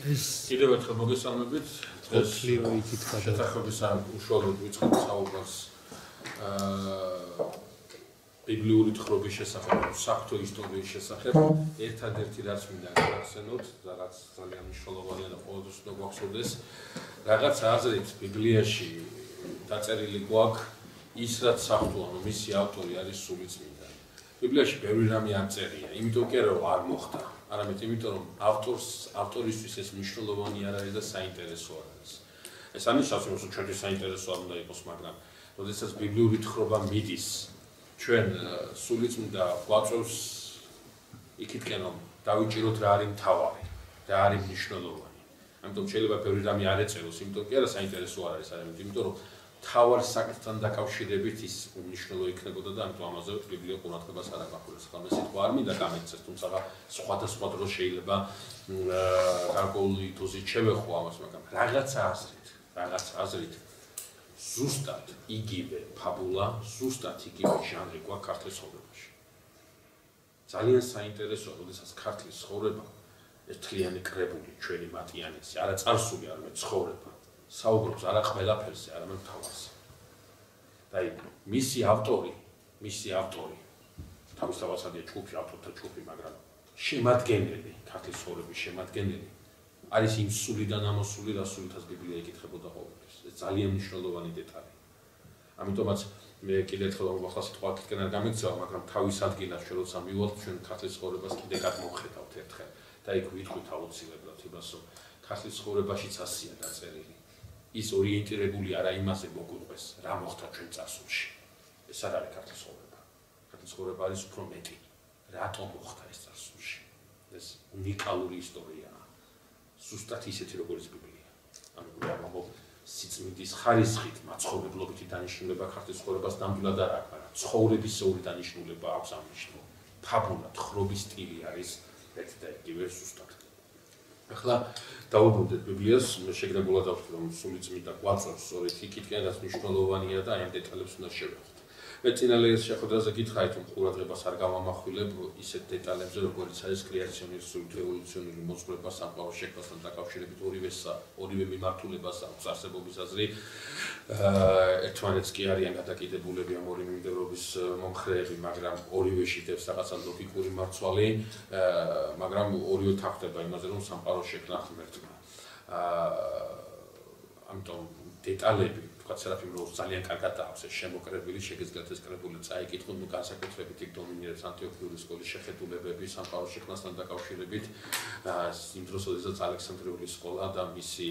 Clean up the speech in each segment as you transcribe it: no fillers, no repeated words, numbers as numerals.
კიდევ ერთხელ მოგესალმებით. დღეს შეთანხმების უშუალოდ ვიწყებთ საუბარს ბიბლიური თხრობის შესახებ, საღვთო ისტორიის შესახებ. ერთადერთი რაც მინდა გავახსენოთ, რაც ძალიან მნიშვნელოვანია და ყოველთვის უნდა გვახსოვდეს, რაღაც აზრით ბიბლიაში დაწერილი გვაქვს ის რაც საღვთო, ანუ მისი ავტორი არის სულიწმინდა. ბიბლიაში ბევრი რამე არ წერია, იმიტომ კი რომ არ მოხდა. არამედ იმიტომ რომ ავტორისთვის ეს მნიშვნელოვანი არ არის და საინტერესო არ არის. ეს ანიშნავს რომ ჩვენთვის საინტერესო არ უნდა იყოს, მაგრამ როდესაც ბიბლიური თხრობა მიდის, ჩვენ სულიწმინდა გვაწევს იქითკენ რომ დავიჭიროთ რა არის მთავარი, რა არის მნიშვნელოვანი. ამიტომ შეიძლება ბევრი რამე არ ეწეროს, იმიტომ კი არა საინტერესო არ არის, არამედ იმიტომ რომ თავარ საკითხთან დაკავშირებით ის უნიშნელო იქნებოდა და ამიტომ ამაზე ბიბლია ყურადღებას არ აკავშირებს. ხომ ეს სიტყვა არ მინდა გამეცეს, თუმცა სხვადასხვა დროს შეიძლება გარკვეული დოზით შევეხო ამას, მაგრამ რაღაცა აზრით ზუსტად იგივე ფაბულა, ზუსტად იგივე ჟანრი გვაქვს ქართლის ცხოვრებაში. ძალიან საინტერესოა, როდესაც ქართლის ცხოვრება ეს თლიანი კრებული, ჩვენი მატიანესი, არა წარსული, არამედ ცხოვრება. საუბრობს არა ყველაფერზე, არამედ თავაზე. და მისი ავტორი, თავისთავადია ჯგუფი, ავტორთა ჯგუფი, მაგრამ შემადგენელი, ქართლის ცხოვრების შემადგენელი არის იმ სულიდან ამოსული, რა სულითაც ბიბლია იკითხებოდა ყოველთვის. ეს ძალიან მნიშვნელოვანი დეტალია. ამიტომაც მე კიდევ ერთხელ ახლა სიტყვა აქეთკენ არ გამექცევა, მაგრამ თავის ადგილას ჩვენ როცა მივვალთ, ჩვენ ქართლის ცხოვრებას კიდე გადმოვხედავთ ერთხელ და იქ ვიტყვით აუცილებლად იმას, რომ ქართლის ცხოვრებაშიც ასია დაწერილი. ის ორიენტირებული არა იმაზე მოგვიყვეს, რა მოხდა ჩვენ წარსულში. ეს არ არის ქართლის ცხოვრება. ქართლის ცხოვრება არის უფრო მეტი. რატომ მოხდა ეს წარსულში? ეს უნიკალური ისტორიაა. ზუსტად ისეთი როგორც ბიბლია. ანუ რა სიწმინდის ხარისხით, მაცხოვრებლობითი დანიშნულება ქართლის ცხოვრებას ნამდვილად არ აქვს, მაგრამ ცხოვრებისეული დანიშნულება აქვს ამ ნიშნულებას. ფაბულა, თხრობის სტილი არის ერთი და იგივე ზუსტად. ახლა დავუბრუნდეთ ბიბლიას, შეგნებულად ავხსნით რომ სულიწმინდა გვაწევს სწორედ იქითკენ რაც მნიშვნელოვანია და ამ დეტალებს უნდა შევეხოთ. მე წინა ლეის შეხვედრაზე გითხარით რომ ყურადღებას არ გავამახვილებ ისეთ დეტალებზე როგორც არის კრეაციონისტური თუ ევოლუციონური მოძღვრება სამყაროს შექმნასთან დაკავშირებით ორივე მიმართულებას აქვს არსებობის აზრი. ერთმანეთს კი არიან გადაკიდებულები ამ ორი მიმდევრობის მომხრეები, მაგრამ ორივეში დევს რაღაცა ლოგიკური მარცვალი, მაგრამ ორივე თანხდება იმაზე რომ სამყაროს შექმნა ღმერთმა. ამიტომ დეტალები თქვა სერაფიმ როლს ძალიან კარგად აქვს ეს შემოკრებილი, შეგეძლოთ ეს კრებული წაიკითხოთ, ნუ განსაკუთრებით იქ დომინირებს ანტიოქიური სკოლის შეხედულებები სამყაროს შექმნასთან დაკავშირებით, იმ დროს როდესაც ალექსანდრიული სკოლა და მისი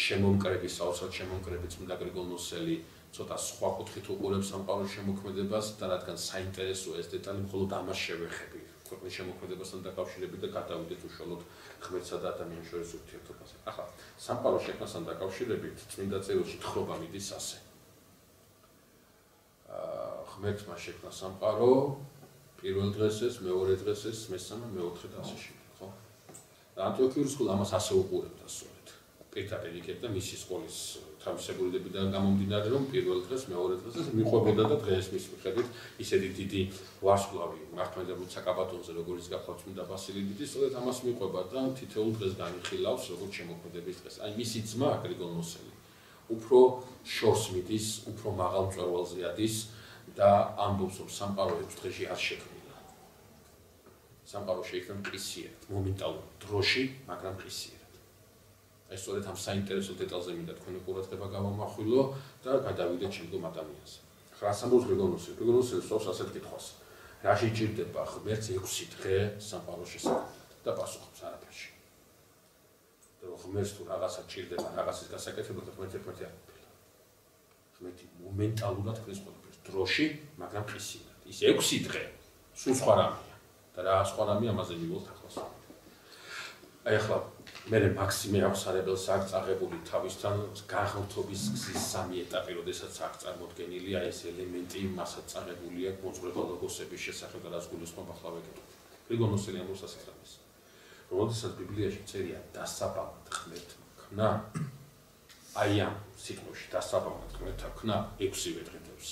შემომკრები, საოცრად შემომკრები წმინდა გრიგოლ ნოსელი ცოტა სხვა კუთხით უყურებს სამყაროს შემოქმედებას და რადგან საინტერესოა ეს დეტალი, მხოლოდ ამას შევეხები ქვეყნის შემოქმედებასთან დაკავშირებით და გადავიდეთ უშუალოდ ღმერთსა და ადამიანის შორის ურთიერთობაზე. ახლა სამყაროს შექმნასთან დაკავშირებით წმინდა წერილში თხრობა მიდის ასე. ღმერთმა შექმნა სამყარო, პირველ დღეს ეს, მეორე დღეს ეს, მესამე, მეოთხე და ასე შემდეგ, ხო? და ანტიოქიური სკოლა ამას ასე უყურებდა სწორედ. პირდაპირ იქებდა მისი სკოლის თავისებურებიდან გამომდინარე, რომ პირველ დღეს, მეორე დღეს ეს მიყვებოდა და დღეს მის მიხედვით ისეთი დიდი ვარსკვლავი მართლმადიდებლურ საკაბატონზე, როგორც გახლავთ წმინდა ბასილი დიდი, სწორედ ამას მიყვება და თითოეულ დღეს განიხილავს, როგორც შემოქმედების დღეს. აი მისი ძმა გრიგოლ ნოსელი უფრო შორს მიდის, უფრო მაღალ მწვერვალზე ადის და ამბობს, რომ სამყარო 6 დღეში არ შექმნილა. სამყარო შეიქმნა მყისიერად, მომენტალურად, დროში, მაგრამ მყისიერად. ეს სწორედ ამ საინტერესო დეტალზე მინდა თქვენი ყურადღება გავამახვილო და გადავიდეთ შემდგომ ადამიანზე. ახლა ამბობს გრიგოლ ნოსელი. გრიგოლ ნოსელი სწორს ასეთ კითხვას. რაში ჭირდება ღმერთს 6 დღე სამყაროს შესაქმნელად და პასუხობს არაფერში. და ღმერთს თუ რაღაცა ჭირდება რაღაცის გასაკეთებლად, ღმერთი არ ყოფილა. ღმერთი მომენტალურად ქრის ყველაფერს დროში, მაგრამ მყისიერად. ის 6 დღე სულ სხვა რამეა და რა სხვა რამე ამაზე მივალთ ახლოს. აი ახლა მე მაქსიმე აქვს არებელს აქ წაღებული თავისთან განხორციელების გზის 3 ეტაპი, როდესაც აქ წარმოდგენილია ეს ელემენტი, მასაც წაღებული აქვს მოძღვრება ლოგოსების შესახებ და რაც გულისხმობს ახლა ვეკითხოთ. გრიგოლ ნოსელი ამბობს ასეთ რამეს. როდესაც ბიბლიაში წერია დასაბამად ღმერთმა ქნა, აი ამ სიტყვაში დასაბამად ღმერთმა ქნა 6-ვე დღე დევს.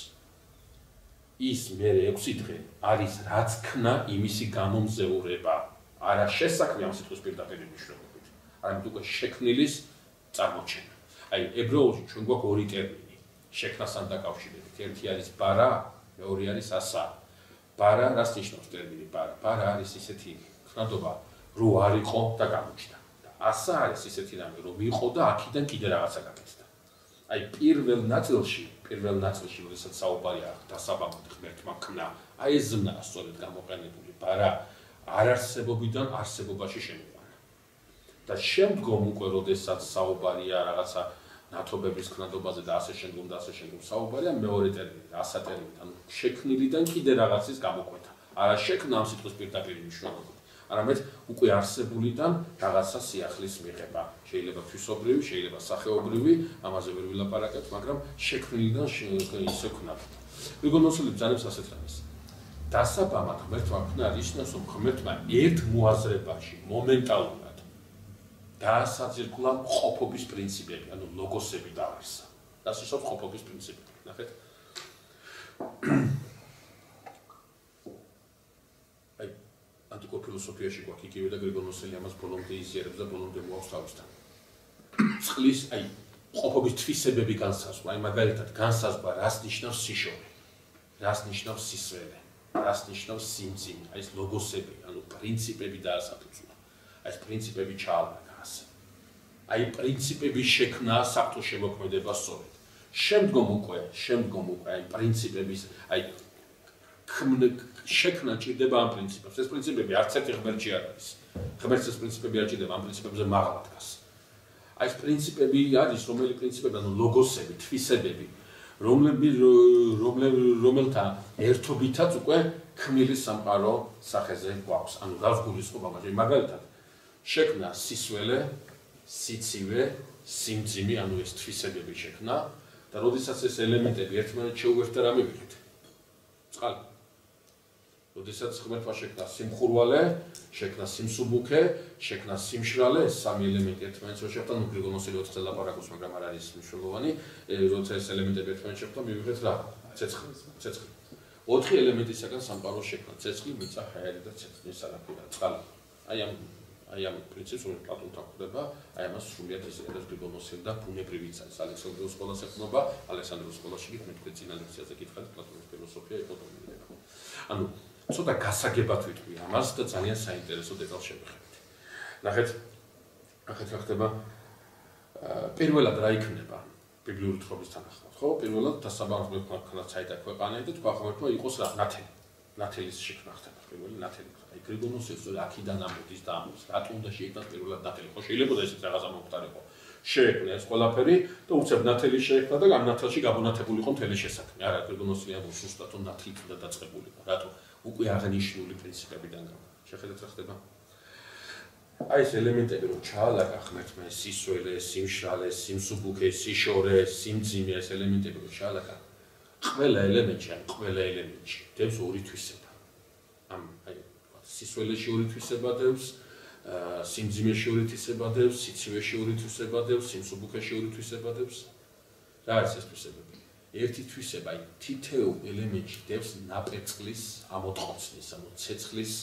ის მე 6 დღე არის რაც ქნა იმისი გამომზეურება. არა შესაქმნე ამ სიტყვის პირდაპირ მნიშვნელობით. არამედ უკვე შექმნილის წარმოჩენა. აი ებრაულში ჩვენ გვაქვს ორი ტერმინი შექმნასთან დაკავშირებით. ერთი არის ბარა, მეორე არის ასა. ბარა რას ნიშნავს ტერმინი ბარა? ბარა არის ისეთი ხნადობა, რო არ იყო და გამოჩნდა. და ასა არის ისეთი რამე, რომ იყო და აქედან კიდე რაღაცა გაკეთდა. აი პირველ ნაწილში, როდესაც საუბარია დასაბამად ღმერთმა ქნა, აი ეს ზმნა სწორედ გამოყენებული ბარა არარსებობიდან არსებობაში შემოყვანა. და შემდგომ უკვე როდესაც საუბარია რაღაცა ნათობების ქნადობაზე და ასე შემდგომ საუბარია მეორე ტერმინი, ასა ტერმინი, ანუ შექმნილიდან კიდე რაღაცის გამოკვეთა. არა შექმნა ამ სიტყვის პირდაპირ მნიშვნელობით, არამედ უკვე არსებულიდან რაღაცა სიახლის მიღება. შეიძლება თვისობრივი, შეიძლება სახეობრივი, ამაზე ვერ ვილაპარაკებთ, მაგრამ შექმნილიდან ისე ქნათ. რიგონოსილებს ძალებს ასეთ რამეს. დასაბამად ღმერთმა ქნა ნიშნავს, რომ ღმერთმა ერთ მოაზრებაში მომენტალურად დაასაძირკვლა ყოფობის პრინციპები, ანუ ლოგოსები დაარსა. დასაშვებს ყოფობის პრინციპები. ნახეთ. აი ანტიკურ ფილოსოფიაში გვაქვს იგივე და გრიგონოსელი ამას ბოლომდე იზიარებს და ბოლომდე მოაქვს თავისთან. წყლის აი ყოფობის თვისებები განსაზღვრა, აი მაგალითად განსაზღვრა რას ნიშნავს სიშორე, რას ნიშნავს სისვენე, რას ნიშნავს სიმძიმე, აი ეს ლოგოსები, ანუ პრინციპები დაასაფუძვლა. აი ეს პრინციპები ჩაალდა. აი პრინციპების შექმნა საფრთხო შემოქმედება სწორედ. შემდგომ უკვე აი პრინციპების აი შექმნა ჭირდება ამ პრინციპებს. ეს პრინციპები არც ერთი ღმერთში არ არის. ღმერთს ეს პრინციპები არ ჭირდება, ამ პრინციპებზე მაღლა დგას. აი ეს პრინციპები არის, რომელი პრინციპები, ანუ ლოგოსები, თვისებები, რომელთა ერთობითაც უკვე ქმნილის სამყარო სახეზე გვაქვს. ანუ გავგულისხმობ ამაზე. მაგალითად, შექმნა სისველე, სიცივე, სიმძიმე, ანუ ეს თვისებები შექმნა და როდესაც ეს ელემენტები ერთმანეთს შეუერთდა რა მივიღეთ? წყალი. როდესაც ღმერთმა შექმნა სიმხურვალე, შექმნა სიმსუბუქე, შექმნა სიმშრალე, ეს სამი ელემენტი ერთმანეთს შეხვდა, ნუ გრიგონოსელი 4 წელი ლაპარაკობს, მაგრამ არ არის მნიშვნელოვანი. როცა ეს ელემენტები ერთმანეთს შეხვდა, მივიღეთ რა? ცეცხლი. 4 ელემენტისაგან სამყარო შექმნა: ცეცხლი, მიწა, ჰაერი და ცეცხლი, ეს არაფერია, წყალი. აი ამ პრინციპს რომ პლატონთან ხვდება, აი ამას სრულიად იზიარებს გრიგონოსელი და ბუნებრივიც არის. ალექსანდროს სკოლას ეხმობა, ალექსანდროს სკოლაში კი მე თქვენ წინა ლექციაზე გითხარით პლატონის ფილოსოფია იყო დომინირება. ანუ ცოტა გასაგებად ვიტყვი ამას და ძალიან საინტერესო დეტალს შევხედეთ. ნახეთ რა ხდება. პირველად რა იქნება ბიბლიური თხრობის თანახმად, ხო? პირველად დასაბამად მექნა საიტა ქვეყანები და თქვა ღმერთმა იყოს რა ნათელის შექმნა ხდება. პირველი ნათელი. აი გრიგონოსელს აქედან ამოდის და ამოს. რატო უნდა შეიქმნას პირველად ნათელი? ხო შეიძლება და ესეც რაღაცა მომხდარიყო. შეექმნა ეს ყველაფერი და უცებ ნათელი შეექმნა და ამ ნათელში გაბუნათებულიყო მთელი შესაქმე. არა, გრიგონოსელი ამბობს ზუსტად რომ ნათლით უნდა დაწყებულიყო. რატო? უკვე აღნიშნული პრინციპებიდან გამო. შეხედეთ რა ხდება. აი ეს ელემენტები რომ ჩაალაგა ღმერთმა სისველე, სიმშრალე, სიმსუბუქე, სიშორე, სიმძიმე ეს ელემენტები რომ ჩაალაგა ყველა ელემენტში დევს ორი თვისება. აი სისველეში ორი თვისება დევს, სიმძიმეში ორი თვისება დევს, სიცივეში ორი თვისება დევს, სიმსუბუქეში ორი თვისება დევს. რა არის ეს თვისებები? ერთი თვისება, აი თითოეულ ელემენტში დევს ნაპერწყლის ამოწყოცნის, ანუ ცეცხლის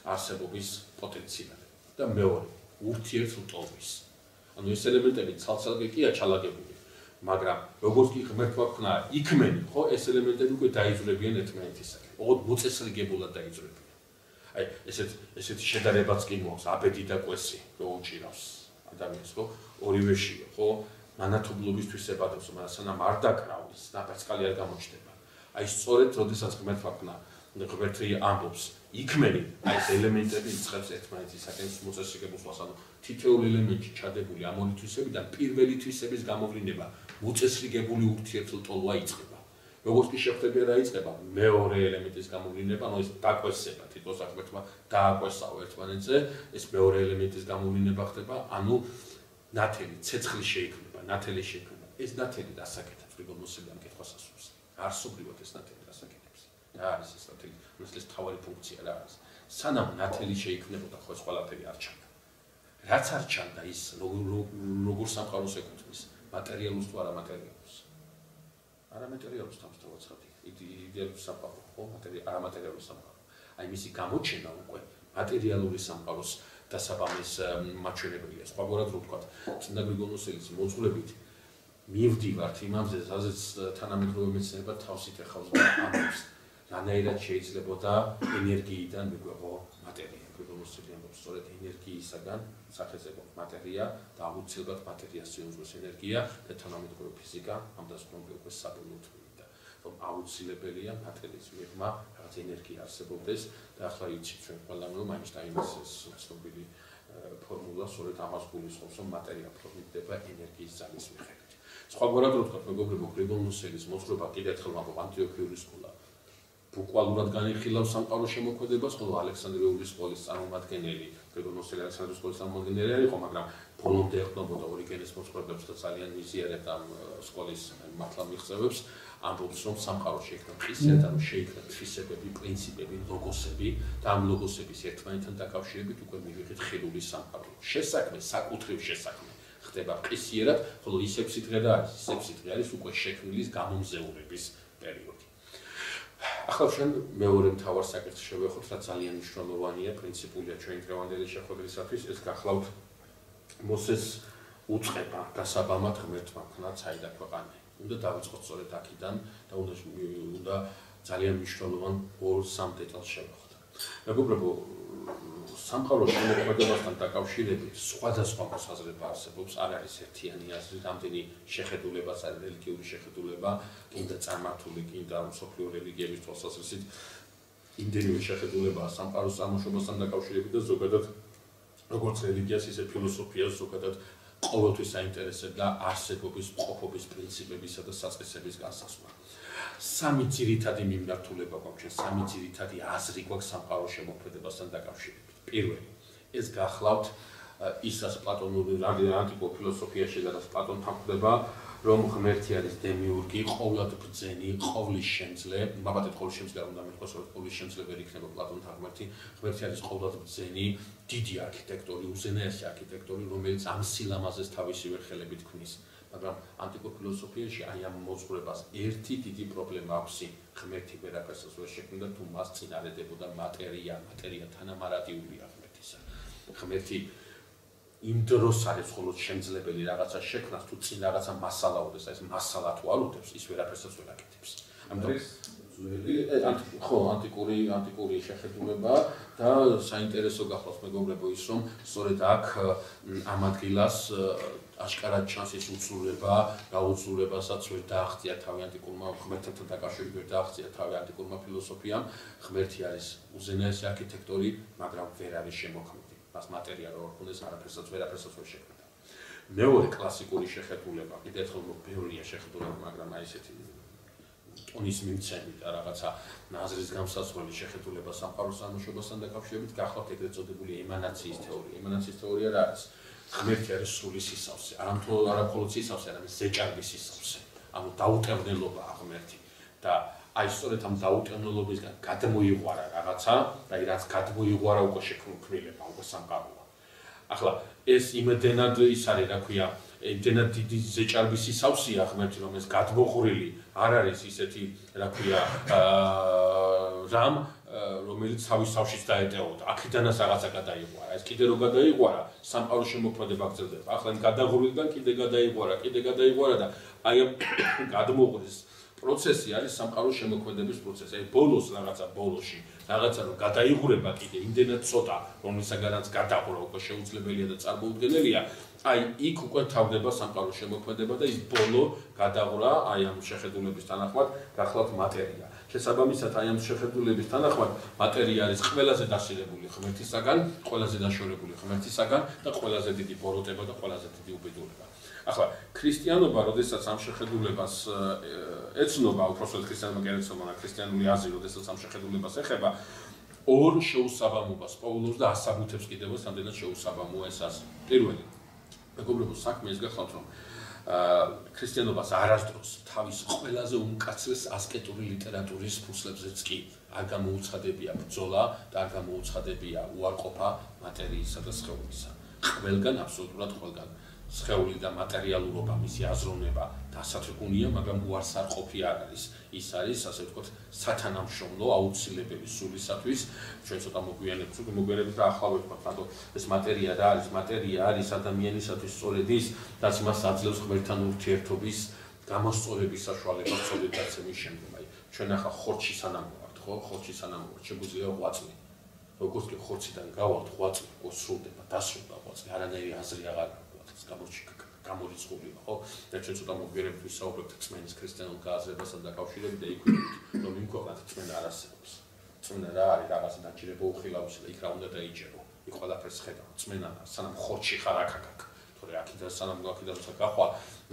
არსებობის პოტენციალი. და მეორე, ურთიერთლტოლვის. ანუ ეს ელემენტები ცალ-ცალკე კი ჩალაგებული, მაგრამ როგორც კი ღმერთმა ქნა იქმენი, ხო, ეს ელემენტები უკვე დაიძვრებიან ერთმანეთისაგან. ოღონდ მოწესრიგებულად დაიძვრებიან. აი ესეთი შედარებაც კი მოაქვს, აბედი და კვესი, რო უჭირავს ადამიანს, ხო? ორივეშია, ხო? მანათობლობის თვისება დევს, მაგრამ სანამ არ დაკრავის, ნაპერწკალი არ გამოჩნდება. აი სწორედ როდესაც ღმერთმა ქნა ღმერთი ამბობს იქმენი, აი ეს ელემენტები იწყებს ერთმანეთისაგან მოწესრიგებულს, ანუ თითოეულ ელემენტში ჩადებული ამ ორი თვისებიდან პირველი თვისების გამოვლინება მოწესრიგებული ურთიერთლტოლვა იწყება. როგორც კი შეხვდება რა იწყება? მეორე ელემენტის გამოვლინება, ანუ ეს დაკვესება, თითქოს ღმერთმა დააკვესაო ერთმანეთზე, ეს მეორე ელემენტის გამოვლინება ხდება, ანუ ნათელი, ცეცხლი შეიქმნება, ნათელი შეიქმნება. ეს ნათელი დასაკეთებს გრიგონოსელი ამ კითხვას ასვამს. არსობრივად ეს ნათელი დასაკეთებს. რა არის ეს ნათელი? ეს თავარი ფუნქცია რა არის? სანამ ნათელი შეიქმნებოდა, ხო ეს ყველაფერი არ ჩანდა. რაც არ ჩანდა ის როგორ სამყაროს ეკუთვნის, მატერიალურს თუ არა მატერიალურს. არა მატერიალურს თავსთავაცხადი, იდეალურ სამყარო, ხო, არამატერიალურ სამყარო. აი მისი გამოჩენა უკვე მატერიალური სამყაროს დასაბამის მაჩვენებელია. სხვაგვარად რო ვთქვათ, წმინდა გრიგოლ-ნოსელის მოძღვრებით მივდივართ იმამზე, სადაც თანამედროვე მეცნიერება თავს ითეხავს და ამბობს, რანაირად შეიძლებოდა ენერგიიდან მიგვეღო მატერია. გრიგოლ-ნოსელი ამბობს, სწორედ ენერგიისაგან სახეზე მატერია და აუცილებლად მატერიას შეუძლებს ენერგია და თანამედროვე ფიზიკა ამ დასკვნამდე უკვე საბოლოოდ მივიდა, რომ აუცილებელია მატერიის მიღმა რაღაც ენერგია არსებობდეს და ახლა იცით ჩვენ ყველამ რომ აინშტაინის ცნობილი ფორმულა სწორედ ამას გულისხმობს, რომ მატერია ფორმირდება ენერგიის ძალის მიხედვით. სხვაგვარად რო ვთქვათ, მეგობრებო, გრიგოლ-ნოსელის მოძღვრება კიდევ ერთხელ ვამბობ, ანტიოქიური სკოლა ბუკვალურად განიხილავს სამყაროს შემოქმედებას, ხოლო ალექსანდრიული სკოლის წარმომადგენელი, გრიგოლ-ნოსელი ალექსანდრიული სკოლის წარმომადგენელი არ იყო, მაგრამ ბოლომდე ეყრდნობოდა ორიგენეს მოძღვრებებს და ძალიან მიზიარებდა ამ სკოლის მართლა მიღწევებს, ამბობს, რომ სამყარო შეიქმნა ტყისგან, ანუ შეიქმნა თვისებები, პრინციპები, ლოგოსები და ამ ლოგოსების ერთმანეთთან დაკავშირებით უკვე მივიღეთ ხილული სამყარო. შესაქმე, საკუთრივ შესაქმე ხდება ტყისიერად, ხოლო ისევ სიტყვა და არის, ისევ სიტყვა არის უკვე შექმნილის გამომზეურების პერიოდი. ახლა ჩვენ მეორე მთავარ საკითხს შევეხოთ, რაც ძალიან მნიშვნელოვანია, პრინციპულია ჩვენი დღევანდელი შეხვედრისათვის, ეს გახლავთ მოსეს უწყება დასაბამად ღმერთმა ქნა ცაიდა ქვეყანა. უნდა დავიწყოთ სწორედ აქედან და უნდა ძალიან მნიშვნელოვან 2-3 დეტალს შევეხოთ. მეგობრებო, სამყაროს შემოქმედებასთან დაკავშირებით სხვადასხვა მოსაზრება არსებობს, არ არის ერთიანი აზრი, რამდენი შეხედულებაც არის რელიგიური შეხედულება, კიდე წარმართული, კიდე მსოფლიო რელიგიების თვალსაზრისით იმდენივე შეხედულებაა სამყაროს წარმოშობასთან დაკავშირებით და ზოგადად როგორც რელიგიას, ისე ფილოსოფიას ზოგადად ყოველთვის საინტერესებდა არსებობის, ყოფობის პრინციპებისა და საწყისების განსაზღვრა. სამი ძირითადი მიმართულება გვაქვს, სამი ძირითადი აზრი გვაქვს სამყაროს შემოქმედებასთან დაკავშირებით. პირველი, ეს გახლავთ ისაც პლატონური ანტიკურ ფილოსოფიაში რაც პლატონთან ხვდება, რომ ღმერთი არის დემიურგი, ყოვლად ბრძენი, ყოვლის შემძლე, მაბატეთ ყოვლის შემძლე არ უნდა მეთქოს, რომ ყოვლის შემძლე ვერ იქნება პლატონთან ღმერთი, ღმერთი არის ყოვლად ბრძენი, დიდი არქიტექტორი, უზენაესი არქიტექტორი, რომელიც ამ სილამაზეს თავისივე ხელებით ქმნის. მაგრამ ანტიკურ ფილოსოფიაში აი ამ მოძღვრებას ერთი დიდი პრობლემა აქვს, ღმერთი ვერაფერს ვერ შექმნიდა, თუ მას წინ არ ედებოდა მატერია, მატერია თანამარადიულია ღმერთისა. ღმერთი იმ დროს არის მხოლოდ შემძლებელი რაღაცა შექმნას, თუ წინ რაღაცა მასალა უდეს, ეს მასალა თუ არ უდევს, ის ვერაფერსაც ვერ აკეთებს. ამიტომ ანტიკური შეხედულება და საინტერესო გახლავს მეგობრებო ის, რომ სწორედ აქ ამ ადგილას აშკარად ჩანს ის უცვლელობა, გაუცვლებასაც ვერ დააღწია თავი ანტიკურმა ღმერთთან დაკავშირებით ვერ დააღწია თავი ანტიკურმა ფილოსოფიამ. ღმერთი არის უზენაესი არქიტექტორი, მაგრამ ვერ არის შემოქმედი. მას მატერია რო არ ქონდეს, ვერაფერსაც ვერ შექმნა. მეორე კლასიკური შეხედულება, კიდევ ერთხელ ბევრია შეხედულება, მაგრამ აი ესეთი ტონის მიმცემი და რაღაცა ნაზრის გამსაცვლელი შეხედულება სამყაროს წარმოშობასთან დაკავშირებით გახლავთ ეგრეთ წოდებული ემანაციის თეორია. ემანაციის თეორია რა არის? ღმერთი არის სრული სისავსე, არა მხოლოდ სისავსე, არამედ ზეჭარბის სისავსე. ანუ დაუტევნელობაა ღმერთი და აი სწორედ ამ დაუტევნელობისგან გადმოიღვარა რაღაცა და რაც გადმოიღვარა უკვე შექმნილება, უკვე სამყაროა. ახლა ეს იმდენად ის არის, რა ქვია, იმდენად დიდი ზეჭარბის სისავსეა ღმერთი, რომ ეს გადმოღვრილი არ არის ისეთი, რა ქვია, რამ რომელიც თავის თავშიც დაეტეოდა. აქედანაც რაღაცა გადაიღვარა. ეს კიდე რო გადაიღვარა, სამყაროს შემოქმედება გრძელდება. ახლა იმ გადაღვრილიდან კიდე გადაიღვარა და აი ამ გადმოღვრის პროცესი არის სამყაროს შემოქმედების პროცესი. აი ბოლოს ბოლოში რაღაცა რომ გადაიღვრება კიდე იმდენად ცოტა, რომლისაგანაც გადაღვრა უკვე შეუძლებელია და წარმოუდგენელია. აი იქ უკვე თავდება სამყაროს შემოქმედება და ის ბოლო გადაღვრა აი ამ შეხედულების თანახმად გახლავთ მატერია. შესაბამისად აი ამ შეხედულების თანახმად მატერია არის ყველაზე დასილებული ღმერთისაგან, ყველაზე დაშორებული ღმერთისაგან და ყველაზე დიდი ბოროტება და ყველაზე დიდი უბედურება. ახლა ქრისტიანობა, როდესაც ამ შეხედულებას ეცნობა, უпростоოდ ქრისტიანობა კი არ ეცნობა, ქრისტიანული აზრი, როდესაც ამ შეხედულებას ეხება, ორ შეუსაბამობას პოულობს და ასაბუთებს კიდევაც რამდენად შეუსაბამოა ეს აზრი. პირველი, მეგობრებო, საქმე ის გახლავთ, რომ ქრისტიანობას არასდროს თავის ყველაზე უმკაცრეს ასკეტური ლიტერატურის ფურცლებზეც კი არ გამოუცხადებია ბრძოლა და არ გამოუცხადებია უარყოფა მატერიისა და სხეულისა. ყველგან, აბსოლუტურად ყველგან. სხეული და მატერიალურობა, მისი აზროვნება დასათრგუნია, მაგრამ უარსარყოფი არ არის. ის არის, ასე ვთქვათ, სათანამშრომლო აუცილებელი სულისათვის. ჩვენ ცოტა მოგვიანებით და ახლა ვთქვათ, რატო ეს მატერია რა არის? მატერია არის ადამიანისათვის სწორედ ის, რაც მას აძლევს ღმერთთან ურთიერთობის გამოსწორების საშუალებას სწორედ დაცემის შემდგომ. აი, ჩვენ ახლა ხორცში სანამ ვართ, ხო? ხორცში სანამ ვართ, შეგვიძლია ღვაწლი. როგორც კი ხორციდან გავალთ, ღვაწლი გოსრულდება, დასრულდა ღვაწლი, არანაირი აზრი აღარ აქვს გამორიცხულია, ხო? და ჩვენ ცოტა მოგვიანებით ვისაუბრებთ რწმენის ქრისტიანულ გააზრებასთან დაკავშირებით და იქ რომ იმ ქვეყნად რწმენა არ არსებობს. რწმენა რა არის? რაღაცა დაჭირება უხილავსა და იქ რა უნდა დაიჭერო. იქ ყველაფერს ხედავ. რწმენა სანამ ხორცში ხარ აქ. თორე აქედან სანამ აქედანაც გახვალ,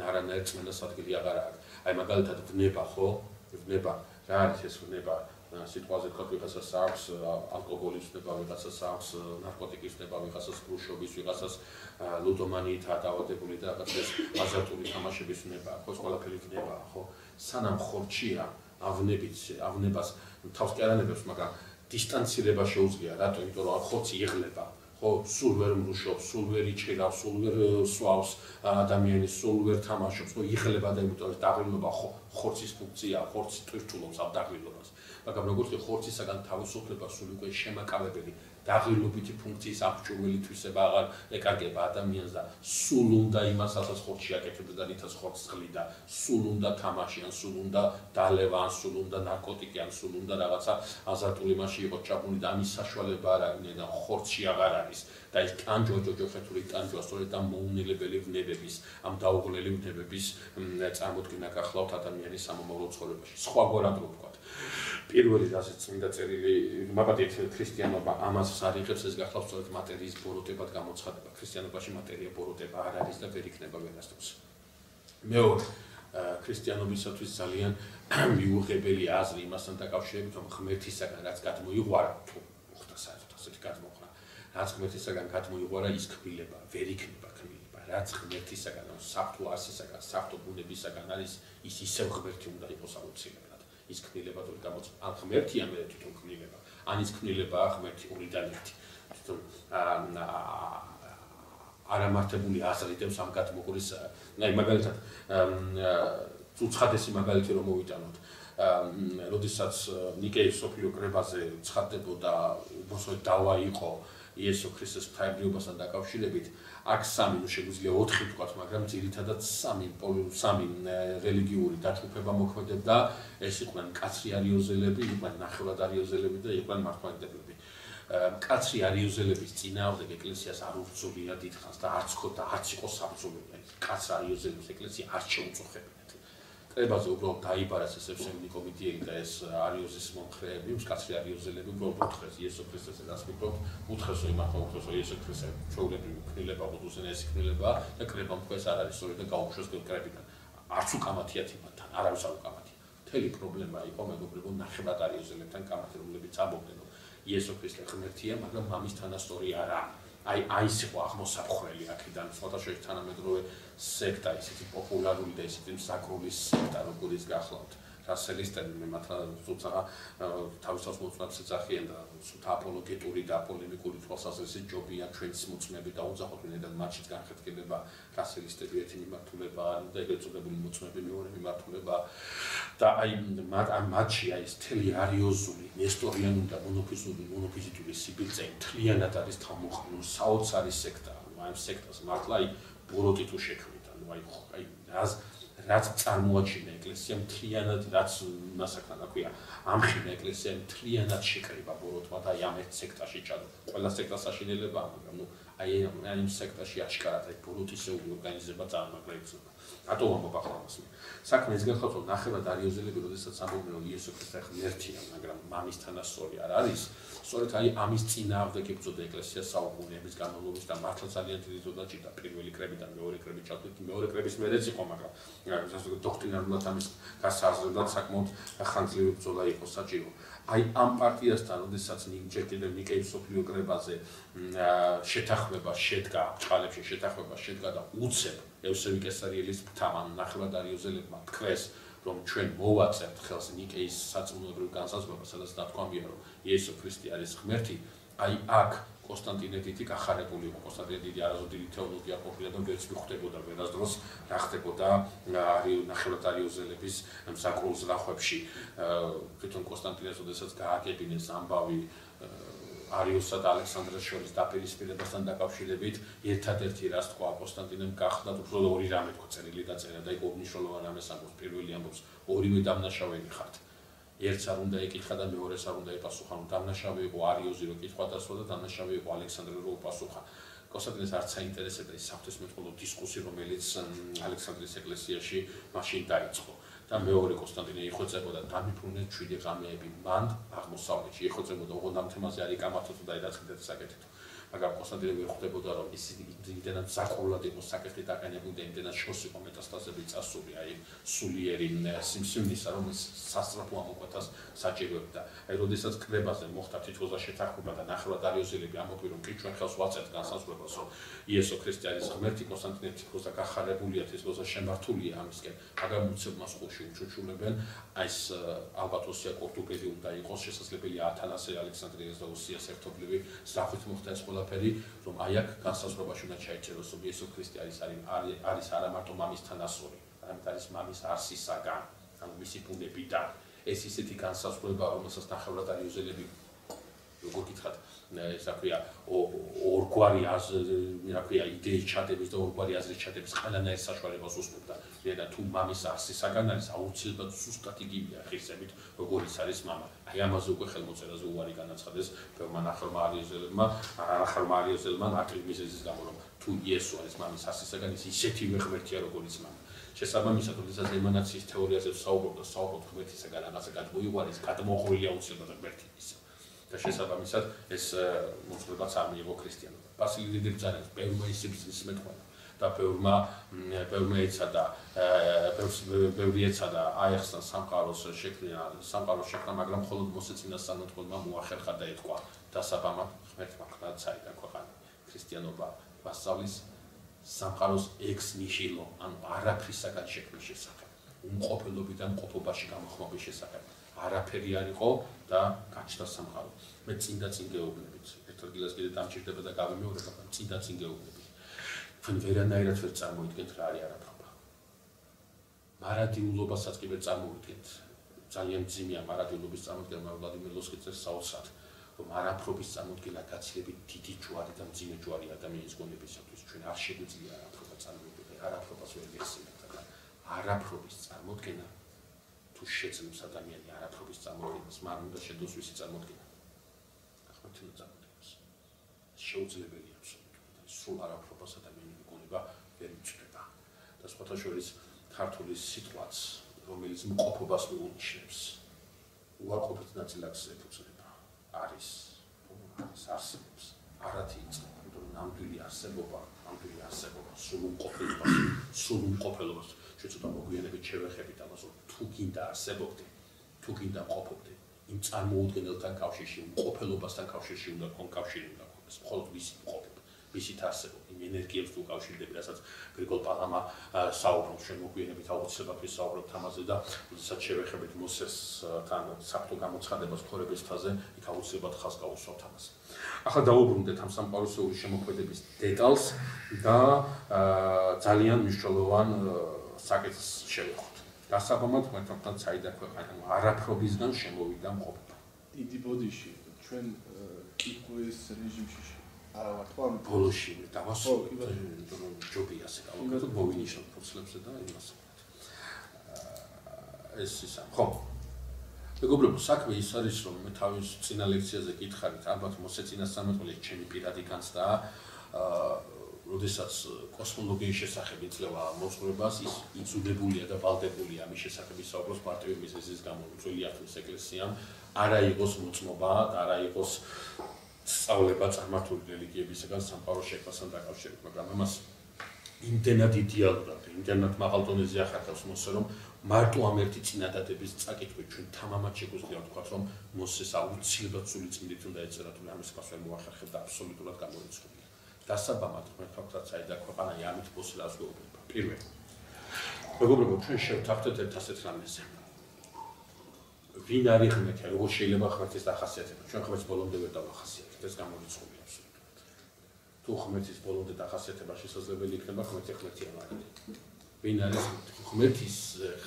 არანაირი რწმენას ადგილი აღარ აქვს. აი მაგალითად ვნება, ხო? ვნება, რა არის ეს ვნება? სიტყვაზე თქვა ვიღაცას აქვს ალკოჰოლის ვნება, ვიღაცას აქვს ნარკოტიკის ვნება, ვიღაცას გრუშობის, ვიღაცას ლუდომანიითაა დაავადებული და რაღაც ეს აზარტული თამაშების ვნება, ხო, ეს ყველაფერი ვნებაა, ხო? სანამ ხორცშია, ავნებას თავს კი არანებებს, მაგრამ დისტანცირება შეუძლია, რატო? იმიტომ რომ ხორცი იღლება. ხო, სულ ვერ მრუშობს, სულ ვერ იჭირავს, სულ ვერ სვავს ადამიანის, სულ ვერ თამაშობს, ხო, იღლება და იმიტომ რომ დაღლილობა ხორცის ფუნქცია, ხორცი ტვირთულობს ამ დაღლილობას. მაგრამ როგორც კი ხორცისაგან თავისუფლება სულ უკვე შემაკავებელი დაღლილობითი ფუნქციის აღჭურველი თვისება აღარ ეკარგება ადამიანს და სულ უნდა იმას, რასაც ხორცი აკეთებდა და რითაც ხორცს ყლიდა, სულ უნდა თამაში, ან სულ უნდა დალევა, ან სულ უნდა ნარკოტიკი, ან სულ უნდა რაღაცა აზარტული მასში იყოს ჩაბმული და ამის საშუალება არ არის და ხორცში აღარ არის და ეს ჯოჯოხეთური ტანჯვა სწორედ ამ მოუნელებელი ვნებების, ამ დაუღლელი ვნებების წარმოქმნა გახლავთ ადამიანის სამომავლო ცხოვრებაში. სხვაგვარად რო ვთქვათ. პირველი რასაც წმინდა წერილი მაგალითად ქრისტიანობა ამას არიღებს, ეს გახლავთ სწორედ მატერიის ბოროტებად გამოცხადება. ქრისტიანობაში მატერია ბოროტება არ არის და ვერ იქნება ვერასდროს. მეორე ქრისტიანობისათვის ძალიან მიუღებელი აზრი იმასთან დაკავშირებით, რომ ღმერთისაგან რაც გადმოიღვარა, თუ მოხდა საერთოდ ასეთი გადმოღრა, რაც ღმერთისაგან გადმოიღვარა, ის ქმილება, ვერ იქნება ქმილება. რაც ღმერთისაგან, საფრთხო არსისაგან, საფრთხო ბუნებისაგან არის, ის ისევ ღმერთი უნდა იყოს აუცილებლად. ის ქმნილება თუ ან ღმერთია მე თვითონ ქმნილება, ან ის ქმნილებაა ღმერთი ორიდან ერთი. თვითონ არამართებული აზრი დევს ამ გადმოღრის, აი მაგალითად უცხადესი მაგალითი რომ მოვიტანოთ, როდესაც ნიკეის სოფლიო კრებაზე ცხადდებოდა უბრალოდ დავა იყო იესო ქრისტეს ღვთაებრიობასთან დაკავშირებით, აქ სამი, შეგვიძლია 4 ვთქვათ, მაგრამ ძირითადად სამი რელიგიური დაჯგუფება მოქმედებდა, ეს იყვნენ კაცრი არიოზელები, იყვნენ ნახევრად არიოზელები და იყვნენ მართლმადიდებლები. კაცრი არიოზელების წინააღმდეგ ეკლესიას არ უბრძოლია დიდხანს და არც იყო საბრძოლო. კაცრი არიოზელების ეკლესია არ შეუწუხებინათ. კრებაზე უბრალოდ დაიბარეს ეს ევსემი კომიტიელი და ეს არიოზის მომხრეები, კაცრი არიოზელები უბრალოდ უთხრეს იესო ქრისტეს და ასმიქრობთ, უთხრეს რომ იმართლა უთხრეს რომ იესო ქრისტე ჩვეულებრივი ქმნილება, ოდუსენესი ქმნილება და კრებამ თქვეს არ არის სწორედ და გაუშვეს კრებიდან. არც უკამათიათ იმათთან, არავის არ უკამათია. მთელი პრობლემა იყო მეგობრებო ნახევრად არიოზელებთან კამათი, რომლებიც ამბობდნენ რომ იესო ქრისტე ღმერთია, მაგრამ მამის თანასწორი არა. აი ის იყო აღმოსაფხრელი აქედან, სხვადასხვა თანამედროვე სექტა, ისეთი პოპულარული და ისეთი მსაკრული სექტა, როგორც გახლავთ. რასელისტები მე მართლა თუცა თავისას მოწმებს ეძახიან და სუთა აპოლოგეტური და პოლემიკური თვალსაზრისით ჯობია ჩვენს მოწმები და უძახოთ ვინაიდან მათშიც განხეთქილება რასელისტები ერთი მიმართულება და ეგრეთ წოდებული მოწმები მეორე მიმართულება და აი მათში აი ეს თელი არიოზული ნესტორიანი და მონოფიზიტური სიბილწე მთლიანად არის თავმოყრილი საოცარი სექტა. აი ამ სექტას მართლა აი ბოროტი თუ შექმნიდა. აი რაც წარმოაჩინა ეკლესია მთლიანად, რაც მასაკანა ქვია, ამხილა ეკლესია მთლიანად შეკრიბა ბოროტმა და აი ამ ერთ სექტაში ჩადო. ყველა სექტას აშინელება, მაგრამ აი ამ სექტაში აშკარად აი ბოროტისეული ორგანიზება წარმაგრა იწება. რატო ამბობ ახლა ამას? საქმე ის გახლავთ, რომ ნახევრად არიოზელები, როდესაც ამბობენ, რომ იესო ქრისტე ღმერთია, მაგრამ მამის თანასწორი არ არის, სწორედ აი ამის წინააღმდეგ იბრძოდა ეკლესია საუკუნეების განმავლობაში და მართლა ძალიან დიდი ზრდა ჭირდა პირველი კრებიდან მეორე კრების ჩათვლით, მეორე კრების მერეც იყო, მაგრამ დოქტრინარულად ამის გასაზრდად საკმაოდ ხანძლივი ბრძოლა იყო საჭირო. აი ამ პარტიასთან, როდესაც ჯერ კიდევ ნიკეის სოფლიო კრებაზე შეთანხმება შედგა, ბრჭყალებში შეთანხმება შედგა და უცებ ევსევი კესარიელის ღვთამ ნახევრად არიოზელებმა თქვეს, რომ ჩვენ მოვაწევთ ხელს ნიკეის საწუნოებრივ განსაზღვრებას, სადაც დათქვამია, რომ იესო ქრისტე არის ღმერთი, აი აქ კონსტანტინე დიდი გახარებული იყო. კონსტანტინე დიდი არასოდეს თეოლოგია ყოფილა და ვერც მიხვდებოდა ვერასდროს რა ხდებოდა ნახევრად არიოზელების მსაკრულ ზრახვებში. თვითონ კონსტანტინეს ოდესაც გააგებინეს ამბავი არიოსსა და ალექსანდრეს შორის დაპირისპირებასთან დაკავშირებით, ერთადერთი რაც თქვა კონსტანტინემ გახდა უბრალოდ ორი რამე თქვა წერილი დაწერა და იქ მნიშვნელოვანი რამეს ამბობს. პირველი ამბობს ორივე დამნაშავენი ხართ. ერთს არ უნდა ეკითხა და მეორეს არ უნდა იპასუხა. დამნაშავე იყო არიოზი რო კითხვა დასვა და დამნაშავე იყო ალექსანდრე რო უპასუხა. კონსტანტინეს არც საინტერესებდა ის საღვთისმეტყველო დისკუსი, რომელიც ალექსანდრიის ეკლესიაში მაშინ დაიწყო. და მეორე კონსტანტინე იხვეწებოდა დამიფრუნეს 7 ღამეები მან აღმოსავლეთში იხვეწებოდა ოღონდ ამ თემაზე არ იკამათოთ და ედაწყდეთ საკეთით. მაგრამ კონსტანტინე ვერ ხვდებოდა რომ ის იმდენად ზახურულად იყო საკითხი დაყენებული და იმდენად შორს იყო მეტასტაზები წასული, აი სულიერი სიმსივნისა რომ ის სასწრაფო ამოკვეთას საჭიროებდა. აი როდესაც კრებაზე მოხდა თითქოსა შეთანხმება და ნახევრად არიოზელები ამბობენ რომ კი ჩვენ ხელს ვაწევთ განსაზღვრებას რომ იესო ქრისტიანის ღმერთი კონსტანტინე თითქოსა გახარებულია, თითქოსა შემართულია ამისკენ, მაგრამ უცებ მას ხუში უჩუჩულებენ. აი ეს ალბათ ოსია კორტუგელი უნდა იყოს, შესაძლებელია ათანასე ალექსანდრიას და ოსიას ერთობლივი ზრახვით მოხდა ეს ყველაფერი, რომ აი აქ განსაზღვრებაში უნდა ჩაიწეროს რომ იესო ქრისტე არის არა მარტო მამისთან ასული, არამედ არის მამის არსისაგან, ანუ მისი ბუნებიდან. ეს ისეთი განსაზღვრება, რომელსაც ნახევრად არიოზელები როგორ გითხრათ, ეს რა ქვია, ორგვარი რა ქვია, იდეის ჩადების და ორგვარი აზრის ჩადების ყველანაირ საშუალებას უსწრებდა. და თუ მამის არსისაგან არის აუცილებლად ზუსტად იგივეა ღირსებით, როგორიც არის მამა. აი ამაზე უკვე ხელმოწერაზე უარი განაცხადეს ბევრმა ნახევრმა არიოზელმა მარტივი მიზეზის გამო, რომ თუ იესო არის მამის არსისაგან, ის ისეთივე ღმერთია, როგორიც მამა. შესაბამისად, როდესაც ემანაციის თეორიაზე საუბრობთ ღმერთისაგან რაღაცა გადმოიყვანეს, გადმოღვრილი აუცილებლად ღმერთი ისა. და შესაბამისად ეს მოძღვრებაც არ მიიღო ქრისტიანობა. ბასილი დიდი ბრძანებს ბევრმა ისიბრძნის მეტყველა და ბევრი ეცადა აეხსნა სამყაროს შექმნა, მაგრამ მხოლოდ მოსე წინასწარმეტყველმა მოახერხა და ეთქვა დასაბამად ღმერთმა ხდა საიდან ქვეყანა ქრისტიანობა ვასწავლის სამყაროს ex nihilo, ანუ არაფრისაგან შექმნის შესახებ, უმყოფელობიდან მყოფობაში გამოხმობის შესახებ. არაფერი არ იყო და გაჩნდა სამყარო. მე წინდა გეუბნებით. ერთ ადგილას კიდე დამჭირდება და გავიმეორებ, მაგრამ წინდა გეუბნებით. თქვენ ვერანაირად ვერ წარმოიდგენთ რა არის არაფრობა. მარადიულობასაც კი ვერ წარმოიდგენთ. ძალიან მძიმეა მარადიულობის წარმოდგენა ვლადიმერ ლოსკიძეს საოცრად, რომ არაფრობის წარმოდგენა გაცილებით დიდი ჯვარი და მძიმე ჯვარი ადამიანის გონებისათვის. ჩვენ არ შეგვიძლია არაფრობა წარმოვიდგინოთ. არაფრობას ვერ გესინებთ, მაგრამ არაფრობის წარმოდგენა თუ შეძლებს ადამიანი არაფრობის წარმოდგენას, მან უნდა შედოს ვისი წარმოდგენა. ახლა წარმოდგენას. შეუძლებელია აბსოლუტურად. სულ არაფრობას ადამიანი მიგონება ვერ იწვდება. და სხვათა შორის ქართული სიტყვაც, რომელიც მყოფობას მიუნიშნებს, უარყოფით ნაწილაკს ეფუძნება. არის არსებობს. არათი იწყება, იმიტომ რომ ნამდვილი არსებობა, სულ უმყოფელობას შეცოტა მოგვიანებით შევეხებით ამას, რომ თუ გინდა არსებობდე, თუ გინდა მყოფობდე, იმ წარმოუდგენელთან კავშირში, მყოფელობასთან კავშირში უნდა კონკავშირი უნდა ქონდეს, მხოლოდ მისი მყოფობა, მისით არსებობა, იმ ენერგიებს თუ კავშირდები, რასაც გრიგოლ პალამა საუბრობს, ჩვენ მოგვიანებით აუცილებლად ვისაუბრებთ ამაზე და როდესაც შევეხებით მოსესთან საფრთხო გამოცხადებას ცხოვრების ფაზე, იქ აუცილებლად ხაზს გავუსვამთ ამაზე. ახლა დაუბრუნდეთ ამ სამყაროსეული შემოქმედების დეტალს და ძალიან მნიშვნელოვან საკითხს შევეხოთ. დასაბამად მეთქთან საიდან ქვეყანა არაფრობისგან შემოვიდა მყოფობა. დიდი ბოდიში ჩვენ კითხვის რეჟიმში არა ვართ ამ ბოლოში დავასრულეთ, რომ ჯობია ასე გავაკეთოთ, მოვინიშნოთ ფურცლებზე და იმას. ეს ისა. ხო. მეგობრებო, საქმე ის არის, რომ მე თავის წინა ლექციაზე გითხარით, ალბათ მოსე წინასწარმეტყველის ჩემი პირადი განცდა, როდესაც კოსმოლოგიის შესახებ იძლევა მოძღვრებას, ის იზუდებულია და ვალდებულია ამის შესახებ ისაუბროს მარტივი მიზეზის გამო, ძველი აღთქმის ეკლესიამ არა იყოს მოწმობა და არა იყოს სწავლება წარმართული რელიგიებისგან სამყაროს შექმნასთან დაკავშირებით, მაგრამ ამას იმდენად იდეალურად, იმდენად მაღალ დონეზე ახერხებს მოსე, რომ მარტო ამ ერთი წინადადების წაკითხვით ჩვენ თამამად შეგვიძლია ვთქვათ, რომ მოსეს აუცილებლად სული წმინდით უნდა ეწერა, თუ ამის მას ვერ მოახერხებდა აბსოლუტურად გამორიცხულია. დასაბამად მეთქვა საიდან ქვეყანა ამით მოსლას გვეუბნება. პირველი. მეგობრებო, ჩვენ შევთანხმდეთ ერთ ასეთ რამეზე. ვინ არის ღმერთი, როგორ შეიძლება ღმერთის დახასიათება? ჩვენ ღმერთს ბოლომდე ვერ დავახასიათებთ, ეს გამორიცხულია აბსოლუტურად. თუ ღმერთის ბოლომდე დახასიათება შესაძლებელი იქნება ღმერთი ამარი. ვინ არის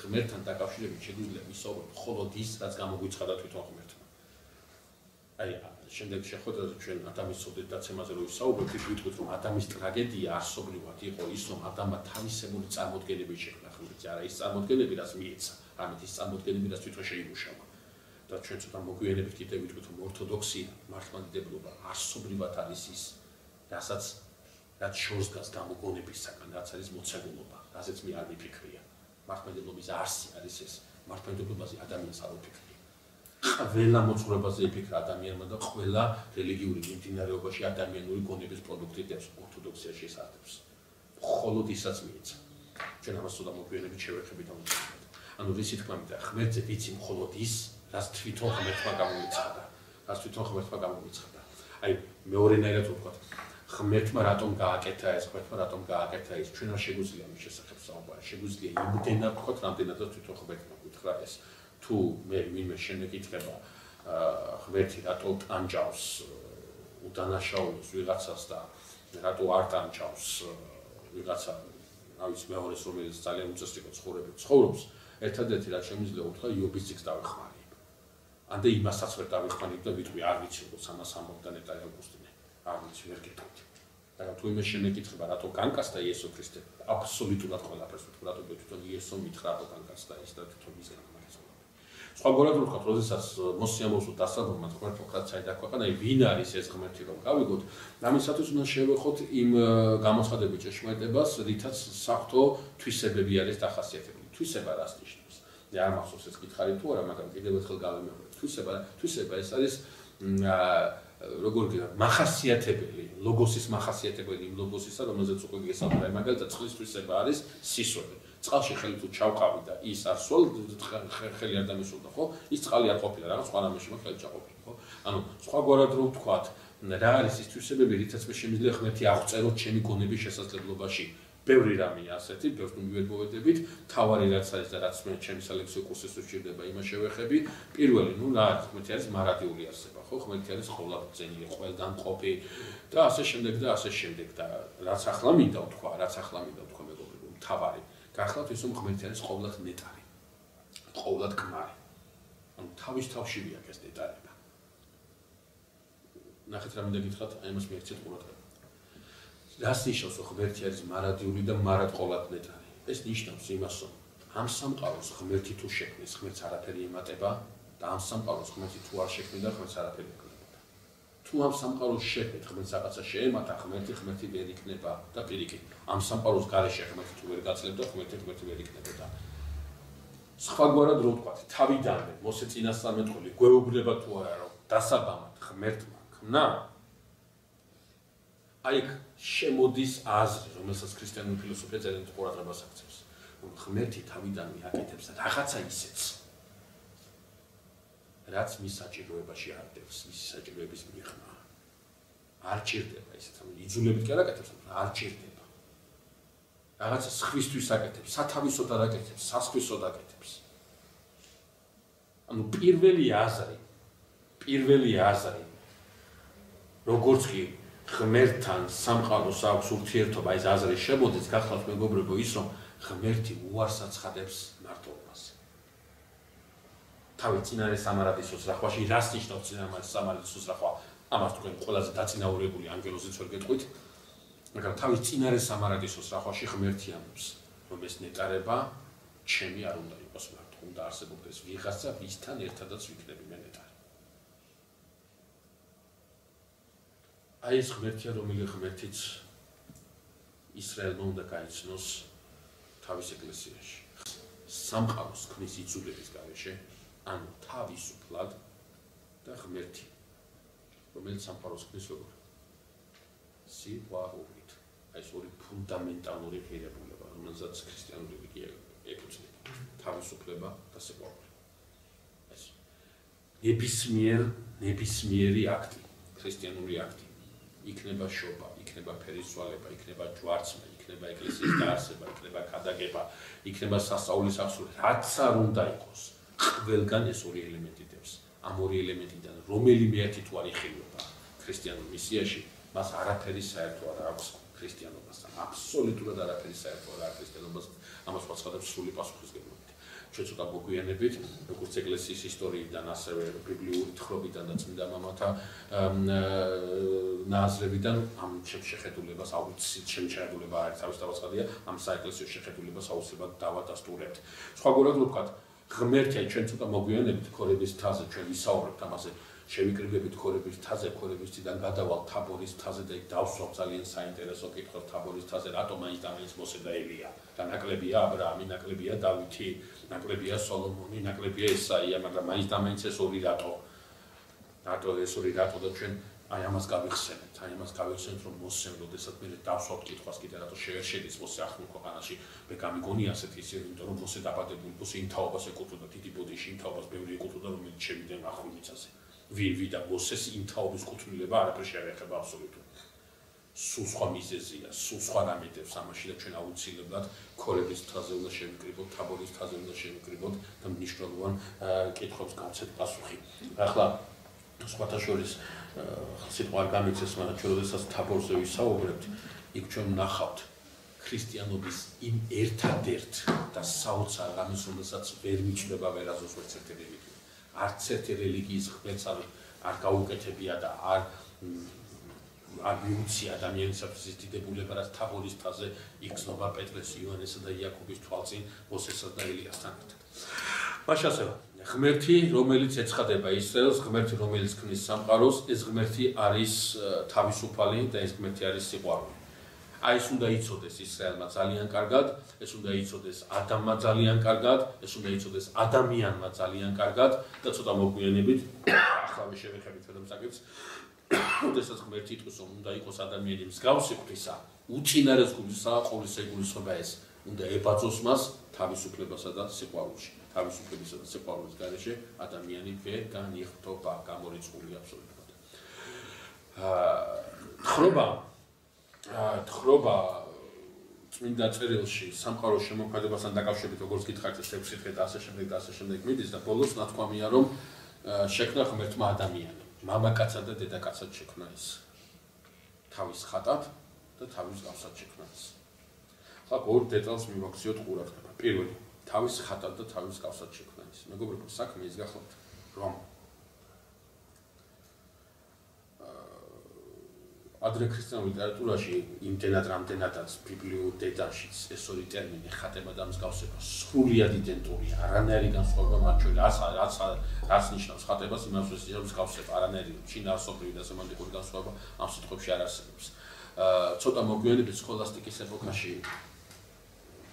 ღმერთთან დაკავშირებით შეგვიძლია ვისაუბროთ მხოლოდ ის, რაც გამოგვიცხადა თვითონ ღმერთმა. აი, შემდეგ შეხვედრაზე ჩვენ ადამიანის სოდედაცემაზე რო ვისაუბრებთ, ვიტყვით, რომ ადამიანის ტრაგედია არსობრივად იყო ის, რომ ადამიანმა თავისებური წარმოდგენები შექმნა ღმერთზე, არა ის წარმოდგენები, რაც მიეცა, არამედ ის წარმოდგენები, რაც თვითონ შეიმუშავა. და ჩვენ ცოტა მოგვიანებით კიდევ ვიტყვით, რომ ორთოდოქსია, მართლმადიდებლობა არსობრივად არის ის, რაც შორს დგას გამოგონებისაგან, რაც არის მოცემულობა, რაზეც მე არ მიფიქრია. მართლმადიდებლობის არსი არის ეს, მართლმადიდებლობაზე ადამიანს არ ვფიქრია. ყველა მოძღვრებაზე იფიქრა ადამიანმა და ყველა რელიგიური მიმდინარეობაში ადამიანური გონების პროდუქტი დებს ორთოდოქსიაში ეს ატებს. მხოლოდ ისაც მიეცა. ჩვენ ამას ცოტა მოგვიანებით შევეხებით ამ თემას. ანუ რისი თქმა მინდა, ღმერთზე ვიცი მხოლოდ ის, რაც თვითონ ღმერთმა გამოიცხადა. აი, მეორენაირად ვთქვათ, ღმერთმა რატომ გააკეთა ეს, ჩვენ არ შეგვიძლია მის შესახებ საუბარი. შეგვიძლია იმდენად ვთქვათ, რამდენადაც თვითონ ღმერთმა გითხრა ეს. თუ მე ვინმე შემეკითხება ღმერთი რატო ტანჯავს უდანაშაულოს ვიღაცას და რატო არ ტანჯავს ვიღაცა ავიც მეორეს რომელიც ძალიან უწესრიგო ცხოვრობს ერთადერთი რაც შემიძლია უთხრა იობის წიგნს დავეხმარებ. ამდე იმასაც ვერ დავეხმარებ და ვიტყვი არ ვიცი როგორც ამას ამბობდა ნეტარი ავგუსტინე. არ ვიცი ვერ გეტყვით. მაგრამ თუ იმე შემეკითხება რატო განკაცდა იესო ქრისტე აბსოლუტურად ყველაფერს ვთქვა რატო თვითონ იესო მითხრა რომ განკაცდა ის და თვითონ ის სხვაგვარად ვთქვათ, როდესაც მოსიამოვნო დასაბამად ღმერთოქრატ საერთოდ ქვეყანა, ვინ არის ეს ღმერთი რომ გავიგოთ, ამისათვის უნდა შევეხოთ იმ გამოცხადების ჭეშმარიტებას, რითაც საღვთო თვისებები არის დახასიათებული. თვისება რას ნიშნავს? მე არ მახსოვს ეს კითხარი თუ არა, მაგრამ კიდევ ერთხელ გავიმეორებ. თვისება ეს არის როგორ გითხრა, მახასიათებელი, ლოგოსის მახასიათებელი, იმ ლოგოსისა, რომელზეც უკვე გესაუბრე, მაგალითად წყლის თვისება არის სისვები. წყალში ხელი თუ ჩავყავი და ის არ სულ ხელი არ დამისულდა, ხო? ის წყალი არ ყოფილა, რაღაც სხვა რამეში ხელი ჩაყოფილი, ხო? ანუ სხვაგვარად რო ვთქვათ, რა არის ის თვისებები, რითაც მე შემიძლია ღმერთი აღწეროთ ჩემი გონების შესაძლებლობაში. ბევრი რამეა ასეთი, ბევრს მივიდ მოვედებით, თავარი რაც არის და რაც მე ჩემი სალექსიო კურსის უჩირდება, იმას შევეხები. პირველი, რა არის, ღმერთი არის მარადიული არსება, ხო? ღმერთი არის ყოვლადწენი, ყველგან ყოფი და ასე შემდეგ და რაც ახლა მინდა ვთქვა, მეგობრებო, თავარი გახლავთ ის რომ ღმერთი არის ყოვლად ნეტარი, ყოვლად ქმარი. ანუ თავის თავშივია ეს ნეტარება. ნახეთ რა მინდა გითხრათ, აი ამას მიეცეთ ყურადღება. რას ნიშნავს რომ ღმერთი არის მარადიული და მარად ყოვლად ნეტარი? ეს ნიშნავს იმას, რომ ამ სამყაროს ღმერთი თუ შექმნის, ღმერთს არაფერი ემატება და ამ სამყაროს ღმერთი თუ არ შექმნიდა, ღმერთს არაფერი ეკლებოდა. თუ ამ სამყაროს შექმნით, ღმერთს რაღაცა შეემატა, ღმერთი ვერ იქნება და პირიქით. ამ სამყაროს გარეშე ღმერთი თუ ვერ გაწლებდა, ღმერთი ვერ იქნებოდა. სხვაგვარად რო ვთქვათ, თავიდანვე მოსე წინასწარმეტყველი გვეუბნება თუ არა რომ დასაბამად ღმერთმა ქმნა. აი შემოდის აზრი, რომელსაც ქრისტიანული ფილოსოფია ძალიან ყურადღებას აქცევს, რომ ღმერთი თავიდანვე აკეთებს რაღაცა ისეთს, რაც მის საჭიროებაში არ დევს, მისი საჭიროების მიღმა. არ ჭირდება ისეთ, რომ იძულებით კი არ აკეთებს, არ ჭირდება. რაღაცა სხვისთვის აკეთებს, სათავისოდ არ აკეთებს, სასხვისოდ აკეთებს. ანუ პირველი აზრი, როგორც კი ღმერთთან სამყაროს აქვს ურთიერთობა, ეს აზრი შემოდის, გახლავთ მეგობრებო, ის რომ ღმერთი უარს აცხადებს მარტოობას. თავი წინარე სამარადის უსრახვაში, რას ნიშნავს წინარე სამარადის უსრახვა? ამას თქვენ ყველაზე დაწინაურებული ანგელოზიც ვერ გეტყვით. მაგრამ თავის წინარე სამარადის უსრახვაში ღმერთი ამბობს, რომ ეს ნეტარება ჩემი არ უნდა იყოს მარტო, უნდა არსებობდეს ვიღაცა, ვისთან ერთადაც ვიქნები მე ნეტარი. აი ეს ღმერთია, რომელიც ღმერთიც ისრაელმა უნდა გაიცნოს თავის ეკლესიაში. სამყაროს ქმნის იძულების გარეშე, ანუ თავისუფლად და ღმერთი, რომელიც სამყაროს ქმნის როგორ? სიყვარულით. აი ეს ორი ფუნდამენტალური ღირებულება, რომელსაც ქრისტიანული რელიგია ეკუთვნება. თავისუფლება და სიყვარული. ეს ნებისმიერი აქტი, ქრისტიანული აქტი. იქნება შობა, იქნება ფერისცვალება, იქნება ჯვარცმა, იქნება ეკლესიის დაარსება, იქნება ქადაგება, იქნება სასწაულის აღსრულება, რაც არ უნდა იყოს. ყველგან ეს ორი ელემენტი დევს. ამ ორი ელემენტიდან რომელიმე ერთი თუ არ იხილება ქრისტიანულ მისიაში, მას არაფერი საერთო არ აქვს ქრისტიანობასთან. აბსოლუტურად არაფერი საერთო არ აქვს ქრისტიანობასთან. ამას ვაცხადებ სრული პასუხისმგებლობით. ჩვენ ცოტა მოგვიანებით, როგორც ეკლესიის ისტორიიდან, ასევე ბიბლიური თხრობიდან და წმინდა მამათა ნაზრებიდან ამ შეხედულებას აუცილებლად შეხედულება არის თავის დავაცხადია, ამ საეკლესიო შეხედულებას აუცილებლად დავადასტურებთ. სხვაგვარად ვთქვათ, ღმერთია ჩვენ ცოტა მოგვიანებით ქორების თაზე ჩვენ ვისაუბრებთ ამაზე, შევიკრიბებით ქორების თაზე, ქორების თიდან გადავალ თაბორის თაზე და იქ დავსვამ ძალიან საინტერესო კითხვას თაბორის თაზე, რატომ მაინც და მაინც მოსე და ელია? და ნაკლებია აბრაამი, ნაკლებია დავითი, ნაკლებია სოლომონი, ნაკლებია ესაია, მაგრამ მაინც და მაინც ეს ორი რატო? რატო ეს ორი რატო და ჩვენ აი ამას გავიხსენებთ, რომ მოსემ, როდესაც მე დავსვამ კითხვას კიდე რატო შეერშედის მოსე ახალ ქვეყანაში, მე გამიგონია ასეთი ისე, იმიტომ რომ მოსე დაბადებული, მოსე იმ თაობას ეკუთვნოდა, დიდი ბოდიში იმ თაობას ბევრი ეკუთვნოდა, რომელიც შევიდა ახალმიწაზე. ვინ და მოსეს იმ თაობის კუთვნილება არაფერ შეეხება აბსოლუტურად. სულ სხვა მიზეზია, სულ სხვა რამედებს ამაში და ჩვენ აუცილებლად ქორების თაზე უნდა შევიკრიბოთ, თაბორის თაზე უნდა შევიკრიბოთ და მნიშვნელოვან კითხვებს გავცეთ პასუხი. ახლა სხვათა შორის სიტყვა არ გამიცეს, მაგრამ ჩვენ როდესაც თაბორზე ვისაუბრებთ, იქ ჩვენ ვნახავთ ქრისტიანობის იმ ერთადერთ და საოცარ რამეს, რომელსაც ვერ მიჩნდება ვერასდროს ვერც ერთი რელიგია. არც ერთი რელიგიის ღმერთს არ გაუკეთებია და არ მიუცია ადამიანისათვის ის დიდებულება, რაც თაბორის თაზე იგრძნობა პეტრეს, იოანესა და იაკობის თვალწინ, მოსესა და ელიასთან ერთად. მაშ ასევე ღმერთი, რომელიც ეცხადება ისრაელს, ღმერთი, რომელიც ქმნის სამყაროს, ეს ღმერთი არის თავისუფალი და ეს ღმერთი არის სიყვარული. აი ეს უნდა იცოდეს ისრაელმა ძალიან კარგად, ეს უნდა იცოდეს ადამმა ძალიან კარგად, ეს უნდა იცოდეს ადამიანმა ძალიან კარგად და ცოტა მოგვიანებით ახლა შევეხებით ამ საკითხს. როდესაც ღმერთი იტყვის, რომ უნდა იყოს ადამიანი მსგავსი ღვთისა, უწინარეს გულისა, ყოვლისა იგულისხმება ეს, უნდა ებაძოს მას თავისუფლებასა და სიყვარულში. თავისუფლებისა და სიყვარულის გარეშე ადამიანი ვერ განიხტობა, გამორიცხული აბსოლუტურად. თხრობა წმინდა წერილში სამყაროს შემოქმედებასთან დაკავშირებით, როგორც გითხარით, 6 დღე და ასე შემდეგ მიდის და ბოლოს ნათქვამია, რომ შექმნა ღმერთმა ადამიანს. მამაკაცად და დედაკაცად შექმნა ის. თავის ხატად და თავის გავსად შექმნა ის. ხა ორ დეტალს მივაქციოთ ყურადღება. პირველი, თავის ხატად და თავის გავსად შექმნა ის. მეგობრებო, საქმე ის გახლავთ, რომ ადრე ქრისტიანულ ლიტერატურაში იმდენად რამდენადაც ბიბლიურ დედაშიც ეს ორი ტერმინი ხატება და მსგავსება სრულიად იდენტურია. არანაირი განსხვავება მათ შორის, რაც ნიშნავს ხატებას, იმას ნიშნავს მსგავსება. არანაირი შინაარსობრივი და სემანტიკური განსხვავება ამ სიტყვებში არ არსებობს. ცოტა მოგვიანებით სქოლასტიკის ეპოქაში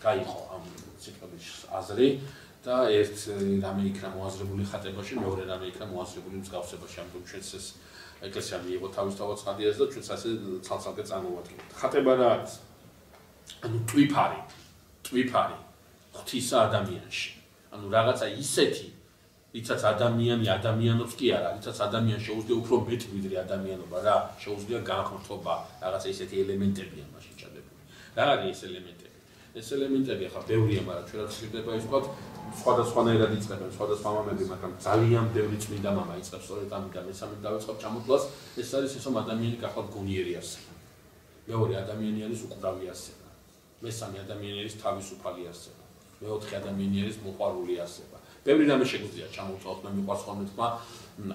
გაიყო ამ სიტყვების აზრი და ერთ რამე იქნა მოაზრებული ხატებაში, მეორე რამე იქნა მოაზრებული მსგავსებაში. ამიტომ ჩვენს ეს ეკლესია მიიღო თავის დავაცხადიას და ჩვენც ასე ცალ-ცალკე წარმოვადგენთ. ხატება რა არის? ანუ ტვიფარი ღვთისა ადამიანში. ანუ რაღაცა ისეთი, რითაც ადამიანი ადამიანობს კი არა, რითაც ადამიანს შეუძლია უფრო მეტ ვიდრე ადამიანობა რა, შეუძლია განხორციელება, რაღაცა ისეთი ელემენტებია მაშინ ჩადებული. რა არის ეს ელემენტები? ეს ელემენტები ახლა ბევრია, მაგრამ ჩვენ რაც შეიძლება ის ვთქვათ, სხვადასხვანაირად იწყებენ, სხვადასხვა მამები, მაგრამ ძალიან ბევრი წმინდა მამა იწყებს სწორედ ამიტომ მესამე დავიწყებ ჩამოთვლას, ეს არის ის, რომ ადამიანი გახლავთ გონიერი არსება. მეორე ადამიანი არის უკრავი არსება. მესამე ადამიანი არის თავისუფალი არსება. მეოთხე ადამიანი არის მოყვარული არსება. ბევრი რამე შეგვიძლია ჩამოვთვალოთ, მე მიყვარს ხოლმე თქვა,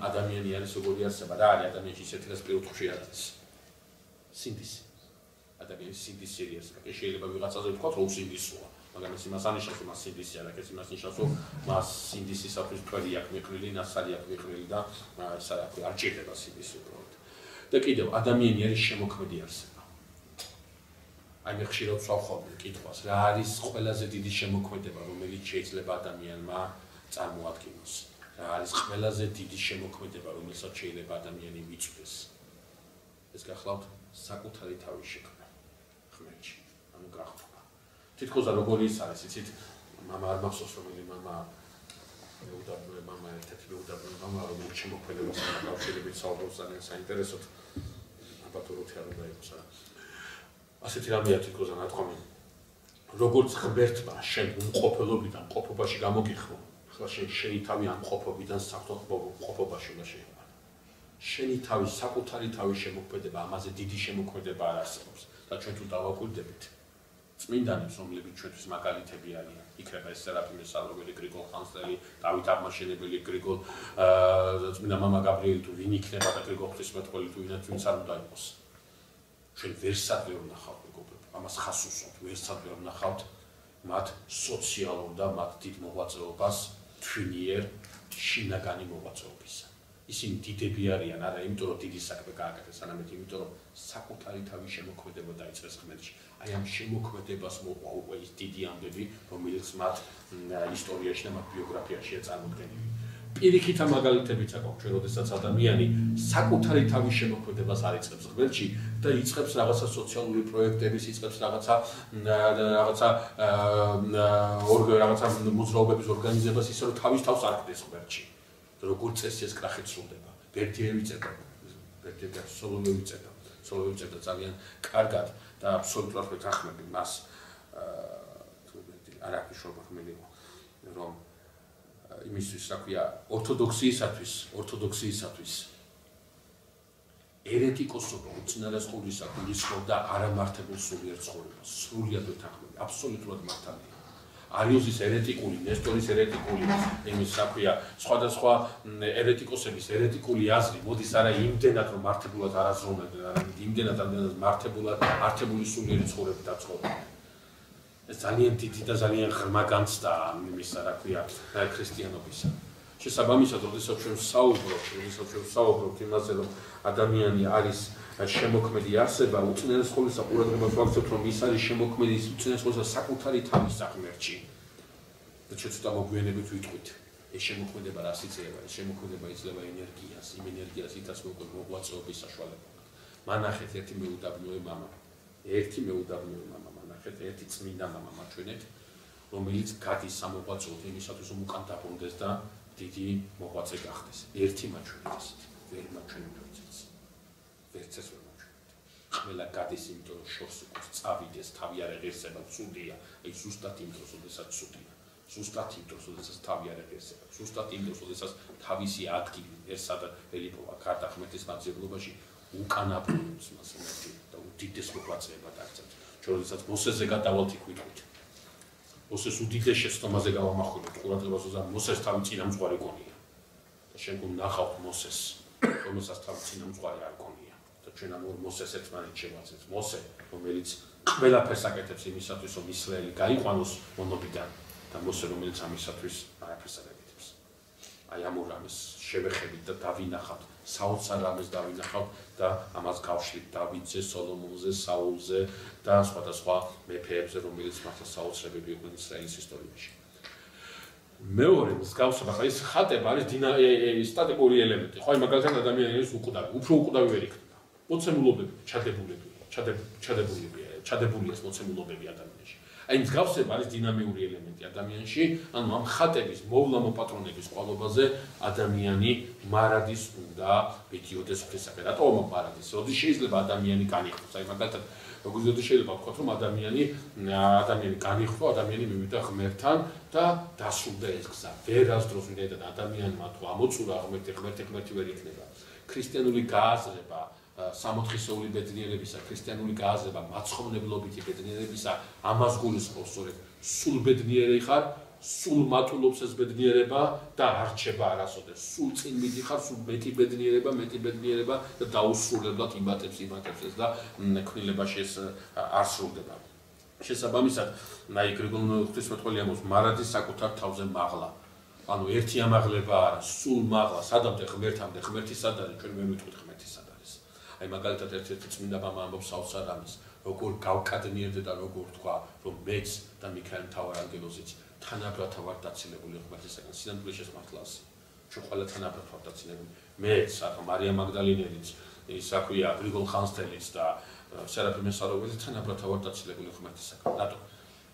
ადამიანი არის როგორი არსება, რა არის ადამიანში ისეთი რა სპირიტუალში არის. სინდისი. ადამიანის სინდისიერი არსება. შეიძლება ვიღაცაზე ვთქვათ, რომ სინდისოა. მაგრამ ეს იმას ანიშნავს, რომ მას სინდისი არ აქვს, ეს იმას ნიშნავს, რომ მას სინდისისათვის თქვენი აქვს მიყრილი, ნასალი აქვს მიყრილი და ეს არ აქვს, არ ჭირდება სინდისი უბრალოდ. და კიდევ ადამიანი არის შემოქმედი არსება. აი მე ხშირად ვსვამ ხოლმე კითხვას, რა არის ყველაზე დიდი შემოქმედება, რომელიც შეიძლება ადამიანმა წარმოადგინოს? რა არის ყველაზე დიდი შემოქმედება, რომელსაც შეიძლება ადამიანი მიწვდეს? ეს გახლავთ საკუთარი თავის შექმნა ღმერთში, ანუ გახდება. თითქოს როგორი ის არის, იცით, მამა არ მახსოვს რომელი მამა ერთ-ერთი მეუდაბნოე მამა, რომელიც შემოქმედებასთან დაკავშირებით საუბრობს ძალიან საინტერესოდ. აბატუროთი არ უნდა იყოს რა. ასეთი რამეა თითქოს ნათქვამი. როგორც ღმერთმა შენ უმყოფელობიდან ყოფობაში გამოგიხმო, ახლა შენ შეითავი ამ ყოფობიდან საფრთხო ყოფობაში უნდა შეიყვანო. შენი თავის საკუთარი თავის შემოქმედება, ამაზე დიდი შემოქმედება არ არსებობს და ჩვენ თუ დავაკვირდებით წმინდანებს, რომლებიც ჩვენთვის მაგალითები არიან, იქნება ეს სერაფიმე სალოველი, გრიგოლ ხანძთელი, დავით აღმაშენებელი, გრიგოლ წმინდა მამა გაბრიელი თუ ვინ იქნება და გრიგოლ ღვთისმეტყველი თუ ვინც არ უნდა იყოს. ჩვენ ვერსად ვერ ვნახავთ მეგობრებო, ამას ხას უსვამთ, ვერსად ვერ ვნახავთ მათ სოციალურ და მათ დიდ მოღვაწეობას თვინიერ შინაგანი მოღვაწეობისა. ისინი დიდები არიან, არა იმიტომ რომ დიდი საქმე გააკეთეს, არამედ იმიტომ რომ საკუთარი თავის შემოქმედება დაიწყეს ღმერთში. აი ამ შემოქმედებას მოყვა უკვე ის დიდი ამბები, რომელიც მათ ისტორიაში და მათ ბიოგრაფიაშია წარმოდგენილი. პირიქით ამ მაგალითებიც აქვს ჩვენ, როდესაც ადამიანი საკუთარი თავის შემოქმედებას არ იწყებს ღმერთში და იწყებს რაღაცა სოციალური პროექტების, იწყებს რაღაცა მოძრაობების ორგანიზებას, ისე რომ თავის თავს არ ხდეს ღმერთში. როგორ წესი ეს კრახით სრულდება. ბერდიევი წერდა, სოლოვეევი წერდა ძალიან კარგად და აბსოლუტურად ვეთანხმები მას არ აქვს შობა ხმელიყო, რომ იმისთვის, რა ქვია, ორთოდოქსიისათვის ერეტიკოსობა უწინარესყურისა გულისხმობდა არამართებულ სულიერ ცხოვრებას. სრულიად ვეთანხმები, აბსოლუტურად მართალია. არიოზის ერეტიკული, ნესტორის ერეტიკული, იმის რა ქვია, სხვადასხვა ერეტიკოსების ერეტიკული აზრი მოდის არა იმდენად რომ მართებულად არ აზროვნებდნენ, არამედ იმდენად მართებული სულიერი ცხოვრებით აცხოვრებდნენ. ეს ძალიან დიდი და ძალიან ღრმა განცდაა იმისა, რა ქვია, ქრისტიანობისა. შესაბამისად, როდესაც ჩვენ ვსაუბრობთ იმაზე, რომ ადამიანი არის შემოქმედი არსება, უწინარესყურისა ყურადღებას ვაქცევთ, რომ ის არის შემოქმედი უწინარესყურისა საკუთარი თავის ღმერთში. და ჩვენ ცოტა მოგვიანებით ვიტყვით, ეს შემოქმედება რას იძლევა? ეს შემოქმედება იძლევა ენერგიას, იმ ენერგიას ითაც მოღვაწეობის საშუალებაა. მანახეთ ერთი მეუდაბნოე მამა, მანახეთ ერთი წმინდა მამა მაჩვენეთ, რომელიც გადის სამოღვაწეოდ იმისათვის, რომ უკან დაბრუნდეს და დიდი მოღვაწე გახდეს. ერთი მაჩვენეთ ესეთი, ვერ მაჩვენეთ ვერცეც. ვერცეც ვერ მაჩვენეთ. ყველა გადის იმიტომ, რომ შორს უკვე წავიდეს, თავი არ ეღირსება, ცუდია. აი ზუსტად იმ დროს, როდესაც ცუდია. ზუსტად იმ დროს, როდესაც თავი არ ეღირსება. ზუსტად იმ დროს, როდესაც თავისი ადგილი ესა და ელიპოვა გარდა ღმერთის მაძიებლობაში უკან აბრუნებს მას ღმერთი და უდიდეს მოღვაწეება დაგწევს. ჩვენ როდესაც მოსეზე გადავალთ იქ ვიტყვით. მოსეს უდიდეს შეცდომაზე გავამახვილებთ ყურადღებას, რომ მოსეს თავი წინამძღვარი გონია. და შენ გუნახავთ მოსეს, რომელსაც თავი წინამძღვარი არ გონია. და ჩვენ ამ ორ მოსეს ერთმანეთს შევაცეთ. მოსე, რომელიც ყველაფერს აკეთებს იმისათვის, რომ ისრაელი გაიყვანოს მონობიდან და მოსე, რომელიც ამისათვის არაფერს არ აკეთებს. აი ამ ორ ამას შევეხებით და დავინახავთ, საოცარ რამეს დავინახავთ და ამას გავშლით დავითზე, სოლომონზე, საულზე და სხვადასხვა მეფეებზე, რომელიც მართლა საოცრებები იყვნენ ისრაელის ისტორიაში. მეორე მსგავსება, ხა ეს ხატება არის სტატიკური ელემენტი. ხო, აი მაგალითად ადამიანი არის უკვდავი, უფრო უკვდავი ვერ იქნება. მოცემულობები, ჩადებულია ეს მოცემულობები ადამიანში. აი მსგავსება არის დინამიური ელემენტი ადამიანში, ანუ ამ ხატების მოვლა მოპატრონების ყვალობაზე ადამიანი მარადის უნდა მიდიოდეს ღვთისაკენ. რატომ მარადის? როდის შეიძლება ადამიანი განიხილოს? აი მაგალითად, როგორ შეიძლება ვთქვათ, რომ ადამიანი განიხილო, ადამიანი მივიდა ღმერთთან და დასრულდა ეს გზა. ვერასდროს ვინაიდან ადამიანმა თუ ამოწურა ღმერთი ვერ იქნება. ქრისტიანული გააზრება სამოთხისეული ბედნიერებისა, ქრისტიანული გააზრება მაცხოვნებლობითი ბედნიერებისა, ამას გულისხმობს სწორედ სულ ბედნიერი ხარ, სულ მატულობს ეს ბედნიერება და არ რჩება არასოდეს. სულ წინ მიდიხარ, სულ მეტი ბედნიერება და დაუსრულებლად იმატებს ეს და ქმნილებაში ეს არ სრულდება. შესაბამისად, აი გრიგოლ ღვთისმეტყველი ამბობს, მარადის საკუთარ თავზე მაღლა. ანუ ერთი ამაღლება არა, სულ მაღლა, სადამდე ღმერთამდე, ღმერთის სად არის, ჩვენ ვერ ვიტყვით ღმერთის სად არის. აი მაგალითად ერთ-ერთი წმინდა მამა ამბობს საოცარ რამეს, როგორ გავკადნიერდე და როგორ თქვა, რომ მეც და მიქაელ მთავარანგელოზიც თანაბრად ვართ დაცილებული ღმერთისაგან. სინამდვილეში მართლაც ჩვენ ყველა თანაბრად ვართ დაცილებული. მეც, მარია მაგდალინელიც, ის რა ქვია, გრიგოლ ხანძთელიც და სერაფიმე საროველიც თანაბრად ვართ დაცილებული ღმერთისაგან. რატო?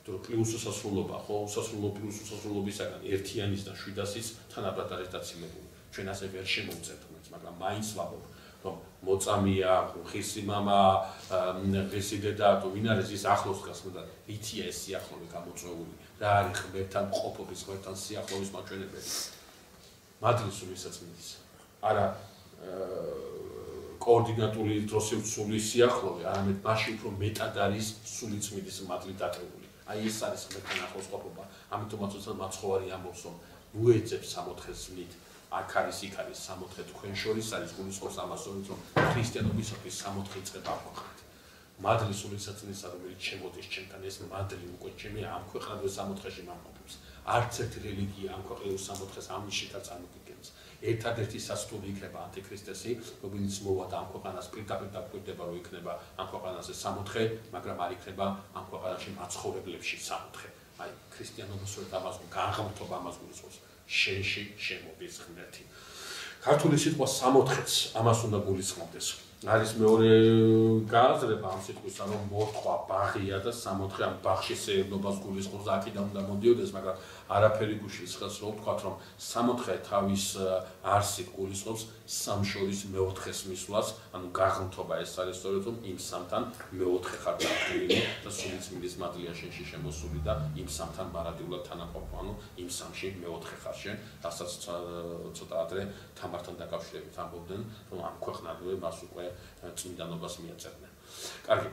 იმიტომ რომ პლუს უსასრულობა, ხო, უსასრულო პლუს უსასრულობისაგან ერთიანის და 700-ის თანაბრად არის დაცილებული. ჩვენ ასე ვერ შემოვწერთ ღმერთს, მაგრამ მაინც ვამბობ, რომ მოწამია, ხისი მამა, ღისი დედა, თუ ვინ არის ის ახლოს გასმოდა, ვითია ეს სიახლოვე გამოწვეული. რა არის ღმერთთან ყოფობის, ღმერთთან სიახლოვის მაჩვენებელი. მადლის ვისაც მიდის. არა კოორდინატული დროსევსული სიახლოვე, არამედ მაშინ უფრო მეტად არის სულიწმიდის მადლი დატეული. აი ეს არის ღმერთთან ახლოს ყოფობა. ამიტომაც უცებ მაცხოვარი ამბობს, რომ უეძებს 64-ს მით, აქ არის, იქ არის 64 თქვენ შორის არის გულისხმობს ამას, რომ ქრისტიანობისათვის 64 იწყება ამ ქვეყნად. მადლი სულისაცნისა, რომელიც შემოდის ჩემთან, ეს მადლი უკვე ჩემი ამ ქვეყნაზე 64-ში მომყოფს. არც ერთი რელიგია ამ ქვეყნაზე 64-ს ამ ნიშნით წარმოგიდგენს. ერთადერთი სასტული იქნება ანტიქრისტესი, რომელიც მოვადა ამ ქვეყანას პირდაპირ დაკვირდება, რომ იქნება ამ ქვეყანაზე 64, მაგრამ არ იქნება ამ ქვეყანაში მაცხოვრებლებში 64. აი, ქრისტიანობას რომ ამას განღმრთობა ამას გულისხმობს. შენში შემოდის ღმერთი. ქართული სიტყვა 64-ს ამას უნდა გულისხმობდეს. არის მეორე გააზრება ამ სიტყვისა, რომ მოთხვა ბაღია და 64 ამ ბაღში სეირნობას გულისხმობს და აქედან უნდა მოდიოდეს, მაგრამ არაფერი გუშლის ხელს რო ვთქვათ, რომ 64 თავის არსით გულისხმობს სამშორის მეოთხეს მისვლას, ანუ გაღმრთობა ეს არის სწორედ რომ იმ სამთან მეოთხე ხარ დაყრილი და სულიწმიდის მადლია შენში შემოსული და იმ სამთან მარადიულად თანაყოფო, ანუ იმ სამში მეოთხე ხარ შენ, რასაც ცოტა ადრე თამართან დაკავშირებით ამბობდნენ, რომ ამ ქვეყნადვე მას უკვე წმინდანობას მიაწერდნენ. კარგი.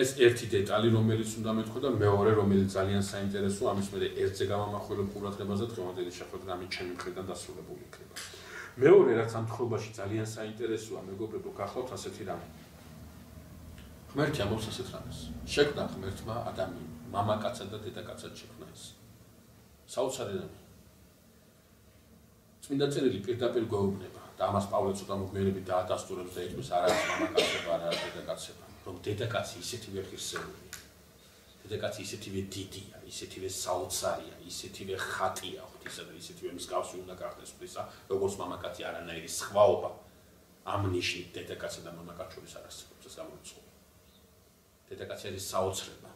ეს ერთი დეტალი, რომელიც უნდა მეთქვა და მეორე, რომელიც ძალიან საინტერესო, ამის მერე ერთზე გამამახვილებ ყურადღებას და დღევანდელი შეხვედრა ამით ჩემი მხრიდან დასრულებული იქნება. მეორე, რაც ამ თხრობაში ძალიან საინტერესოა, მეგობრებო, გახლავთ ასეთი რამე. ღმერთი ამბობს ასეთ რამეს. შექმნა ღმერთმა ადამიანს, მამაკაცად და დედაკაცად შექმნა ის. საოცარი რამე. წმინდა წერილი პირდაპირ გვეუბნება და ამას პავლე ცოტა მოგვიანებით დაადასტურებს და იტყვის არ არის მამაკაცება, არ არის დედაკაცება. რომ დედაკაცი ისეთივე ღირსეულია, დედაკაცი ისეთივე დიდია, ისეთივე საოცარია, ისეთივე ხატია, ღვთისა და ისეთივე მსგავსი უნდა გახდეს ღვთისა, როგორც მამაკაცი არანაირი სხვაობა ამ ნიშნით დედაკაცსა და მამაკაცს შორის არ არსებობს, ეს გამოიწყო. დედაკაცი არის საოცრება,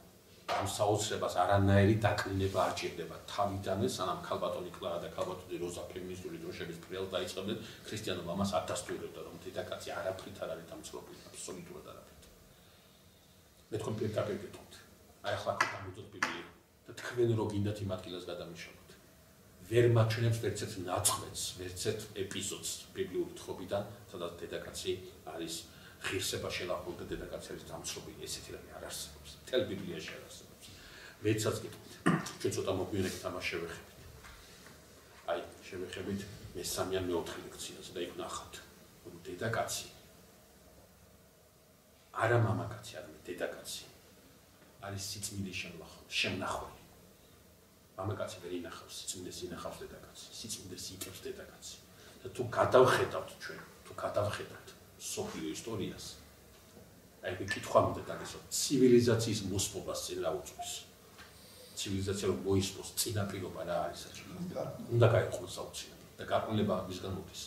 ამ საოცრებას არანაირი დაკლინება არ ჭირდება თავიდანვე, სანამ ქალბატონი კლარა და ქალბატონი როზა ფემინისტური დროშების პრიალს დაიწყებდნენ, ქრისტიანობა ამას არ დასტურებდა, რომ დედაკაცი არაფრით არ არის დამცრობილი, აბსოლუტურად არაფრით. მე თქვენ პირდაპირ გეტყვით. აი ახლა გამოდოთ ბიბლია და თქვენ რო გინდათ იმ ადგილას გადამიშალოთ. ვერ მაჩვენებს ვერც ერთ ნაწყვეტს, ვერც ერთ ეპიზოდს ბიბლიური თხრობიდან, სადაც დედაკაცი არის ღირსება შელახული და დედაკაცი არის დამცრობილი, ესეთი რამე არ არსებობს. მთელ ბიბლიაში არ არსებობს. ვერცაც გეტყვით. ჩვენ ცოტა მოგვიანებით ამას შევეხებით. აი, შევეხებით მესამე ან მეოთხე ლექციაზე და იქ ნახავთ, რომ დედაკაცი არა მამაკაცი, არამედ დედაკაცი არის სიწმინდის შემნახველი. მამაკაცი ვერ ინახავს, სიწმინდეს ინახავს დედაკაცი, სიწმინდეს იკებს დედაკაცი. და თუ გადავხედავთ ჩვენ, თუ გადავხედავთ სოფლიო ისტორიას, აი კითხვა მინდა დაგესვა, ცივილიზაციის მოსპობას წინ რა უწევს? ცივილიზაცია რომ მოისპოს, წინაპირობა რა არის საჭირო? უნდა გაიყოს აუცილებლად და გაყოლება მისგან მოდის.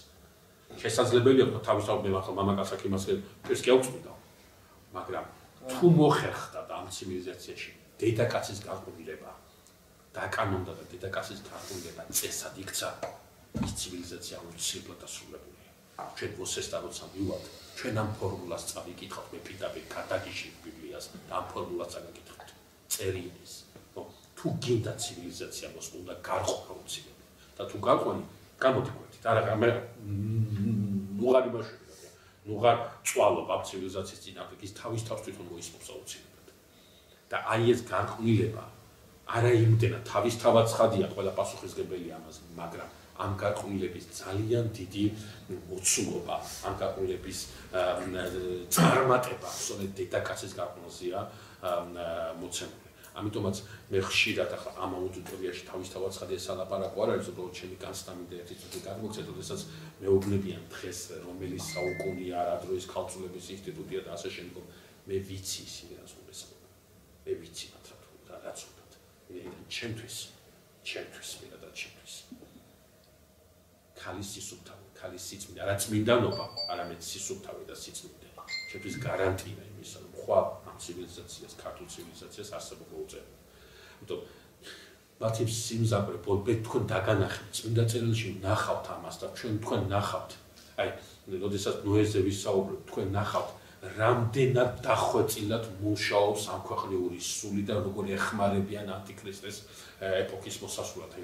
შესაძლებელია რომ თავისთავად ახლა მამაკაცს აქ იმას ეს კი აუწმიდა. მაგრამ თუ მოხერხდა ამ ცივილიზაციაში დედაკაცის გაყოლება, დაკანონდა და დედაკაცის გაყოლება წესად იქცა, ის ცივილიზაცია უცებად დასრულებულია. ჩვენ მოსეს და როცა მივად, ჩვენ ამ ფორმულას წავიკითხავთ, მე პირდაპირ გადაგიშლით ბიბლიას და ამ ფორმულას წაგიკითხავთ. წერია ის, რომ თუ გინდა ცივილიზაცია მოსყვა, უნდა გარყვა უცებად. და თუ გარყვანი, გამოდიგვერდით. არა, მე უღარი ბავშვი ნუღარ წვალობ ამ ცივილიზაციის წინააღმდეგ ის თავის თავს თვითონ მოისმობს აუცილებლად. და აი ეს გარყვნილება არა იმდენად თავისთავად ცხადია, ყველა პასუხისმგებელი ამაზე, მაგრამ ამ გარყვნილების ძალიან დიდი მოცულობა, ამ გარყვნილების წარმატება, სწორედ დედაკაცის გარყვნილზეა მოცემული. ამიტომაც მე ხშირად ახლა ამ აუდიტორიაში თავისთავად ცხადია სალაპარაკო არ არის, უბრალოდ ჩემი განცდა მინდა ერთი წუთი გამოგცეთ, როდესაც მეუბნებიან დღეს რომელი საუკუნეა, რა დროის ქალწულების ინსტიტუტია და ასე შემდგომ. მე ვიცი ისინი რას უნდესწორ. მე ვიცი მართლა რაც უნდათ. ჩემთვის პირადად ჩემთვის. ქალის სისუფთავე, ქალის სიწმინდე, არა წმინდანობა, არამედ სისუფთავე და სიწმინდე. ჩემთვის გარანტია იმისა, რომ ხვალ ამ ცივილიზაციას, ქართულ ცივილიზაციას არსებობა უწევია. იმიტომ მათი სიმზავრე ბოლბე თქვენ დაგანახეთ, წმინდა წერილში ნახავთ ამას და თქვენ ნახავთ. აი, როდესაც ნოეზე ვისაუბრებ, თქვენ ნახავთ, რამდენად დახვეწილად მუშაობს ამ ქვეყნიური სული და როგორ ეხმარებიან ანტიქრისტეს ეპოქის მოსასვლელად. აი,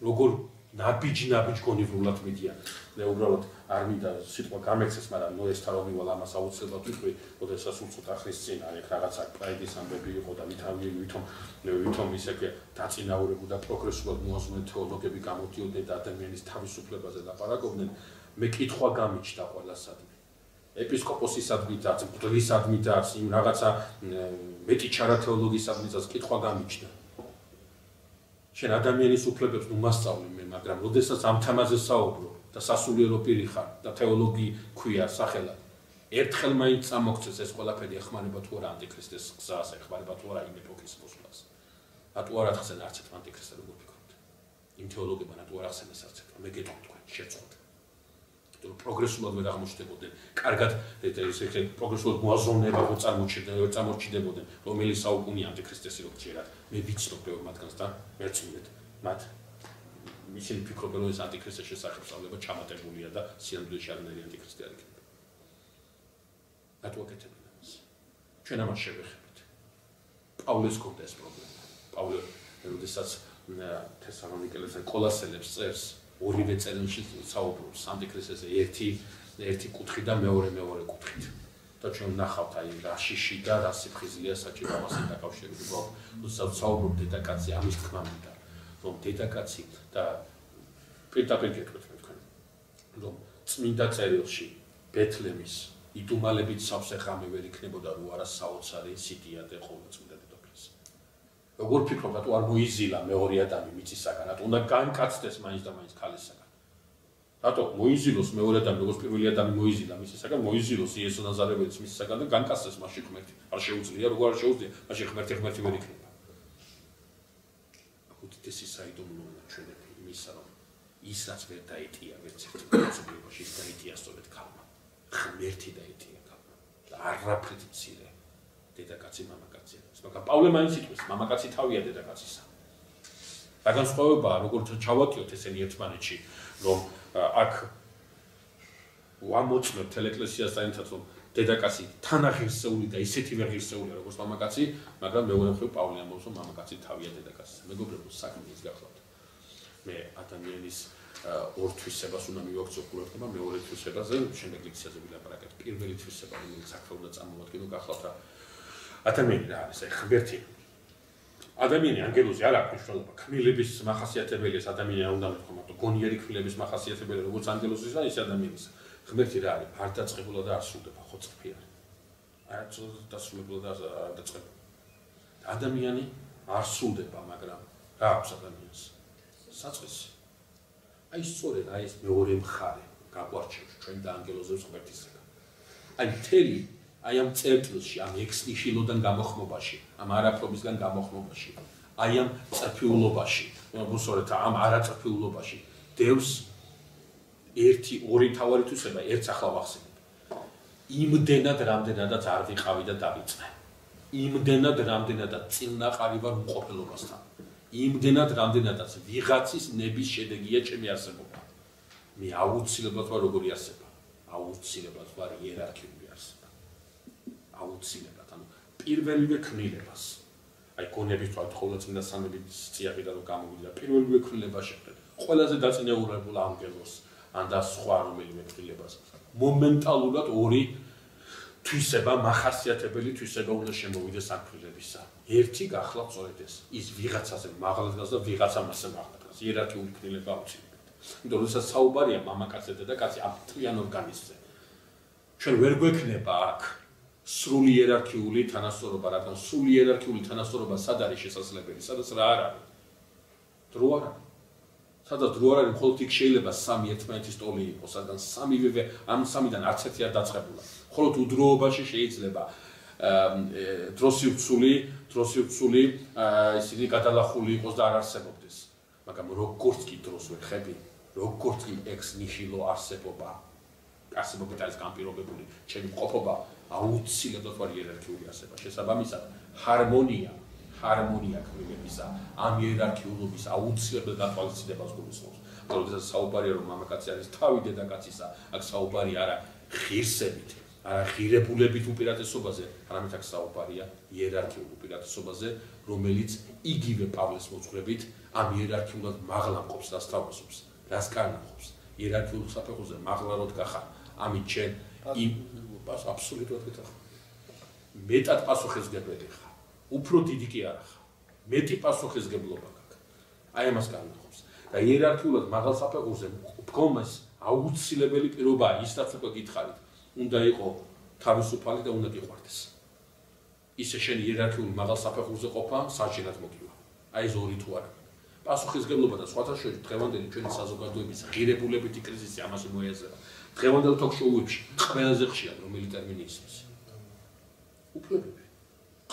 როგორ ნაბიჯ გონივრულად მიდიან. მე უბრალოდ არ მინდა სიტყვა გამექცეს, მაგრამ ეს თარომივალ ამას აუცილებლად ვიტყვი, როდესაც უცოტ ახლის წინ აი რაღაცა პრაიდის ამბები იყო და ვითომ ისე დაწინაურებოდა პროგრესულად მოაზროვნე თეოლოგები გამოდიოდნენ და ადამიანის თავისუფლებაზე ლაპარაკობდნენ, მე კითხვა გამიჩნდა ყველასადმი. ეპისკოპოსისადმიდაც, მღვდლისადმიდაც, იმ რაღაცა მეტი ჩარა თეოლოგისადმიდაც კითხვა გამიჩნდა. შენ ადამიანის უფლებებს უმასწავლე მე, მაგრამ როდესაც ამ თემაზე საუბრო და სასულიერო პირი ხარ და თეოლოგი ქვია სახელად, ერთხელ მაინც წამოგწეს ეს ყველაფერი ეხმარება თუ არა ანტიქრისტეს გზას, ეხმარება თუ არა იმ ეპოქის მოსვლას. რატო არ აღხსენა არც ერთ ანტიქრისტს როგორ ფიქრობთ? იმ თეოლოგებმა რატო არ აღხსენეს არც ერთ? მე გეტყვით თქვენ, შეწყვეტ. პროგრესულად ვერ აღმოჩნდებოდნენ. კარგად ესე პროგრესულად მოაზროვნება რო წარმოჩნდებოდნენ, რომელიც საუკუნე ანტიქრისტესი რო გჭირათ. მე ვიცნობ ბევრ მათგანს და მერწმუნეთ მათ. ისინი ფიქრობენ, რომ ეს ანტიქრისტეს შესახებ ჩამატებულია და სიამდვილეში არანაირი ანტიქრისტი არ იქნება. რატო აკეთებენ ამას? ჩვენ ამას შევეხებით. პავლეს ჰქონდა ეს პრობლემა. პავლე როდესაც თესალონიკელებს კოლასელებს წერს, ორივე წერილში საუბრობს ანტიქრისტესზე ერთი კუთხით და მეორე კუთხით. და ჩვენ ვნახავთ აი რა შიში და რა სიფხიზლეა საჭირო ამასთან დაკავშირებით. უბრალოდ საუბრობ დედაკაცი ამის თქმა მინდა, რომ დედაკაცი და პირდაპირ გეტყვით თქვენ, რომ წმინდა წერილში ბეთლემის იდუმალებით სავსე ღამე ვერ იქნებოდა რო არა საოცარი სიდიადე ყოველ წმინდა დედოფლის. როგორ ფიქრობ, რატო არ მოიზილა მეორე ადამი მიწისაგან, რატო უნდა განკაცდეს მაინც და მაინც ქალისაგან? რატო მოიზილოს მეორე ადამი, როგორც პირველი ადამი მოიზილა მისისაგან, მოიზილოს იესო ნაზარეველის მისისაგან და განკაცდეს მასში ღმერთი. არ შეუძლია, როგორ არ შეუძლია, მასში ღმერთი ვერ იქნება. უდიდესი საიდუმლოა ჩვენები იმისა, რომ ის რაც ვერ დაიტია ვერც ერთ მოცულობაში, ის დაიტია სწორედ ქალმა. ღმერთი დაიტია ქალმა. და არაფრით მცირე დედაკაცი მამაკაცია. მაგრამ პავლე მაინც იტყვის, მამაკაცი თავია დედაკაცისა. და განსხვავებაა, როგორც ჩავატიოთ ესენი ერთმანეთში, რომ აქ ვამოწმებთ ელეკლესიას საერთოდ, რომ დედაკაცი თანაღირსეული და ისეთივე ღირსეულია, როგორც მამაკაცი, მაგრამ მეორე მხრივ პავლე ამბობს, რომ მამაკაცი თავია დედაკაცისა. მეგობრებო, საქმე ის გახლავთ. მე ადამიანის ორ თვისებას უნდა მივაქცევ ყურადღება, მეორე თვისებაზე შემდეგ ლექციაზე ვილაპარაკებ. პირველი თვისება, რომელიც აქ უნდა წამოვადგინო, გახლავთ რა. ადამიანი რა არის, ღმერთი. ადამიანი ანგელოზი არ აქვს მნიშვნელობა. ქმილების მახასიათებელი ეს ადამიანი არ უნდა მეთქვა, მაგრამ გონიერი ქმილების მახასიათებელი როგორც ანგელოზისა, ის ადამიანის. ღმერთი რა არის? არ დაწყებულა და არ სრულდება, ხო წრფი არის. არ დასრულებულა და არ დაწყებულა. ადამიანი არ სრულდება, მაგრამ რა აქვს ადამიანს? საწყისი. აი სწორედ აი ეს მეორე მხარე გაგვარჩევს ჩვენ და ანგელოზებს ღმერთისგან. აი მთელი აი ამ წერტილში, ამ ექსნიშილოდან გამოხმობაში, ამ არაფრობისგან გამოხმობაში, აი ამ წრფიულობაში, უბრალოდ ამ არაწრფიულობაში დევს ერთი ორი თავარი თვისება ერთს ახლა ვახსენებ. იმდენად რამდენადაც არ ვიყავი და დავიწყე. იმდენად რამდენადაც წილნაყარი ვარ უმყოფელობასთან. იმდენად რამდენადაც ვიღაცის ნების შედეგია ჩემი არსებობა. მე აუცილებლად ვარ როგორი არსება. აუცილებლად ვარ იერარქიული არსება. აუცილებლად, ანუ პირველივე ქმნილებას. აი გონების თვალთ ხოლმე წმინდა სამების წიაღიდან რომ გამოვიდა, პირველივე ქმნილება შეხვდეთ. ყველაზე დაწინაურებულ ანგელოზს ან და სხვა რომელიმე ქმნილებას. მომენტალურად ორი თვისება, მახასიათებელი თვისება უნდა შემოვიდეს ამ ქმნილებისა. ერთი გახლავთ სწორედ ეს. ის ვიღაცაზე მაღლა და ვიღაცა მასზე მაღლა დგას. იერარქიული ქმნილება აუცილებლად. იმიტომ რომ ეს საუბარია მამაკაცზე და დედაკაცზე ამ მთლიან ორგანიზმზე. ჩვენ ვერ გვექნება აქ სრული იერარქიული თანასწორობა, რადგან სრული იერარქიული თანასწორობა სად არის შესაძლებელი, სადაც რა არ არის? დრო არ არის. სადაც დრო არ არის, მხოლოდ იქ შეიძლება სამი ერთმანეთის ტოლი იყოს, სადაც სამივე ამ სამიდან არც ერთი არ დაწყებულა. მხოლოდ უდროობაში შეიძლება დროსი უცული ისინი გადალახული იყოს და არ არსებობდეს. მაგრამ როგორც კი დროს ვეხები, როგორც კი ექს ნიშილო არსებობით არის განპირობებული ჩემი მყოფობა, აუცილებლად ვარ იერარქიული არსება. შესაბამისად, ჰარმონია ქმნილებისა, ამ იერარქიულობის აუცილებლად გათვალისწინებას გულისხმობს. როდესაც საუბარია რომ მამაკაცი არის თავი დედაკაცისა, აქ საუბარია არა ღირსებით, არა ღირებულებით უპირატესობაზე, არამედ აქ საუბარია იერარქიულ უპირატესობაზე, რომელიც იგივე პავლეს მოძღვრებით ამ იერარქიულად მაღლა მყოფს და სწავლობს, რას კარნახობს. იერარქიულ საფეხურზე მაღლა როდ გახარ, ამით შენ აბსოლუტურად გეთახა. მეტად პასუხისმგებელი ხარ. უფრო დიდი კი არა ხარ. მეტი პასუხისმგებლობა გაქვს. აი ამას კარნახობს. და იერარქიულად მაღალ საფეხურზე მდგომას აუცილებელი პირობაა, ისაც უკვე გითხარით, უნდა იყო თავისუფალი და უნდა გიყვარდეს. ისე შენ იერარქიულ მაღალ საფეხურზე ყოფა საჭიროდ მოგივა. აი ეს ორი თუ არა. პასუხისმგებლობა და სხვათა შორის დღევანდელი ჩვენი საზოგადოების ღირებულებითი კრიზისი ამაზე მოიაზრება. დღევანდელ თოქ-შოუებში ყველაზე ხშირად რომელი ტერმინი ისმის? უფლებები.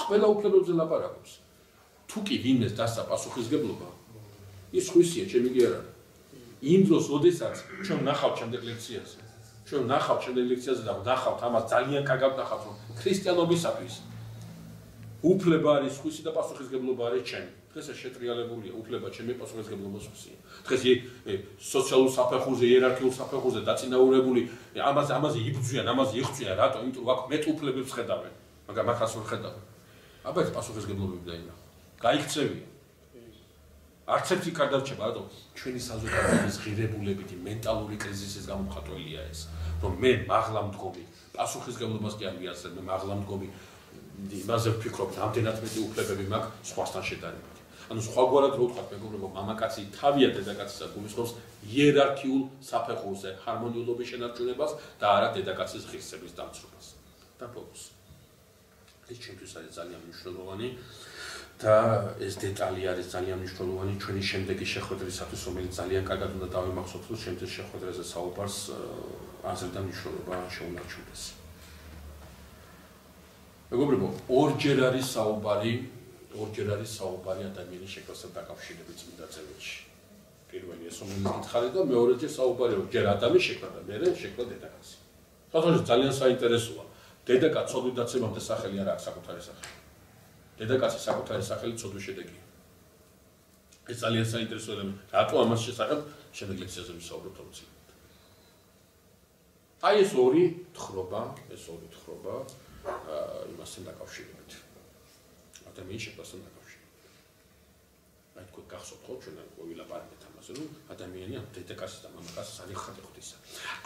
ყველა უფლებებზე ლაპარაკობს. თუ კი ვინმეს დასწა პასუხისმგებლობა, ის ხვისია, ჩემი კი არა. იმ დროს, როდესაც ჩვენ ნახავთ შემდეგ ლექციაზე, და ნახავთ ამას ძალიან კარგად ნახავთ, რომ ქრისტიანობისათვის უფლება არის ხვისი და პასუხისმგებლობა არის ჩემი. დღეს ეს შეტრიალებულია, უფლება ჩემი, პასუხისმგებლობა სხვისია. დღეს სოციალურ საფეხურზე, იერარქიულ საფეხურზე დაწინაურებული ამაზე იბრძვიან, ამაზე იხწვიან, რატო? იმიტომ რომ აქ მეტ უფლებებს ხედავენ, მაგრამ ახაც ვერ ხედავენ. აბა ეს პასუხისმგებლობები დაინახო. გაიქცევია. არც ერთი კარდარჩება, რატო? ჩვენი საზოგადოების ღირებულებითი მენტალური კრიზისის გამომხატველია ეს, რომ მე მაღლა მდგომი, პასუხისმგებლობას კი არ მიაცდებ, მე მაღლა მდგომი, იმაზე ვფიქრობ, რამდენად მეტი უფლებები მაქვს სხვასთან შედარებით. ანუ სხვაგვარად რო ვთქვათ, მეგობრებო, მამაკაცი თავია დედაკაცისა გულისხმობს იერარქიულ საფეხურზე ჰარმონიულობის შენარჩუნებას და არა დედაკაცის ღირსების დამცრობას. და ფოკუსი. ეს ჩემთვის არის ძალიან მნიშვნელოვანი და ეს დეტალი არის ძალიან მნიშვნელოვანი ჩვენი შემდეგი შეხვედრისათვის, რომელიც ძალიან კარგად უნდა დავიმახსოვროთ, რომ შემდგარ შეხვედრაზე საუბარს აზრი და მნიშვნელობა შეუნარჩუნდეს. მეგობრებო, ორჯერ არის საუბარი ადამიანის შექმნასთან დაკავშირებით წმინდა წერილში. პირველი ეს რომელიც გითხარით და მეორეჯერ საუბარი რომ ჯერ ადამიანის შექმნა და მერე შექმნა დედაკაცი. თვითონ ძალიან საინტერესოა. დედაკაც ცოდვით დაცემამდე სახელი არ აქვს საკუთარი სახელი. დედაკაცის საკუთარი სახელი ცოდვის შედეგია. ეს ძალიან საინტერესო ელემენტი. რატო ამას შესახებ შემდეგ ლექციაზე ვისაუბრებთ აუცილებლად. აი ეს ორი თხრობა იმასთან დაკავშირებით. ადამიანის შექმნასთან დაკავშირებით. აი თქვენ გახსოვთ ხო ჩვენ ვილაპარაკეთ ამაზე, რომ ადამიანი ამ დედაკაცის და მამაკაცის არის ხატი ღვთისა.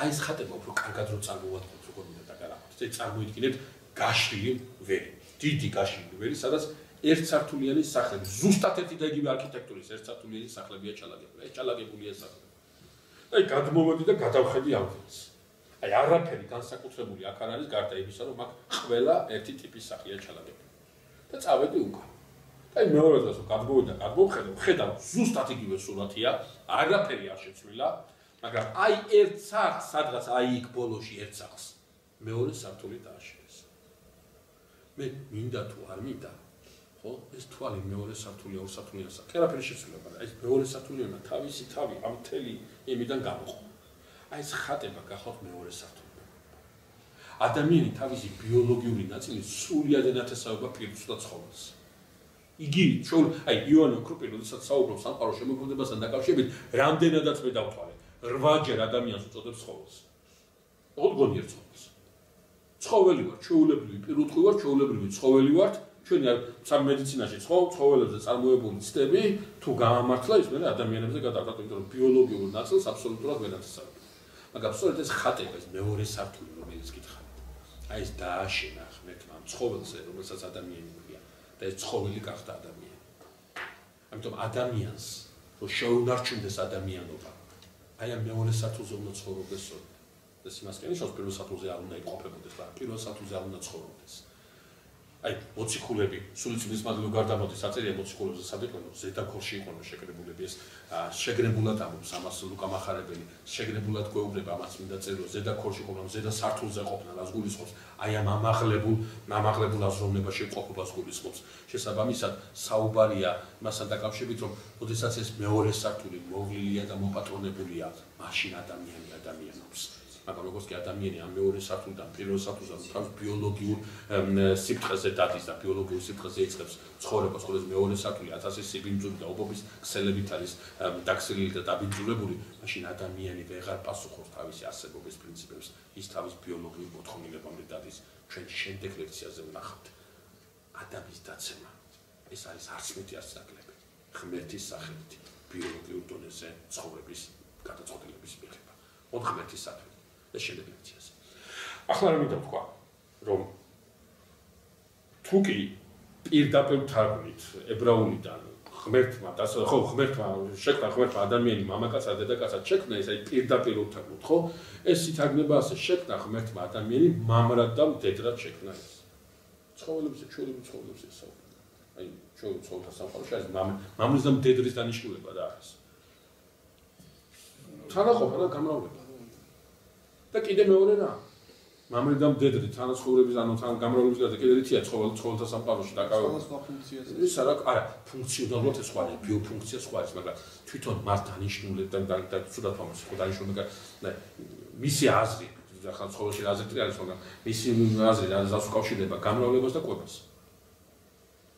აი ეს ხატება უფრო კარგად რო წარმოვადგოთ, როგორ უნდა დაგარახოთ. ეს წარმოიდგინეთ გაშლილი ვერი, დიდი გაშლილი ვერი, სადაც ერთსართულიანი სახლები, ზუსტად ერთი და იგივე არქიტექტურის ერთსართულიანი სახლებია ჩალაგებული. ეს ჩალაგებულია სახლები. აი გადმოვედი და გადავხედი ამ ველს. აი არაფერი განსაკუთრებული აქ არ არის გარდა იმისა, რომ აქ ყველა ერთი ტიპის სახლია ჩალაგებული. და წავედი უკან. აი მეორე დღეს გადმოვედი და ხედავ ზუსტად იგივე სურათია, არაფერი არ შეცვლილა, მაგრამ აი ერთ სახლს, სადღაც აი იქ ბოლოში ერთ სახლს მეორე სართული დააშენეს. მე მინდა თუ არ მინდა, ხო, ეს თვალი მეორე სართული ორ სართულიან სახლი. არაფერი შეცვლილა, მაგრამ ეს მეორე სართულიანა თავისი თავი ამ მთელი იმიდან გამოყო. აი ეს ხატება გახავთ მეორე სართული. ადამიანი თავისი ბიოლოგიური ნაწილი სრულად ენათესავება პირს და ცხოველს. იგი აი იოანე ოქროპირი, როდესაც საუბრობს სამყაროს შემოქმედებასთან დაკავშირებით, რამდენადაც მე დავთვალე, 8-ჯერ ადამიანს უწოდებს ცხოველს. ოთხგონი ერთ ცხოველს. ცხოველი ვარ, ჩვეულებრივი პირუტყვი ვარ, ჩვეულებრივი ცხოველი ვარ, ჩვენი სამედიცინაში ცხოველებზე წარმოებული ცდები თუ გაამართლა ის მე ადამიანებზე გადავდათ, იმიტომ რომ ბიოლოგიურ ნაწილს აბსოლუტურად ვერ ათესავება. მაგრამ სწორედ ეს ხატება, ეს მეორე სართული, რომელიც გითხარით. აი ეს დააშენა ღმერთმა ამ ცხოველზე, რომელსაც ადამიანი ქვია და ეს ცხოველი გახდა ადამიანი. ამიტომ ადამიანს რომ შეუნარჩუნდეს ადამიანობა, აი ამ მეორე სართულზე უნდა ცხოვრობდეს სწორედ. ეს იმას კი ნიშნავს, პირველ სართულზე არ უნდა იყოფებოდეს და პირველ სართულზე არ უნდა ცხოვრობდეს. აი მოციქულები, სულიწმის მადლი გარდამოდის აწერია მოციქულებზე სადეყნო ზედაქორში იყვნენ შეკრებულები ეს შეგრებულად ამბობს ამას ლუკა მახარებელი შეგრებულად გვეუბნება ამას მინდა წერილო ზედაქორში იყვნენ ზედა სართულზე ყოფნა რას გულისხმობს აი ამ ამაღლებულ აზროვნებაში ყოფობას გულისხმობს შესაბამისად საუბარია მასთან დაკავშირებით რომ ოდესაც ეს მეორე სართული მოვლილია და მოპატრონებულია მაშინ ადამიანი ადამიანობს მაგრამ როგორც კი ადამიანი ამ მეორე სართულიდან პირველ სართულზე თავის ბიოლოგიურ სიფრთხეზე დადის და ბიოლოგიურ სიფრთხეზე იწყებს ცხოვრებას, ხოლო ეს მეორე სართული 1000 სიბინძური და ობობის ქსელებით არის დაქცეული და დაბინძურებული, მაშინ ადამიანი ვეღარ პასუხობს თავისი არსებობის პრინციპებს, ის თავის ბიოლოგიურ მოთხოვნილებამდე დადის. ჩვენ შემდეგ ლექციაზე ვნახავთ ადამიანის დაცემა. ეს არის არც მეტი არც ნაკლები. ღმერთის სახელით ბიოლოგიურ დონეზე ცხოვრების გადაწყვეტილების მიღება. ოღონდ ღმერთის სახელით. ეს შედეგებია. ახლა რა მინდა ვთქვა, რომ თუ კი პირდაპირ თარგმნით ებრაულიდან ღმერთმა, ხო, ღმერთმა შექმნა ღმერთმა ადამიანი მამაკაცად, დედაკაცად შექმნა, ეს არის პირდაპირ უთარგმნოთ, ხო? ეს ითარგმნება ასე, შექმნა ღმერთმა ადამიანი მამრად და მდედრად შექმნა ეს. ცხოველებზე, ჩვეულებრივ ცხოველებზე საუბარი. აი, ჩვეულებრივ ცხოველთა სამყაროში არის მამრის და მდედრის დანიშნულება რა არის. თანაყოფა და გამრავლება. და კიდე მეორე რა? მამრი და მდედრი თანაცხოვრების ანუ თან გამრავლების გარდა კიდე რითია ცხოველთა სამყაროში დაკავება. ის არა, ფუნქციონალურად ეს სხვა არის, ბიოფუნქცია სხვა არის, მაგრამ თვითონ მას დანიშნულება და ცუდად თამაშს ხო დანიშნულება და მისი აზრი, ახლა ცხოველში აზრი არის, მაგრამ მისი აზრი რაზეც უკავშირდება გამრავლებას და კვებას.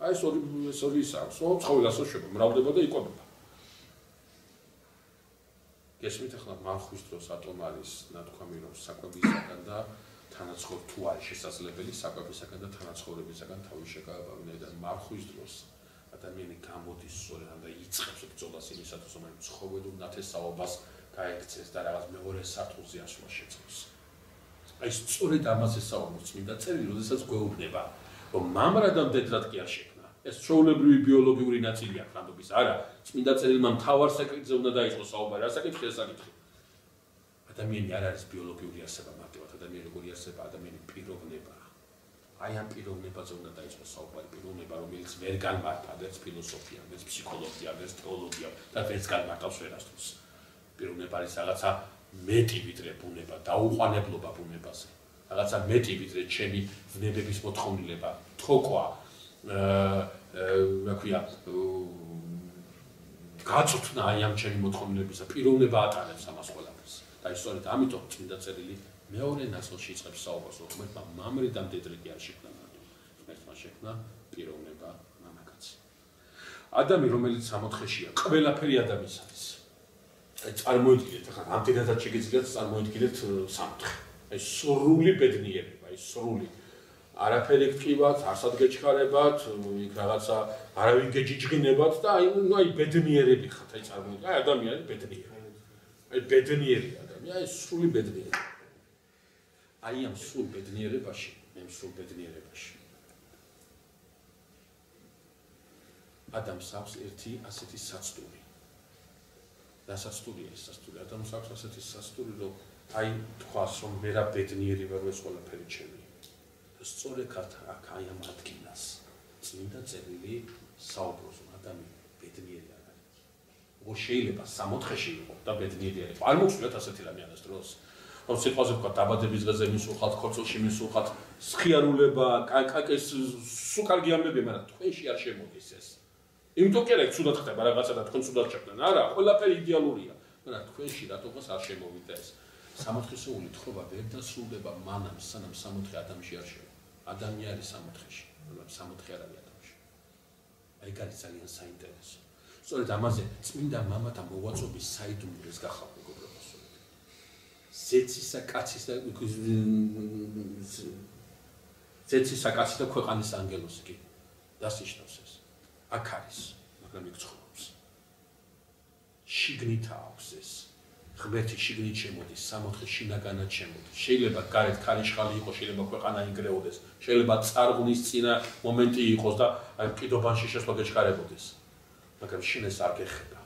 აი ეს ორი ისაა, ცხოველი ასე შეება, მრავლდება და იკვებება. გესმით ახლა მარხვის დროს ატომ არის ნათქვამი რომ საკვებისაგან და თანაცხოვრ თუ არის შესაძლებელი საკვებისაგან და თანაცხოვრებისაგან თავის შეკავებიდან მარხვის დროს ადამიანი გამოდის სწორედ და იწყებს ბრძოლას იმისათვის რომ ცხოველურ ნათესაობას გაექცეს და რაღაც მეორე სართულზე ასვლა შეძლოს. აი სწორედ ამაზე საუბრობს წმინდა წერილი, როდესაც გვეუბნება რომ მამრად და მდედრად კი არ შექმნა. ეს ჩვეულებრივი ბიოლოგიური ნაწილია ხანდობის. არა, წმინდა წერილმა მთავარ საკითხზე უნდა დაიწყოს საუბარი, რა საკითხია საკითხი. ადამიანი არ არის ბიოლოგიური არსება მარტივად, ადამიანი როგორი არსება, ადამიანი პიროვნებაა. აი ამ პიროვნებაზე უნდა დაიწყოს საუბარი, პიროვნება, რომელიც ვერ განმარტავს ერთ ფილოსოფიამ, ერთ ფსიქოლოგიამ, ერთ თეოლოგიამ და ვერც განმარტავს ვერასდროს. პიროვნება არის რაღაცა მეტი ვიდრე ბუნება, დაუყოვნებლობა ბუნებაზე. რაღაცა მეტი ვიდრე ჩემი ვნებების მოთხოვნილება, თქვა, რა ქვია, გაწუთნა აი ამ ჩემი მოთხოვნილებისა, პიროვნება ატარებს ამას ყველაფერს. და ისწორედ ამიტომ წმინდა წერილი მეორე ნაწილში იწყებს საუბარს, რომ ღმერთმა მამრი და მდედრი კი არ შექმნა მარტო. ღმერთმა შექმნა პიროვნება, მამაკაცი. ადამი, რომელიც სამოთხეშია, ყველაფერი ადამის არის. აი წარმოიდგინეთ, ახლა ამდენადაც შეგიძლიათ წარმოიდგინეთ სამოთხე. აი სრული ბედნიერება, აი სრული არაფერი გტკივათ, არსად გეჩქარებათ, იქ რაღაცა არავინ გეჯიჯღინებათ და აი ბედნიერები ხართ, აი წარმოიდგინეთ, აი ადამიანი ბედნიერი. აი ბედნიერი ადამიანი, აი სრული ბედნიერი. აი ამ სრულ ბედნიერებაში, ადამიანს აქვს ერთი ასეთი საცდური. და საცდურია ეს საცდური, ადამიანს აქვს ასეთი საცდური, რომ აი თქვას, რომ მე რა ბედნიერი ვარ, ეს ყველაფერი ჩემი. სწორედ აქ აი ამ ადგილას წმინდა წერილი საუბრობს, რომ ადამიანი ბედნიერი არ არის. როგორ შეიძლება სამოთხეში იყოს და ბედნიერი არ იყოს? არ მოგვსვლათ ასეთი რამე ამას დროს. რომ სიტყვაზე ვქვა დაბადების დღეზე მისულხათ, ხორცელში მისულხათ, სხიარულება, კაკაკეს სულ კარგი ამბებია, მაგრამ თქვენში არ შემოდის ეს. იმიტომ კი არა, ცუდად ხდება რაღაცა და თქვენ ცუდად ჩაკდნენ. არა, ყველაფერი იდეალურია, მაგრამ თქვენში რატომღაც არ შემოვიდა ეს. სამოთხესეული თხრობა ვერ დასრულდება მანამ, სანამ სამოთხე ადამიანში არ შევა. ადამი არის სამოთხეში, მაგრამ სამოთხე არ არის ადამიანში. აი ეს არის ძალიან საინტერესო. სწორედ ამაზე წმინდა მამათა მოვაწობის საიდუმლოს გახავთ მეგობრებო. ზეცისა კაცისა და ქვეყანის ანგელოზი კი დასიშნავს ეს. აქ არის, მაგრამ იქ ცხოვრობს. შიგნით აქვს ეს. ღმერთი შიგნით შემოდის, სამოთხე შინაგანად შემოდის. შეიძლება გარეთ ქარიშხალი იყოს, შეიძლება ქვეყანა ინგრეოდეს, შეიძლება წარღვნის წინა მომენტი იყოს და აი კიდობანში შესვლა გეჩქარებოდეს. მაგრამ შენ ეს არ გეხება.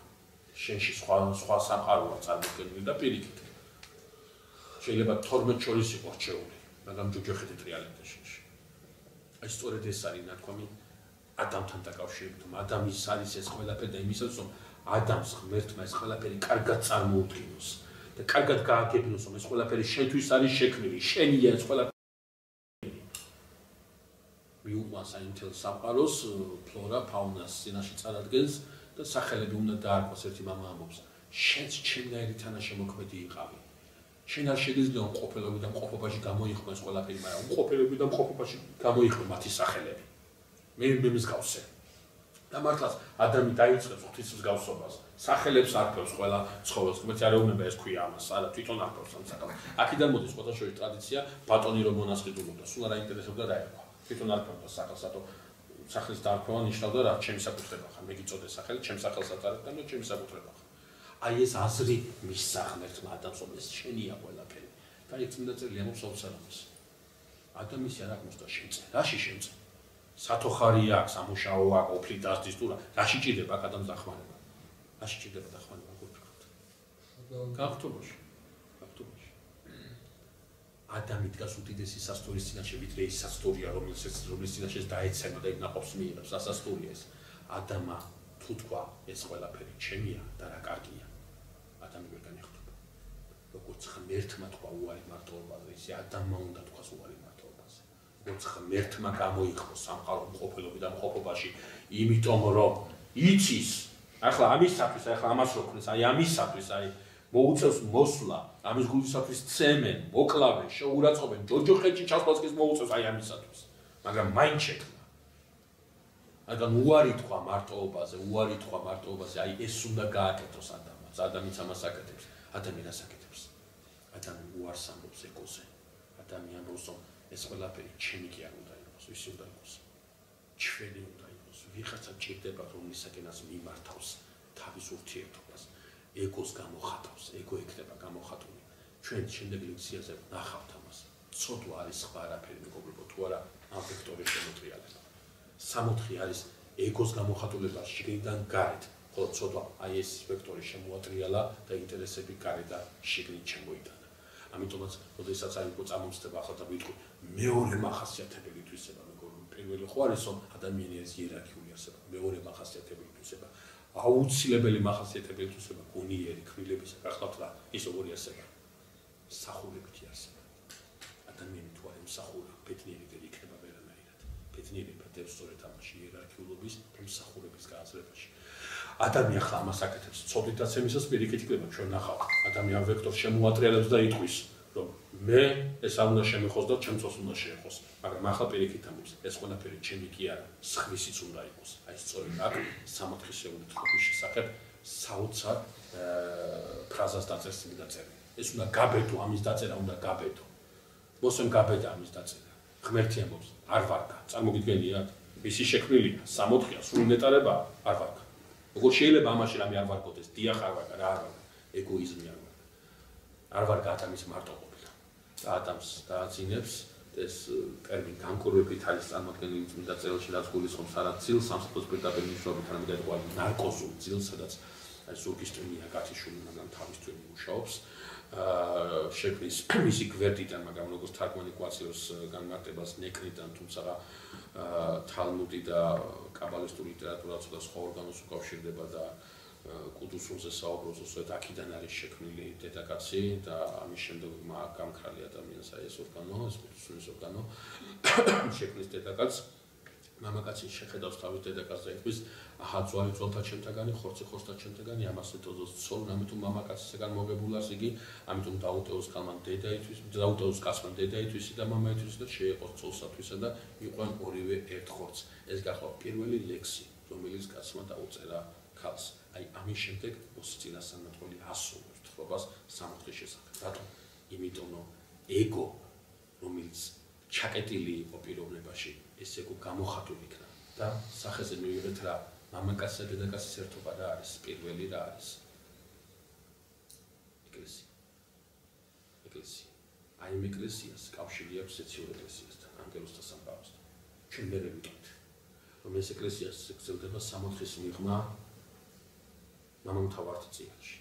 შენში სხვა სამყაროა წარმოქმნილი და პირიქით. შეიძლება 12 შორის იყოს რჩეული, მაგრამ ჯოჯოხეთით რეალიტეტში. აი სწორედ ეს არის ნათქვამი ადამიანთან დაკავშირებით, რომ ადამიანის არის ეს ყველაფერი და იმისაც რომ ადამიანს ღმერთმა ეს ყველაფერი კარგად წარმოუდგინოს და კარგად გააგებინოს, რომ ეს ყველაფერი შენთვის არის შექმნილი, შენია ეს ყველაფერი. მიუყვანს აი მთელ სამყაროს ფლორა, ფაუნას წინაშე წარადგენს და სახელები უნდა დაარქვას, ერთი მამა ამბობს, შენც ჩემნაირი თანაშემოქმედი იყავი. შენ არ შეგიძლია მყოფელობიდან მყოფობაში გამოიხმო ეს ყველაფერი, მაგრამ მყოფელობიდან მყოფობაში გამოიხმო მათი სახელები. მე მსგავსე. და მართლაც ადამი დაიწყებს ღვთის მსგავსობას. სახელებს არქმევს ყველა ცხოველს, რომელიც არ ეუბნება ეს ქვია ამას, არა თვითონ არქმევს ამ საკალს. აქედან მოდის ყოველშორის ტრადიცია ბატონი რომ მონასყიდულობდა, სულ არ აინტერესებდა რა ერქვა. თვითონ არქმევდა საკალს, რატო სახლის დარქმევა ნიშნავდა რა ჩემი საკუთრება ხარ მე გიწოდე სახელი ჩემ სახელს ატარებდნენ და ჩემი საკუთრება ხარ აი ეს აზრი მისაღმ ერთმა ადამიანს რომ ეს შენია ყველაფერი და იქ წმინდა წელი ამობს აუცილებლად ადამიანის არ აქვს და შემწე რაში შემწე სათოხარი აქვს სამუშაო აქვს ოფლი დასდის თუ რა რაში ჭირდება აქ ადამიანს დახმარება რაში ჭირდება დახმარება გულფრთხილად გახტობაში ადამი დგას უდიდესი სასტორის წინაშე ვიდრე ის სასტორია რომელიც წინაშე დაეცემა და იქ ნაყოფს მიიღებს სასტორია ეს ადამა თუ თქვა ეს ყველაფერი ჩემია და რა კარგია ადამი ვერ განიხტება როგორც ღმერთმა თქვა უარი მარტოობაზე ისე ადამმა უნდა თქვას უარი მარტოობაზე როგორც ღმერთმა გამოიყო სამყარო მყოფელობიდან მყოფობაში იმიტომ რომ იცის ახლა ამისათვის ახლა ამას რო ქნის აი ამისათვის აი მოუწევს მოსვლა ამის გულისათვის ცემენ მოკლავენ შეურაცხყოფენ ჯოჯოხეთში ჩასვლასკის მოუწევს აი ამისათვის მაგრამ მაინც შექმნა მაგრამ უარი თქვა მარტოობაზე აი ეს უნდა გააკეთოს ადამიანს ადამიანს ამას აკეთებს ადამიანს აკეთებს ადამი უარს ამბობს ეკოზე ადამიან როსო ეს ყველაფერი ჩემი კი არ უნდა იყოს ვისი უნდა იყოს ჩვენი უნდა იყოს ვიღაცა ჭირდება რომლისაკენაც მიმართავს თავის ურთიერთობას ეგოს გამოხატავს, ეგო იქნება გამოხატული. ჩვენ შემდეგ ლექციაზე ნახავთ ამას. ცოდვა არის სხვა არაფერი, მეგობრებო, თუ არა ამ ვექტორის შემოტრიალება. 64 არის ეგოს გამოხატულება შიგნიდან გარეთ, ხოლო ცოდვა აი ეს ვექტორი შემოატრიალა და ინტერესები გარეთ და შიგნით შემოიტანა. ამიტომაც, როდესაც აი უკვე წამომწდება ახლა და ვიტყვი, მეორე მახასიათებელი თვისება, მეგობრებო, პირველი ხო არის, რომ ადამიანი არის იერარქიული არსება, მეორე მახასიათებელი თვისება. აუცილებელი მახასიათებელი თვისება გონიერი კბილებისა გახლავთ რა ის ორი არსება სახურებითი არსება ადამიანი თუ არ ემსახურა ბედნიერი ვერ იქნება ვერანაირად ბედნიერი ბედებს სწორედ ამაში იერარქიულობის და მსახურების გააზრებაში ადამიანი ახლა ამას აკეთებს ცოდვითაცემისას პირიქით იქნება ჩვენ ნახავთ ადამიანი ვექტორს შემოატრიალებს და იტყვის რომ მე ეს არ უნდა შემეხოს და ჩემწოს უნდა შეეხოს მაგრამ ახლა პირიქით ამბობს ეს ყველაფერი ჩემი კი არა სხვისიც უნდა იყოს აი სწორედ აქ სამოთხისეული თხრობის შესახებ საოცარ ფრაზას დაწერს წმინდაწერი ეს უნდა გაბედო ამის დაწერა უნდა გაბედო მოსემ გაბედა ამის დაწერა ღმერთი ამბობს არ ვარგა წარმოგიდგენიათ ისი შექმნილია სამოთხია სრული ნეტარება არ ვარგა როგორ შეიძლება ამაში რამე არ ვარგოდეს დიახ არ ვარგა რა არ ვარგა ეგოიზმი არ ვარგა ადამიანის მარტოყოფილა და ადამიანს დააძინებს ეს ტერმინი განკურვებით არის წარმოქმნილი წმინდა წერილში რაც გულისხმობს არა ძილს სამსახურის პირდაპირ მნიშვნელობით არამედ ყოველ ნარკოზულ ძილს სადაც ზურგის ტვინია კაციშვილი მაგრამ თავის ტვინი მუშაობს შექმნის მისი გვერდიდან მაგრამ როგორც თარგმანი კვაციოს განმარტებას ნეკრიდან თუმცა თალმუდი და კაბალისტური ლიტერატურა ცოტა სხვა ორგანოს უკავშირდება და კუდუსულზე საუბრობს უბრალოდ აქედან არის შექმნილი დედაკაცი და ამის შემდეგ გამქრალი ადამიანს აი ეს ორგანო ეს კუდუსულის ორგანო შექმნის დედაკაცს მამაკაცი შეხედავს თავის დედაკაცს და იტყვის აჰა ძვალი ძვალთა ჩემთაგანი ხორცი ხორცთა ჩემთაგანი ამას ეთოზოს ცოლ ამიტომ მამაკაცისგან მოგებულას იგი ამიტომ დაუტევოს კალმან დედაისთვის დაუტევოს კაცმან დედაითვისი და მამაითვისი და შეეყოს ცოლსათვისა და იყვნენ ორივე ერთ ხორცს ეს გახლავთ პირველი ლექსი რომელიც კაცმა დაუწერა ქალს აი ამის შემდეგ მოსწინა სამართალი ასრულებს თხრობას სამოთხის შესახებ. რატომ? იმიტომ რომ ეგო რომელიც ჩაკეტილი იყო პიროვნებაში, ეს ეგო გამოხატული იქნა და სახეზე მივიღეთ რა მამაკაცსა და დედაკაცის ერთობა რა არის, პირველი რა არის? ეკლესია. ეკლესია. აი ამ ეკლესიას კავშირი აქვს ეციურ ეკლესიასთან, ანგელოზთა სამყაროსთან. ჩვენ მე ვიტყვით, რომ ეს ეკლესია გრძელდება სამოთხის მიღმა მამამთავართა წინაშე.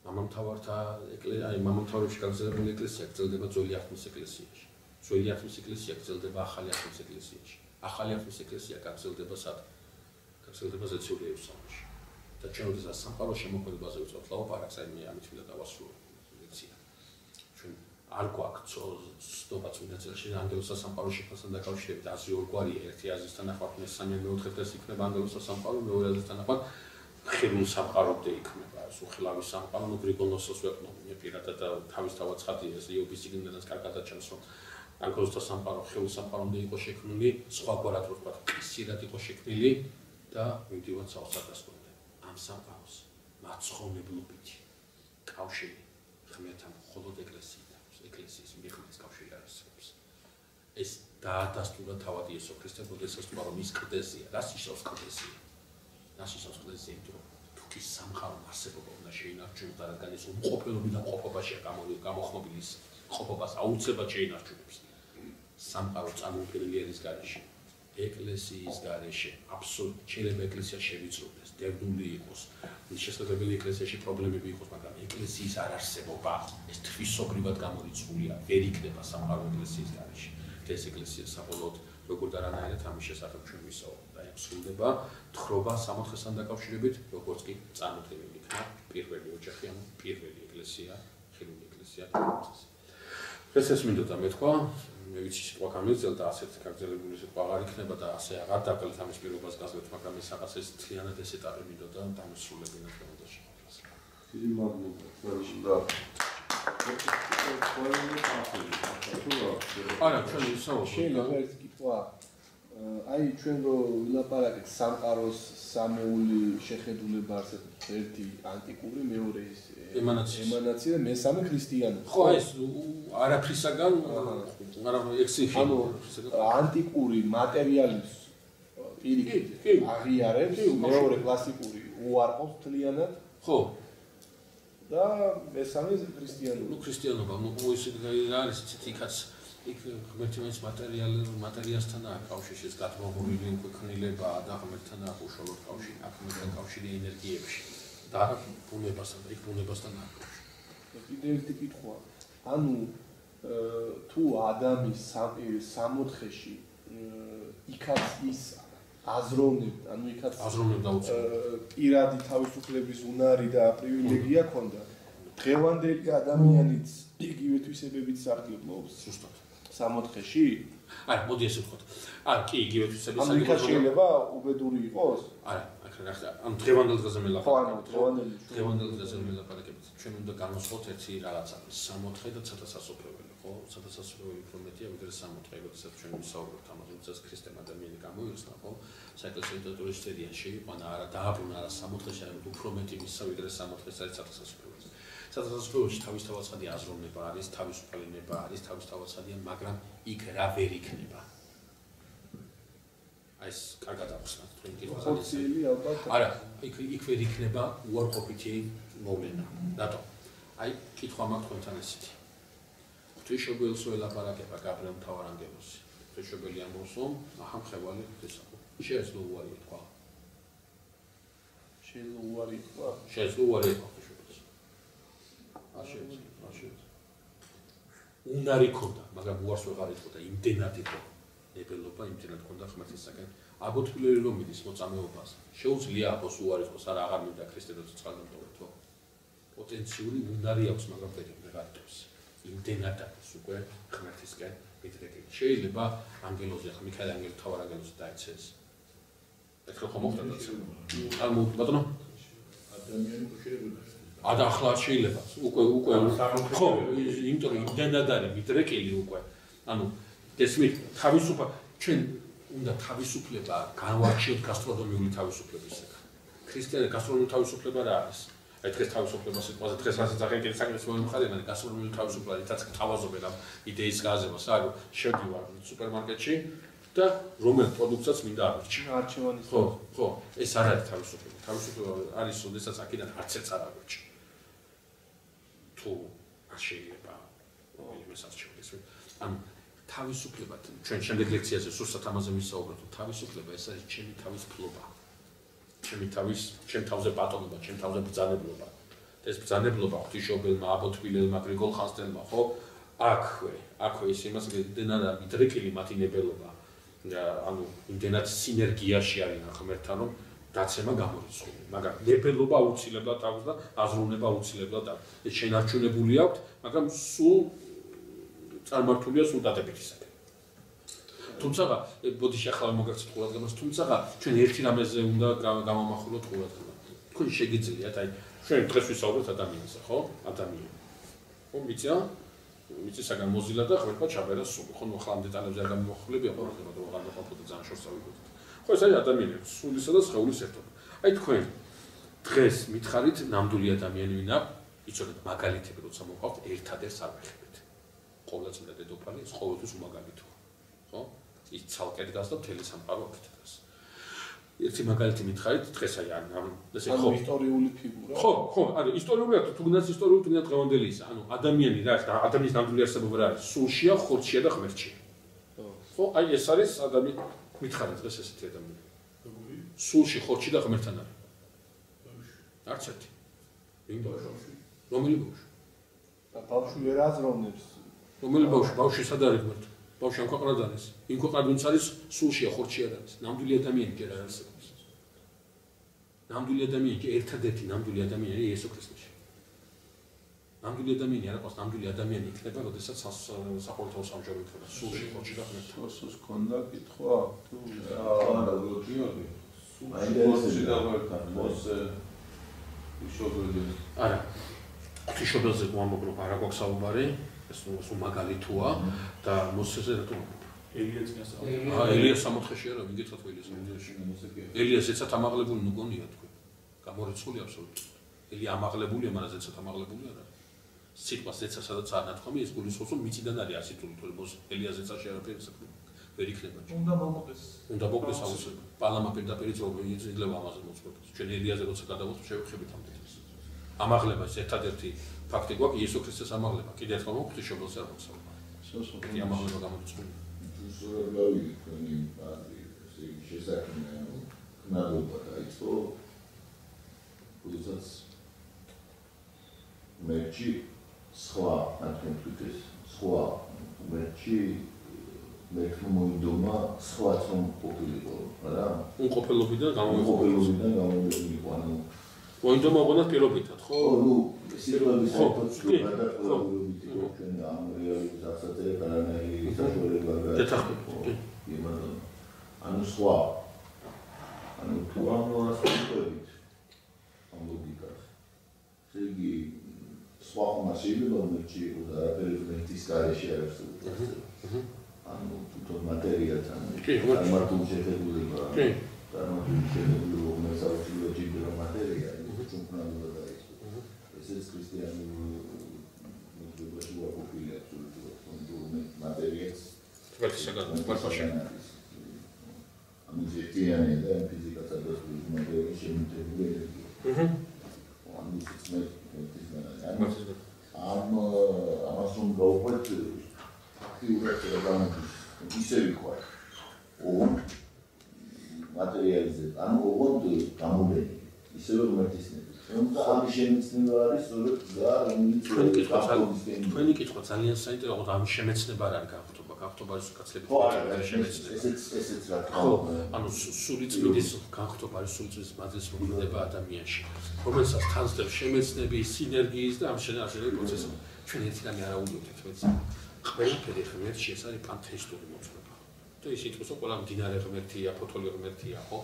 მამამთავრებში გაგრძელებული ეკლესია გრძელდება ძველი აღთქმის ეკლესიაში. ძველი აღთქმის ეკლესია გრძელდება ახალი აღთქმის ეკლესიაში. ახალი აღთქმის ეკლესია გაგრძელდება სად? გაგრძელდება ზეციური იერუსალიმში. და ჩვენ როდესაც სამყაროს შემოქმედებაზე ვწავთ ლაპარაკს, აი მე ამით მინდა დავასრულო ლექცია. ჩვენ არ გვაქვს ცნობა წმინდა წერილში ანგელოზთა სამყაროს შექმნასთან დაკავშირებით აზრი ორგვარია. ერთი აზრის თანახმად მესამე მეოთხე დღეს იქნება ანგელოზთა სამყარო, მეორე აზრის თანახმად ხილულ სამყაროდე იქნება სუხილავის სამყარო გრიგოლოსოს ვეყნობ პირადად თავის თავაცხადია ეს იობის ციგნიდანაც კარგად აჩვენს რომ ანგელოზთა სამყარო ხილულ სამყარომდე იყო შექმნილი სხვაგვარად რო ვთქვა კისერად იყო შექმნილი და მივდივართ საოცარდასკვნამდე ამ სამყაროს მაცხოვნებლობით კავშირი ღმერთთან მხოლოდ ეკლესიით აქვს ეკლესიის მიღმის კავშირი არ არსებობს ეს დაადასტურა თავად იესო ქრისტე, როდესაც თქვა რომ ის კლდეზია, რას ნიშნავს კლდეზია? რას ნიშნავს კლდეზია? იმიტომ რომ თუ ის სამყარო არსებობა უნდა შეინარჩუნოს და რადგან ეს უმყოფელობიდან ყოფობაშია გამოხმობილი ის ყოფობას აუცილებლად შეინარჩუნებს. სამყარო წარმოუდგენელი არის გარეშე. ეკლესიის გარეშე აბსოლუტურად შეიძლება ეკლესია შევიწროდეს, დევნული იყოს, შესაძლებელი ეკლესიაში პრობლემები იყოს, მაგრამ ეკლესიის არარსებობა ეს თვისობრივად გამორიცხულია, ვერ იქნება სამყარო ეკლესიის გარეშე. ეს ეკლესია საბოლოოდ როგორ და რანაირად ამის შესახებ ჩვენ ვისაუბრებთ. აი, სრულდება თხრობა სამოთხესთან დაკავშირებით, როგორც კი წარმოდგენილი იქნა პირველი ოჯახი, ანუ პირველი ეკლესია, ხილული ეკლესია. ეს მინდოდა მეთქვა, მე ვიცი სიტყვა გამიძელ და ასეთ გაგრძელებული სიტყვა აღარ იქნება და ასე აღარ დაგკლებთ ამის პირობას გასვლით, მაგრამ ეს რაღაც ეს თლიანად ეს ეტაპი მინდოდა დამსრულებინათ გამოდაში. დიდი მადლობა. და არა, ჩვენ ვისაუბრებთ. შეიძლება ერთი კითხვა. აი ჩვენ რო ვილაპარაკეთ სამყაროს სამეული შეხედულება არსებობს, ერთი ანტიკური, მეორე ის ემანაცია და მესამე ქრისტიანობა. ხო, ეს არაფრისაგან არა ექსიფი. ანუ ანტიკური მატერიალიზმს პირიქით აღიარებს, მეორე კლასიკური უარყოფს თლიანად. ხო. და მესამე ქრისტიანობა. ნუ ქრისტიანობა, ნუ ის არის ციტიკაც იქ ღმერთის მატერიასთან კავშირში ეს გადმოღურული ქმნილება და ღმერთთან უშუალოდ კავშირი, აქ კავშირი ენერგიებში და ბუნებასთან და იქ ბუნებასთან აკავშირი. კიდევ ერთი კითხვა. ანუ თუ ადამის სამოთხეში იქაც ის აზროვნებდა, ანუ იქაც აზროვნებდა პირადი თავისუფლების უნარი და პრივილეგია ჰქონდა. დღევანდელი ადამიანიც იგივე თვისებებით სარგებლობს ზუსტად სამოთხეში? არა, მოდი ესე ვთქვათ. არა, კი, იგივე თვისებებით სარგებლობს. ანუ იქაც შეიძლება უბედური იყოს? არა, აქ რა, ანუ დღევანდელ დღეზე მელაპარაკებთ. ხო, ანუ დღევანდელ დღეზე მელაპარაკებთ. ჩვენ უნდა განვასხვათ ერთი რაღაცა, სამოთხე და ცოტა სასופველი, ხო? ცოტა სასופველი უფრო მეტია, ვიდრე სამოთხე, როდესაც ჩვენ ვისაუბრებთ ამაზე, როდესაც ქრისტე ადამიანი გამოიხსნა, ხო? საეკლესიო ლიტერატურის სერიაში იყვანა არა დააბრუნა არა სამოთხეში, არამედ უფრო მეტი მისცა, ვიდრე სამოთხეს არის ცოტა სასופველიც. ცოტა სასופველში თავისთავადსადი აზროვნება არის, თავისუფლება არის, თავისთავადსადია, მაგრამ იქ რა ვერ იქნება. აი ეს კარგად ახსნათ თქვენ კითხვა. ხორციელი ალბათ. არა, იქ ვერ იქნება უარყოფითი მოვლენა. რატო? აი, კითხვა მაქვს თქვენთან ესეთი. ღვთისმშობელს ველაპარაკება გაბრიელ მთავარანგელოზი. ღვთისმშობელი ამბობს, რომ ახლა მხევალი ღვთისმშობელი. შეეძლო უარი ეთქვა. შეეძლო უარი ეთქვა. შეეძლო უარი ეთქვა ღვთისმშობელს. არ შეეძლო. უნარი ქონდა, მაგრამ უარს ვეღარ ეთქვა, იმდენად იყო. ებელობა იმდენად ქონდა ღმერთისაგან. აბოთბილელი რომ მიდის მოწამეობას, შეუძლია აბოს უარი ეთქოს, არა აღარ მინდა ქრისტე და ცოცხალდამტოვეთო. პოტენციური უნარი აქვს, მაგრამ ვეღარ ეთქოს. იმდენად აქვს უკვე ღმერთისგან მიდრეკილი. შეიძლება ანგელოზი, ახლა მიქაელ ანგელი თავარანგელოზი დაეცეს. ერთხელ ხომ მოხდა დაცა. ანუ ბატონო ადამიანი შეიძლება ადა ახლა შეიძლება უკვე ხო იმიტომ რომ იმდენად არის მიდრეკილი უკვე ანუ ესმით თავისუფლება ჩვენ უნდა თავისუფლება განვარჩიოთ გასტრონომიული თავისუფლებისგან ქრისტიანი გასტრონომიული თავისუფლება რა არის აი დღეს თავისუფლება სიტყვაზე დღეს რასაც აღეკეთ საკრებულო მხარეა მაგრამ გასტრონომიული თავისუფლება იცაც თავაზობენ ამ იდეის გაზებას არის შევდივარ სუპერმარკეტში და რომელ პროდუქტსაც მინდა ავირჩიო არჩევანის ხო ეს არ არის თავისუფლება თავისუფლება არის როდესაც აქედან არცეც არ ავირჩიო თუ არ შეიძლება რომელიმეს არჩევდეს ანუ თავისუფლება ჩვენ შემდეგ ლექციაზე სუსტად ამაზე ვისაუბრებთ რომ თავისუფლება ეს არის ჩემი თავისუფლება ჩემ თავზე ბატონობა ჩემ თავზე ბრძანებლობა ეს ბრძანებლობა ღვთისმშობელმა აბოთბილელმა გრიგოლ ხანძთელმა ხო აქვე ის იმას იმდენად მიდრეკილი მათი ნებელობა ანუ იმდენად სინერგიაში არიან ღმერთთან რომ დაცემა გამორიცხული მაგრამ ნებელობა აუცილებლად აქვს და აზროვნება აუცილებლად აქვს ეს შენარჩუნებული აქვს მაგრამ სულ წარმართულია სულ დადებითისაკენ თუმცა ბოდიში ახლა მოგაქცეთ ყურადღებას თუმცა ჩვენ ერთი რამეზე უნდა გამომახვილოთ ყურადღება თქვენ შეგიძლიათ აი ჩვენ დღეს ვისაუბრეთ ადამიანზე ხო ადამიანი ხო მიწი საგან მოზილა და ღმერთმა ჩაბერა სული ხო ახლა ამ დეტალებზე არ გამოვახვილებია ყურადღება რომ აღარ დაყოფოთ ძალიან შორს ავიგოთ ხო ეს არის ადამიანები სულისა და სხეულის ერთობა აი თქვენ დღეს მითხარით ნამდვილი ადამიანი ვინ აქვს იცოდეთ მაგალითები როცა მოყავთ ერთადერს არ ვეხებით ყოველწლიურად დედოფალი ეს ყოველთვის უმაგალითოა ხო? ის ცალკე დგას და მთელი სამყარო აქეთ დგას. ერთი მაგალითი მითხარით, დღეს აი ესე ხო, ისტორიული ფიგურა. ხო, არის ისტორიულად, თუნდაც ისტორიული, თუნდაც დღევანდელი ის, ადამიანი რა არის, ადამიანის ნამდვილი არსებობა რა არის? სულშია, ხორცშია და ღმერთშია. ხო, აი ეს არის ადამიანი, მითხარით დღეს ესეთი ადამიანი. სულში, ხორცში და ღმერთთან არის. არც ერთი. რომელი ბავშვი? ბავშვი ვერ აზროვნებს. რომელი ბავშვი? ბავშვი სად არის ღმერთი? ბავშვი ამ ქვეყანად არის. იმ ქვეყანად ვინც არის სულშია, ხორცშია და არის. ნამდვილი ადამიანი ჯერ არ არსებობს. ნამდვილი ადამიანი, ერთადერთი ნამდვილი ადამიანი იესო ქრისტეში. ნამდვილი ადამიანი არ ყავს, ნამდვილი ადამიანი იქნება, როდესაც საყოველთაო სამჯერო იქნება, სულში, ხორცში და ღმერთთან. მოსოს ქონდა კითხვა, თუ არა, გიორგი. სულში და ღმერთთან, მოსე იშობელზე. არა. ღვთისმშობელზე გვამოგრო არა გვაქვს საუბარი, ეს მაგალითოა და მოსეზე რატო ელიას გასაუბრა. ელიას 64-ში არა, ვინ გითხათ ელიას 64-ში. ელიას ეცად ამაღლებული ნუგონია თქვენ. გამორიცხული აბსოლუტურად. ელია ამაღლებულია, მაგრამ ეცად ამაღლებული არა. სიტყვას ეცა სადაც არ ნათქვამი, ეს გულისხმობს, რომ მიწიდან არის ასიტული, თორემ ელიას ეცაში არაფერი საქმე ვერ იქნება. უნდა მოკლეს. უნდა მოკლეს აუცილებლად. პალამა პირდაპირ იძლევა ამაზე მოწყობას. ჩვენ ელიაზე როცა გადავოთ, შევხვდებით ამ დეტალს. ამაღლება ეს ერთადერთი ფაქტი გვაქვს იესო ქრისტეს ამაღლება. კიდევ ერთხელ ღვთისმშობელს არ მოხსოვდება. ეს ამაღლება გამოწვეული. ზურაბავი თქვენი აზრი შესაქმნია ნადობა დაიწყო როდესაც მერჩი სხვა თქვენ თქვით სხვა მერჩი მერქმა მოიდომა სხვა რომ ყოფილიყო რა უყოფილობიდან გამომიყო ანუ მოიდომა უგონათ პირობითად ხო ნუ სიტყვების საერთოდ გადაყოლებით იყო ჩვენ ამ რეალიზაციაზე განაი საშუალება გაიგო ანუ სხვა ანუ თუ ამ ასპექტებით ამ ლოგიკას იგი სხვა მასივა მომეჩი და არაფერი გარეშე არ არსებობს ანუ თუ მატერიალთან წარმართულ შეხედულება წარმართულ შეხედულება მოსაუბრებელი ჯიბრო მატერიალი ჩუმკნალობა და ეს ქრისტიანული მოძებნები ვაკופილი აბსოლუტურად მატერიალს ანუ ზეთიანი და ფიზიკათა და მატერიალის შემოთებული ენერგია ანუ ამას რომ გავყვეთ აქტიურად გადამოდის ისე ვიყავ მატერიალზე ანუ ოღონდ გამოვლენი ისე რომ მარტისნები და ამის შემეცნება არის სწორედ და რომელიც თქვენი კითხვა ძალიან საინტერესოა ამის შემეცნება არ არის გახტობა არის კაცლების შემეცნება ესეც რა თქმა უნდა ანუ სული წმინდის გახტობა არის სული წმინდის მადლის მოქმედება ადამიანში რომელსაც თანსდებს შემეცნების სინერგიის და ამ შენარჩუნების პროცესს ჩვენ ერთგანი არ აუგებთ მეც ყველაფერი ღმერთში ეს არის პანთეისტური მოძღვება და ის იტყვის რომ ყველა მდინარე ღმერთია ფოთოლი ღმერთია ხო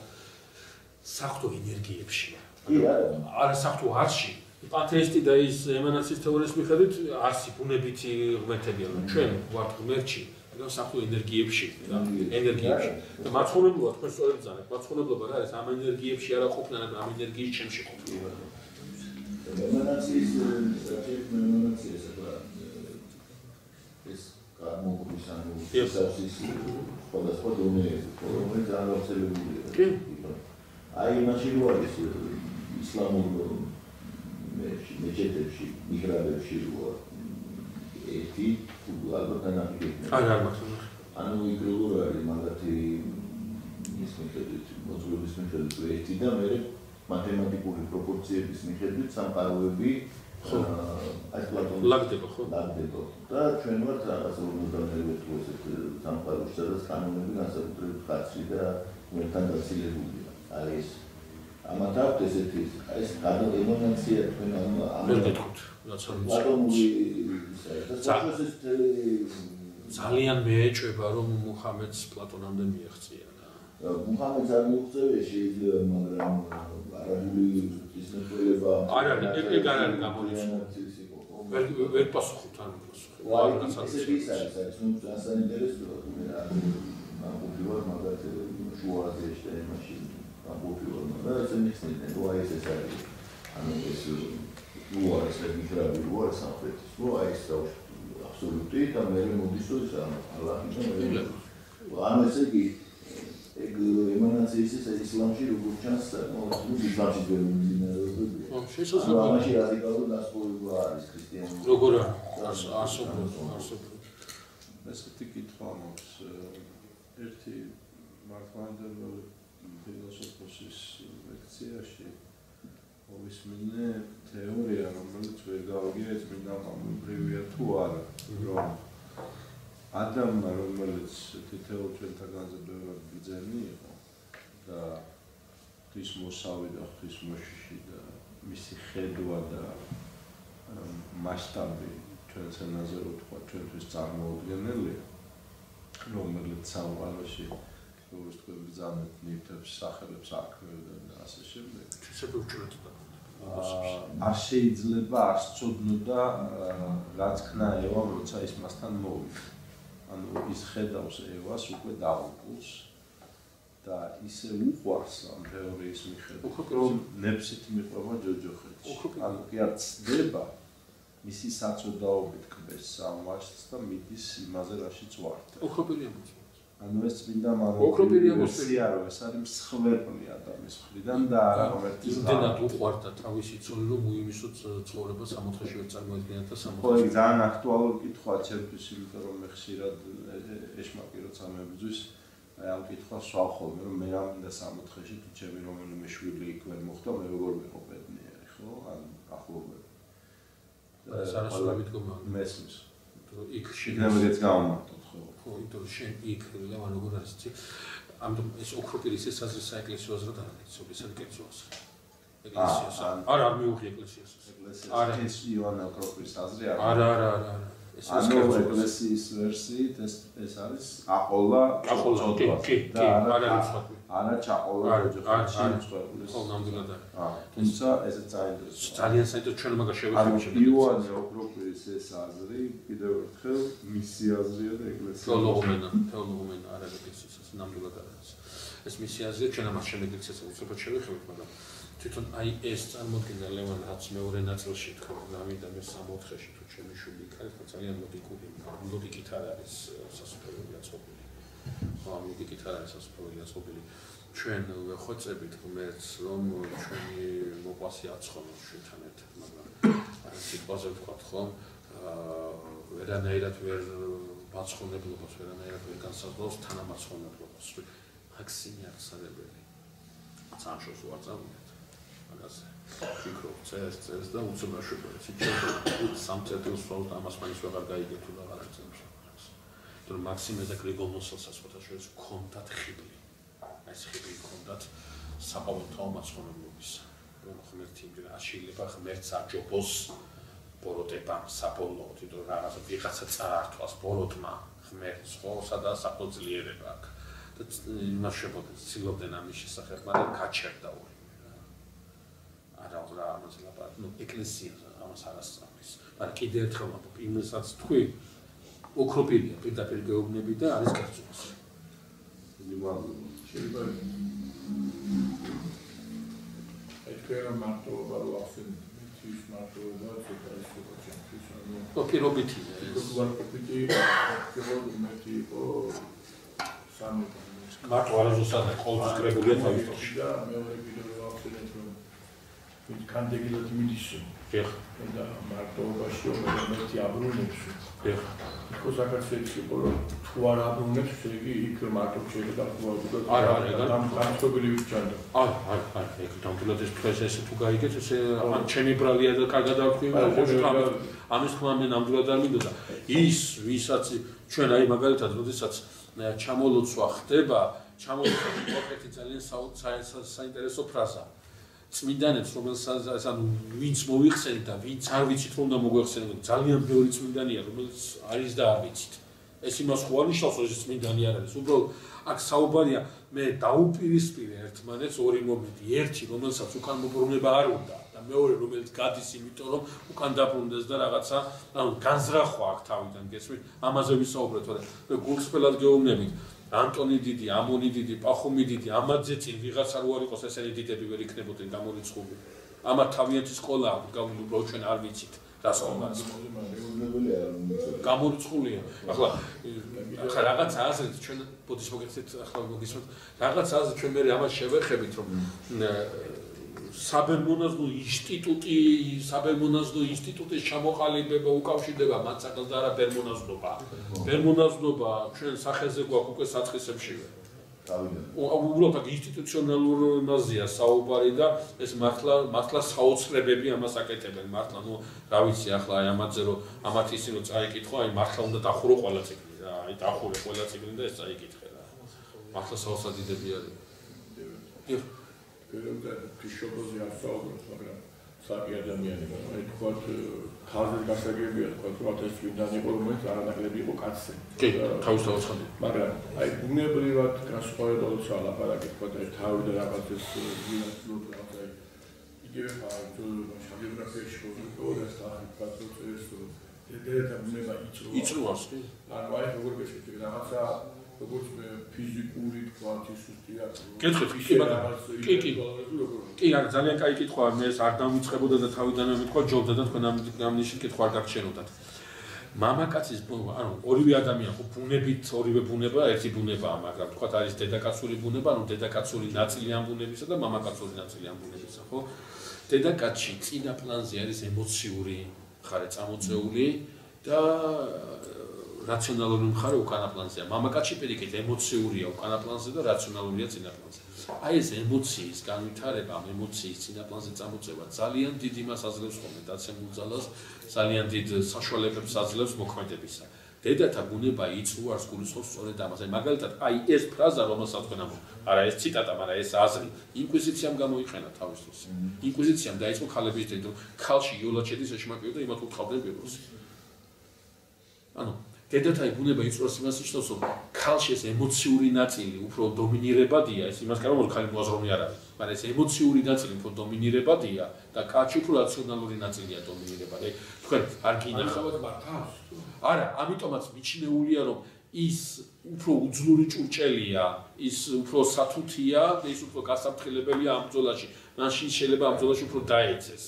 საღვთო ენერგიებშია არა საღვთო არსში პანთეისტი და ის ემანაციის თეორიის მიხედვით არსი ბუნებითი ღმერთებია რომ ჩვენ ვართ ღმერთში და საღვთო ენერგიებში და ენერგიებში და მაცხოვრებლობა თქვენ სწორედ ბრძანეთ მაცხოვრებლობა რა არის ამ ენერგიებში არა ყოფნა ამ ენერგიის ჩემში ყოფნა ემანაციის ემანაციის ეს გამოგვის ანუ შესაძლის სხვადასხვა დონეებზე რომელიც განავრცელებულია აი მაშინ რო არის ისლამურ მეჩეთებში მიგრანტებში რო ერთი ალბათ ანახებია არა მახსოვს ანუ იგრულ არის მაგათი ის მიხედვით მოძღვრების მიხედვით ერთი და მე მათემატიკური პროპორციების მიხედვით სამყაროები აი პლატონის ლაგდება ხო ლაგდება და ჩვენ ვართ რაღაც უნდაერეთ ესეთ სამყაროში სადაც კანონები განსაკუთრებით ხაცი და მერთან დაცილებულია არის ამათ აქვს ესეთი ეს ემონაცია თქვენ ამ პლატონური ძალიან მეეჭვება რომ მუჰამედს პლატონამდე მიაღწია მუჰამედს არ მიუღწევია შეიძლება მაგრამ არაბული ისნებელება არ არის ეგ არ არის გამორიცხული ვერ პასუხობთ არ ეს ის არის ნუ საინტერესოა ამ ყოფილვარ მაგათ შუა აზიაში და მაშინ ამ ყოფილვარ მაგრამ ეს მიხსნიდან რა ეს არის ანუ ეს ნუ არის მიგრაბი რო არის სამხრეთის ნუ აი ეს აბსოლუტი და მე მოდის ის ალაჰი და ანუ ესე იგი ეგ ემანაციის ისლამში როგორ ჩანს, ისლამში ვერ მიმდინარეობებია. შესაძლოა ამაში რადიკალური განსხვავება არის ქრისტიანულ. როგორ არის? არსებობს. ესეთი კითხვა მაქვს. ერთი მართლმადიდებელი ფილოსოფოსის ლექციაში მოვისმინე თეორია, რომელიც ვერ გავიგე წმინდა მამებრივია თუ არა, რომ ადამმა, რომელიც თითოეულ ჩვენთაგანზე ბევრად ბიძენი იყო და ღვთის მოსავი და ღვთის მოშიში და მისი ხედვა და მასშტაბი ჩვენს ენაზე რო თქვა ჩვენთვის წარმოუდგენელია, რომელიც სამყაროში როგორც თქვენ ბრძანეთ ნივთებს, სახელებს აქვეებდა და ასე შემდეგ. არ შეიძლება არ სწოდნოდა რაც ქნა ევამ, როცა ის მასთან მოვიდა. ანუ ის ხედავს ევას უკვე დაუყურს და ისე უყვარს ამ თეორიის მიხედვით, რომ ნებსით მიყვება ჯოჯოხეთში. ანუ კი არ ცდება მისი საწოდაობით კბეს სამვაშს და მიდის იმაზე, რაშიც ვართ. ოქროპირია მოწმობს. ანუ ეს წმინდა მამებრივია, რომ ეს არის მსხვერპლი ადამიანის მხრიდან და არა ღმერთის იმდენად უყვარდა თავისი ცოლი, რომ უიმისო ცხოვრება 60-ში ვერ წარმოედგინა და 60-ში. ხო, ეგ ძალიან აქტუალური კითხვაა ჩემთვის, იმიტომ რომ მე ხშირად ეშმაკი როცა მებრძვის, აი ამ კითხვას ვსვავ ხოლმე, რომ მე რა მინდა 60-ში თუ ჩემი რომელიმე შვილი იქ ვერ მოხდა, მე როგორ ვიყო ბედნიერი, ხო? ან ახლობელი. ეს არასოებით გომაა. მესმის. იქ შეგნებედაც გამომართოთ, ხო? ხო, იმიტომ რომ შენ იქ ლევან როგორ არის ცი? ამიტომ ეს ოქროპირის ეს აზრი საეკლესიო აზრად არ არის, ისე კეთილს. ეკლესიას არ მიუღია ეკლესიას. არა, ეს იოანე ოქროპირის აზრი არა. არა. ანუ ეკლესიის ვერსიით ეს არის აყოლა კი, არა ჩაყოლა ჯოჯოხეთში მსხვერპლის. ხო, ნამდვილად არის. თუმცა ესეც საინტერესოა. ძალიან საინტერესო ჩვენ მაგას შევეხებთ. იოანე ოქროპირის ეს აზრი კიდევ ერთხელ მისი აზრია და ეკლესიის თეოლოგუმენა არა ეკლესიის ნამდვილად არის. ეს მისი აზრია, ჩვენ ამას შემდეგ ექცესს უცებად შევეხებთ, მაგრამ თვითონ აი ეს წარმოდგენა ლევან რაც მეორე ნაწილში თქვა, გამიდა მე 64-ში თუ ჩემი შვილი იქ არის, ძალიან ლოგიკით არ არის სასופველია წობილი. ხო, ლოგიკით არ არის სასופველია წობილი. ჩვენ ვეხვეწებით ღმერთს, რომ ჩვენი მოყვასი აცხონოს ჩვენთან ერთად, მაგრამ სიტყვაზე ვთქვათ, ხო, ვერანაირად ვერ მაცხონებლობას, ვერანაირად ვერ განსაზღვრავს თანამაცხონებლობას. მაქსიმი აღსარებელი. სამშოს ვარ წავიდეთ. მაგაზე ფიქრობ, წერს და უცებაშობა. სიჩქარე სამწეთილს ვსვავთ, ამას მაინც ვეღარ გაიგე თუ რა არის ამას. თუმცა მაქსიმე და გრიგოლმოსელსაც ფოთაშორის კონტაქტ ხიბლი. ეს ხიბლი კონტაქტ საყოველთაო მაცხონებლობის. რომ ღმერთი იმდენ არ შეიძლება ღმერთს აჯობოს ბოროტება საბოლოოდ, იმიტომ რომ რაღაცა ვიღაცა წაართვას ბოროტმა ღმერთს ხო, სადაც საფოძლიერება აქვს. და იმას შეფოთეს ცდილობდნენ ამის შესახებ, მაგრამ გაჩერდა ორი. არა ამას ლაპარაკ, ნუ ეკლესია ამას არ ასწავლის. მაგრამ კიდევ ერთხელ ვამბობ, იმასაც თქვი, ოქროპირია პირდაპირ გეუბნები და არის კერძოს. შეიძლება ეთქერა მარტოობა რო ახსენეთ, მის მარტოობა ცოტა ჩემთვის ანუ ხო, პირობითი ეს ვარყოფითი პირობითი იყო სამი მარტო არაზუსტად ყოველთვის კრებულია თავის დროში და მეორე კიდევ რო ახსენეთ რომ კანდეგილად მიდის და მარტოობაში რომელიც აბრუნებს ხო საქართველოს იყო რომ თუ არ აბრუნებს შეგი იქ მარტო შეიძლება და არა გამწობილი ვიჩანდა არა ეგ თამთულად ეს თქოს ესე თუ გაიგეთ ესე ან ჩემი ბრალია და კარგად არქვი ამის თქმა მე ნამდვილად არ მინდოდა ის ვისაც ჩვენ აი მაგალითად როდესაც ჩამოლოცვა ხდება ჩამოლოცვა კონკრეტი ძალიან საინტერესო ფრაზა წმინდანებს რომელსაც ანუ ვინც მოიხსენით და ვინც არ ვიცით რომ უნდა მოგვეხსენოთ ძალიან ბევრი წმინდანია რომელიც არის და არ ვიცით ეს იმას ხო არ ნიშნავს რომ ეს წმინდანი არ არის უბრალოდ აქ საუბარია მე დაუპირისპირე ერთმანეთს ორი მომენტი ერთი რომელსაც უკან მობრუნება არ უნდა და მეორე რომელიც გადის იმიტომ რომ უკან დაბრუნდეს და რაღაცა ანუ განზრახვა აქ თავიდან გესმით ამაზე ვისაუბრეთ მაგრამ მე გულწრფელად გეუბნებით ანტონი დიდი, ამონი დიდი, პახუმი დიდი, ამაძე წინ ვიღაცა რო არ იყოს ესენი დიდები ვერ იქნებოდნენ გამორიცხული. ამათ თავიანთი სკოლა აქვს, უბრალოდ ჩვენ არ ვიცით. დასკვნას. გამორიცხულია. ახლა რაღაც აზრით ჩვენ ბოდიშ მოგეხსენეთ ახლა მოგისმენთ რაღაც აზრით ჩვენ მე ამას შევეხებით რომ საბერმონაზდო ინსტიტუტის ჩამოყალიბება უკავშირდება მათ საქმეს და არა ბერმონაზდობა. ბერმონაზდობა ჩვენ სახეზე გვაქვს უკვე საწყისებშივე. უბრალოდ აქ ინსტიტუციონალურნაზია საუბარი და ეს მართლა საოცრებები ამას აკეთებენ მართლა ნუ რა ვიცი ახლა აი ამაზე რომ ამათ ისინი რომ წაიკითხო აი მართლა უნდა დახურო ყველა ციკლი რა აი დახურე ყველა ციკლი და ეს წაიკითხე რა მართლა საოცრადიდები არის და ფიშობოზე არ საუბრობთ მაგრამ საკი ადამიანებია აი თქვათ ხალხის გასაგებია თქვათ რომ ეს ვინდან იყო რომელიც არანაკლები იყო კაცზე კი თავისთავად მაგრამ აი ბუნებრივად განსხვავება როცა ლაპარაკი თქვათ აი თავი და რაღაც ეს ვინაცვლოდ რაღაც აი იგივე შაგეოგრაფიაში ყოველდღე სახით კაცოწეს და ბუნება იწრუავს კი ანუ აი როგორ გეშეთ რაღაცა როგორც ფიზიკური თქვათ ის უსტია კითხეთ კი ბატონო კი არა ძალიან კაი კითხვაა მე ეს არ დამიწყებოდა და თავიდანვე მithქვა ჯობდა და თქვენ ამ ნიშნით კითხვა არ გაგჩენოდათ მამაკაცის ანუ ორივე ადამიანი ხო ბუნებით ორივე ბუნება ერთი ბუნებაა მაგრამ თქვათ არის დედაკაცური ბუნება ანუ დედაკაცური ნაწილი ამ ბუნებისა და მამაკაცური ნაწილი ამ ბუნებისა ხო დედაკაცში წინა პლანზე არის ემოციური მხარე წამოწეული და რაციონალური მხარე უკანა პლანზეა. მამაკაცში პირიქით ემოციურია უკანა პლანზე და რაციონალურია წინა პლანზე. აი ეს ემოციის განვითარება, ამ ემოციის წინა პლანზე წამოწევა ძალიან დიდ იმას აძლევს ხოლმე დაცემულ ძალას, ძალიან დიდ საშუალებებს აძლევს მოქმედებისა. დედათა ბუნება იწუარს გულისხმობს სწორედ ამას. აი მაგალითად, აი ეს ფრაზა რომელსაც თქვენ არა ეს ციტატა, მაგრამ ეს აზრი ინკვიზიციამ გამოიყენა თავის დროს. ინკვიზიციამ დაიწყო ქალების დედ რომ ქალში იოლაჩედის ეშმაკიო და იმათ უთხავდნენ პიროს. ანუ დედათა ბუნება იწვევს იმას ნიშნავს რომ ქალში ეს ემოციური ნაწილი უფრო დომინირებადია ეს იმას კარგად რომ ქალი მოაზროვნე არ არის მაგრამ ეს ემოციური ნაწილი უფრო დომინირებადია და კაცი უფრო რაციონალური ნაწილია დომინირებადი თქვენ არ გინახავთ მართავს არა ამიტომაც მიჩნეულია რომ ის უფრო უძლური ჭურჭელია ის უფრო სათუთია და ის უფრო გასაფრთხილებელია ამ ბრძოლაში მაშინ შეიძლება ამ ბრძოლაში უფრო დაეცეს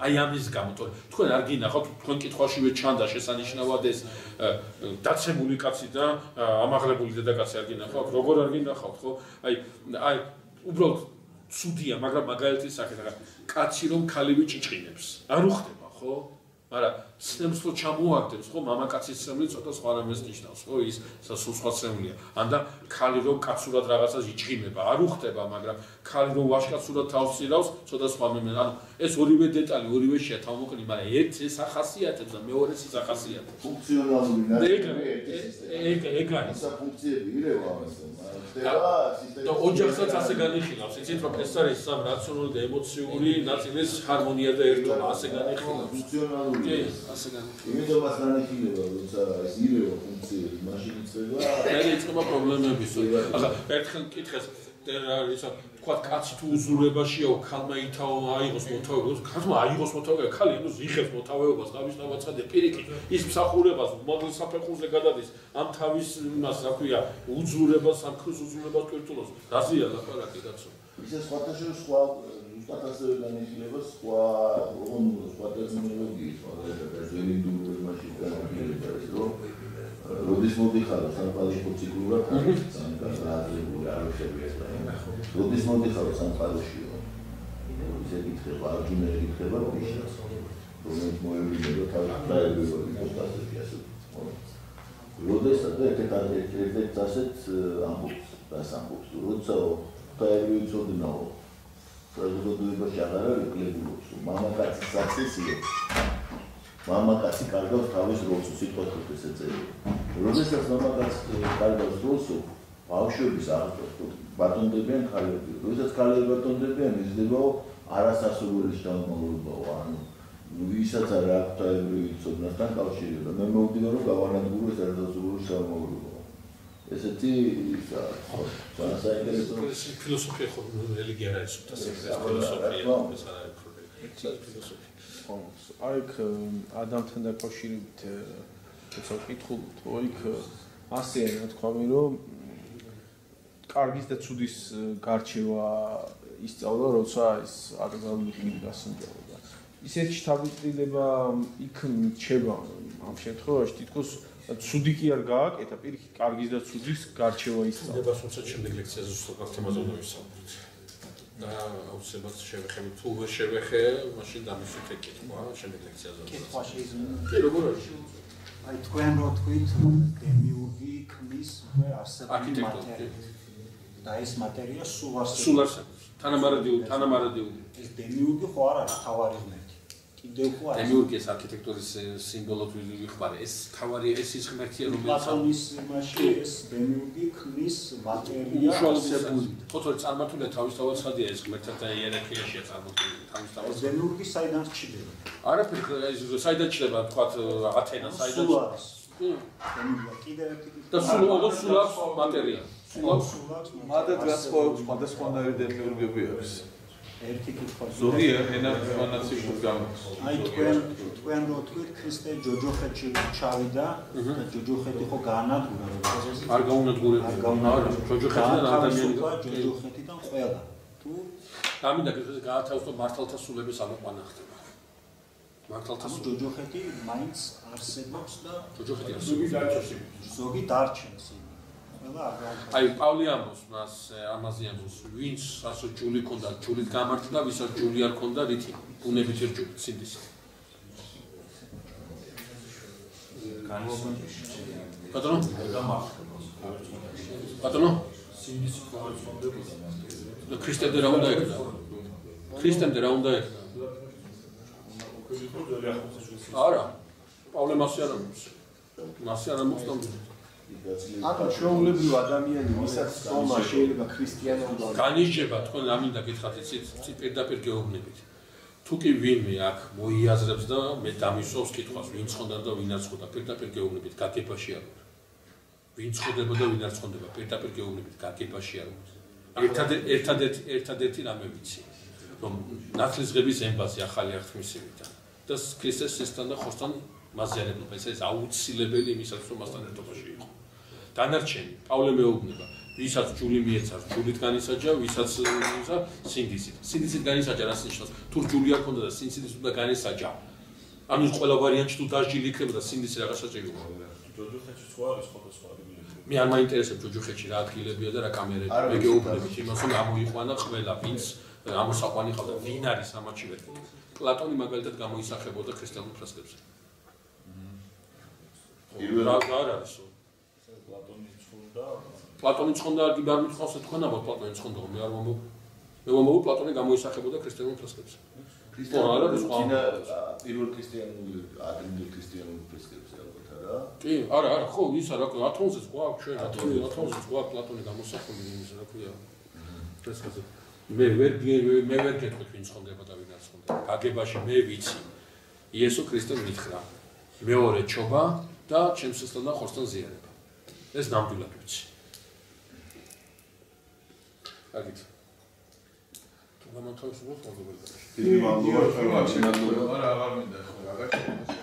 აი ამის გამო თქვენ არ გინახავთ თქვენ კითხვაშივე ჩანდა შესანიშნავად ეს დაცემული კაცი და ამაღლებული დედაკაცი არ გინახავთ როგორ არ გინახავთ ხო აი უბრალოდ ცუდია მაგრამ მაგალითის სახით რა კაცი რომ ქალივე ჭიჭყინებს არ უხდება ხო მაგრამ სცემს რომ ჩამოაგდებს ხო მამაკაცის სცემლი ცოტა სხვა რამეს ნიშნავს ხო ის სხვა სცემლია ანდა ქალი რომ კაცურად რაღაცას იჭყინება არ უხდება მაგრამ ქალი რომ ვაჟკაცურად თავს წირავს ცოტა სხვა ანუ ეს ორივე დეტალი ორივე შეთავმოყრილი მაგრამ ერთ ეს ახასიათებს და მეორეს ის ახასიათებს ფუნქციონალური ნაწილი ეგ არის საფუნქციები ირევა ამას და ოჯახსაც ასე განიხილავს იცით რომ ეს არის სამ რაციონალური და ემოციური ნაწილის ჰარმონია და ერთობა ასე განიხილავს ფუნქციონალური კი ასე განიხილავს იმედობას განიხილება როცა ეს ირევა ფუნქციები მაშინ იწება ეწება პრობლემები ახლა ერთხელ კითხეს ისა თქვა კაცი თუ უზრუნველებაშია ქალმა ითავო აიღოს მოთავეობას ქალმა აიღოს მოთავეობა ქალი ნუ იღებს მოთავეობას თავის დავაცხადე პირიქით ის მსახურებას მოდლის საფეხურზე გადადის ამ თავის იმას რა ქვია უზრუნველებას სამქმის უზრუნველებას კირტულოს დაზია ლაპარაკი კაცო ისე სხვა ზუსტად განიხილება სხვა ტერმინოლოგიის მაგრამ ძველი ინდუიზმში განიხილება ის რომ როდის მოდიხარო სამყაროში ციკლურად განსაზღვრებული არჩევია როდის მოდიხარო სამყაროშიო ისე იკითხება არჯუნელი იკითხება ნიშნავს რომელიც მოევლინება თავის პრაიორიტეტების პოსტაციას ასე როდესაც ერთ-ერთ ასეთ ამბობს როცა პრაიორიტეტი ცოდნაო საზოგადოებაში აღარ არის კლებულობს მამაკაცის საქსესიო მამაკაცი კარგავს თავის როლს სიტყვით ესე წერია როდესაც მამაკაცი კარგავს როლს ბავშვების ბატონდებიან ქალები როდესაც ქალები ბატონდებიან იზრდება არასასურველი შთამომავლობაა ანუ ვისაც არ აქვს თავის ცოდნასთან კავშირი და მე მოვდივარ რომ გავანადგურო ეს არასასურველი შთამომავლობა ესეთი საინტერესო ფილოსოფია ხო რელიგია არ არის უბრალოდ ფილოსოფია ეს არ არის ფილოსოფია აი ადამიანთან დაკავშირებით როცა ვკითხულობთ ხო იქ ასეა რა თქვა რომ კარგის და ცუდის გარჩევა ისწავლა როცა ის აკრძალული ხილი გასინჯავა ისეთი შთაბეჭდილება იქ მიჩება ამ შემთხვევაში თითქოს ცუდი კი არ გააკეთა, პირიქით კარგის და ცუდის გარჩევა ისწავლა. ნება თუმცა შემდეგ ლექციაზე ზუსტად თემაზე უნდა ვისაუბროთ. და აუცილებლად შევეხებით. თუ ვერ შევეხე, მაშინ დამისვით ეკითხვა შემდეგ ლექციაზე. კითხვა შეიძლება. კი, როგორ არის? აი თქვენ რო თქვით, რომ დემიურგი ქმნის უკვე არსებული მატერია. და ეს მატერია სულ არსებობს. თანამარადიული. ეს დემიურგი ხო არ არის თავარი ღმერთი. კიდევ ხო არის. დემიურგი ეს არქიტექტურის სიმბოლოდ ვიხმარე. ეს თავარი ეს ის ღმერთია, რომელიც პლატონის იმაში ეს დემიურგი ქმნის მატერია არსებული. თორე წარმართულია თავისთავად ხადია ეს ღმერთთა იერარქიაშია წარმართული თავისთავად. დემიურგი საიდან რჩება? არაფერი საიდან რჩება, თქვა ათენა საიდან. სულ არის. დემიურგი კიდევ ერთი და სულ აქვს მატერია. სულ აქვს მადად სხვადასხვანაირი დემიურგები არის. ერთი კითხვა. ზოგი ენა მონაცემით გამოდის. აი თქვენ რო თქვით ქრისტე ჯოჯოხეთში ჩავიდა და ჯოჯოხეთი ხო გაანადგურა როგორც არ გაუნადგურებია. არა, ჯოჯოხეთიდან ადამიანი ჯოჯოხეთიდან ყველა. თუ ამინდა გაათავისუფლო მართალთა სულების ამოყვანა ხდება. მართალთა სულ ჯოჯოხეთი მაინც არსებობს და ჯოჯოხეთი არსებობს. ზოგი დარჩენს. აი პავლე ამბობს მას ამაზე ამბობს ვინც ასო ჯული ქონდა ჯულით გამართლა ვისაც ჯული არ ქონდა რითი ბუნებით რჯული სინდისი პატრონო სინდისი ხარჯონდება ქრისტემდე რა უნდა ეკდა ქრისტემდე რა უნდა ეკდა არა პავლე მასე არ ამბობს მასე არ ამბობს აკა ჩვეულებრივ ადამიანი ვისაც სწორმა შეიძლება ქრისტიანობა განიჭება თქვენ ამინდა გითხრათ იცით პირდაპირ გეუბნებით თუ კი ვინმე აქ მოიაზრებს და მე დამისვავს კითხვას ვინ ცხონდა და ვინ არ ცხონდა პირდაპირ გეუბნებით გაგებაში არ ვარ ვინ ცხონდება და ვინ არ ცხონდება პირდაპირ გეუბნებით გაგებაში არ ვარ ერთადერთი რამე ვიცი რომ ნათლისღების ემბაზი ახალი აღთქმისევითა და ქრისტეს სისთან და ხოსთან მაზიანებლობა ეს აუცილებელი იმისათვის რომ მასთან ერთობაში იყო დანარჩენი პავლე მეუბნება ვისაც ჯული მიეცავს ჯულით განისაჯა ვისაც სინდისით განისაჯა რას ნიშნავს თუ ჯული არ ქონდა და სინდისით უნდა განისაჯა ანუ ყველა ვარიანტი თუ დასჯილი იქნება და სინდისი რაღაც საჭიროა ჯოჯოხეთში სხვა არის სხვადასხვა ადგილები მე არ მაინტერესებს ჯოჯოხეთში რა ადგილებია და რა კამერებია მე გეუბნებით იმას რომ ამოიყვანა ყველა ვინც ამოსაყვანი ყავდა ვინ არის ამაში ვერ პლატონი მაგალითად გამოისახებოდა ქრისტიანულ ფრესკებზე რა არის პლატონი ცხონდა არ მithყავს თქვენ ამბობთ პლატონი ცხონდა მე არ მომო მე მომო პლატონი გამოისახებოდა ქრისტიანულ ფრესკებზე წინა პირველ ქრისტიანულ ადრინდელ ქრისტიანულ ფრესკებზე ალბათ არა კი არა ხო ისა რა ათონზეც გვაქვს ჩვენ ათონზეც გვაქვს პლატონი გამოსახული იმის რა ქვია ფრესკაზე მე ვერ გეტყვით ვინ ცხონდება და ვინ არ ცხონდება გაგებაში მე ვიცი იესო ქრისტე მითხრა მეორე ჩობა და ჩემს სისხლთან და ხორცთან ზიარება ეს ნამდვილად ვიცი აგით თუ გამონთავისუფლოთ მოგებელდაში დიდი მადლობა რა აღარ მინდა ხო რა გაჩვენოს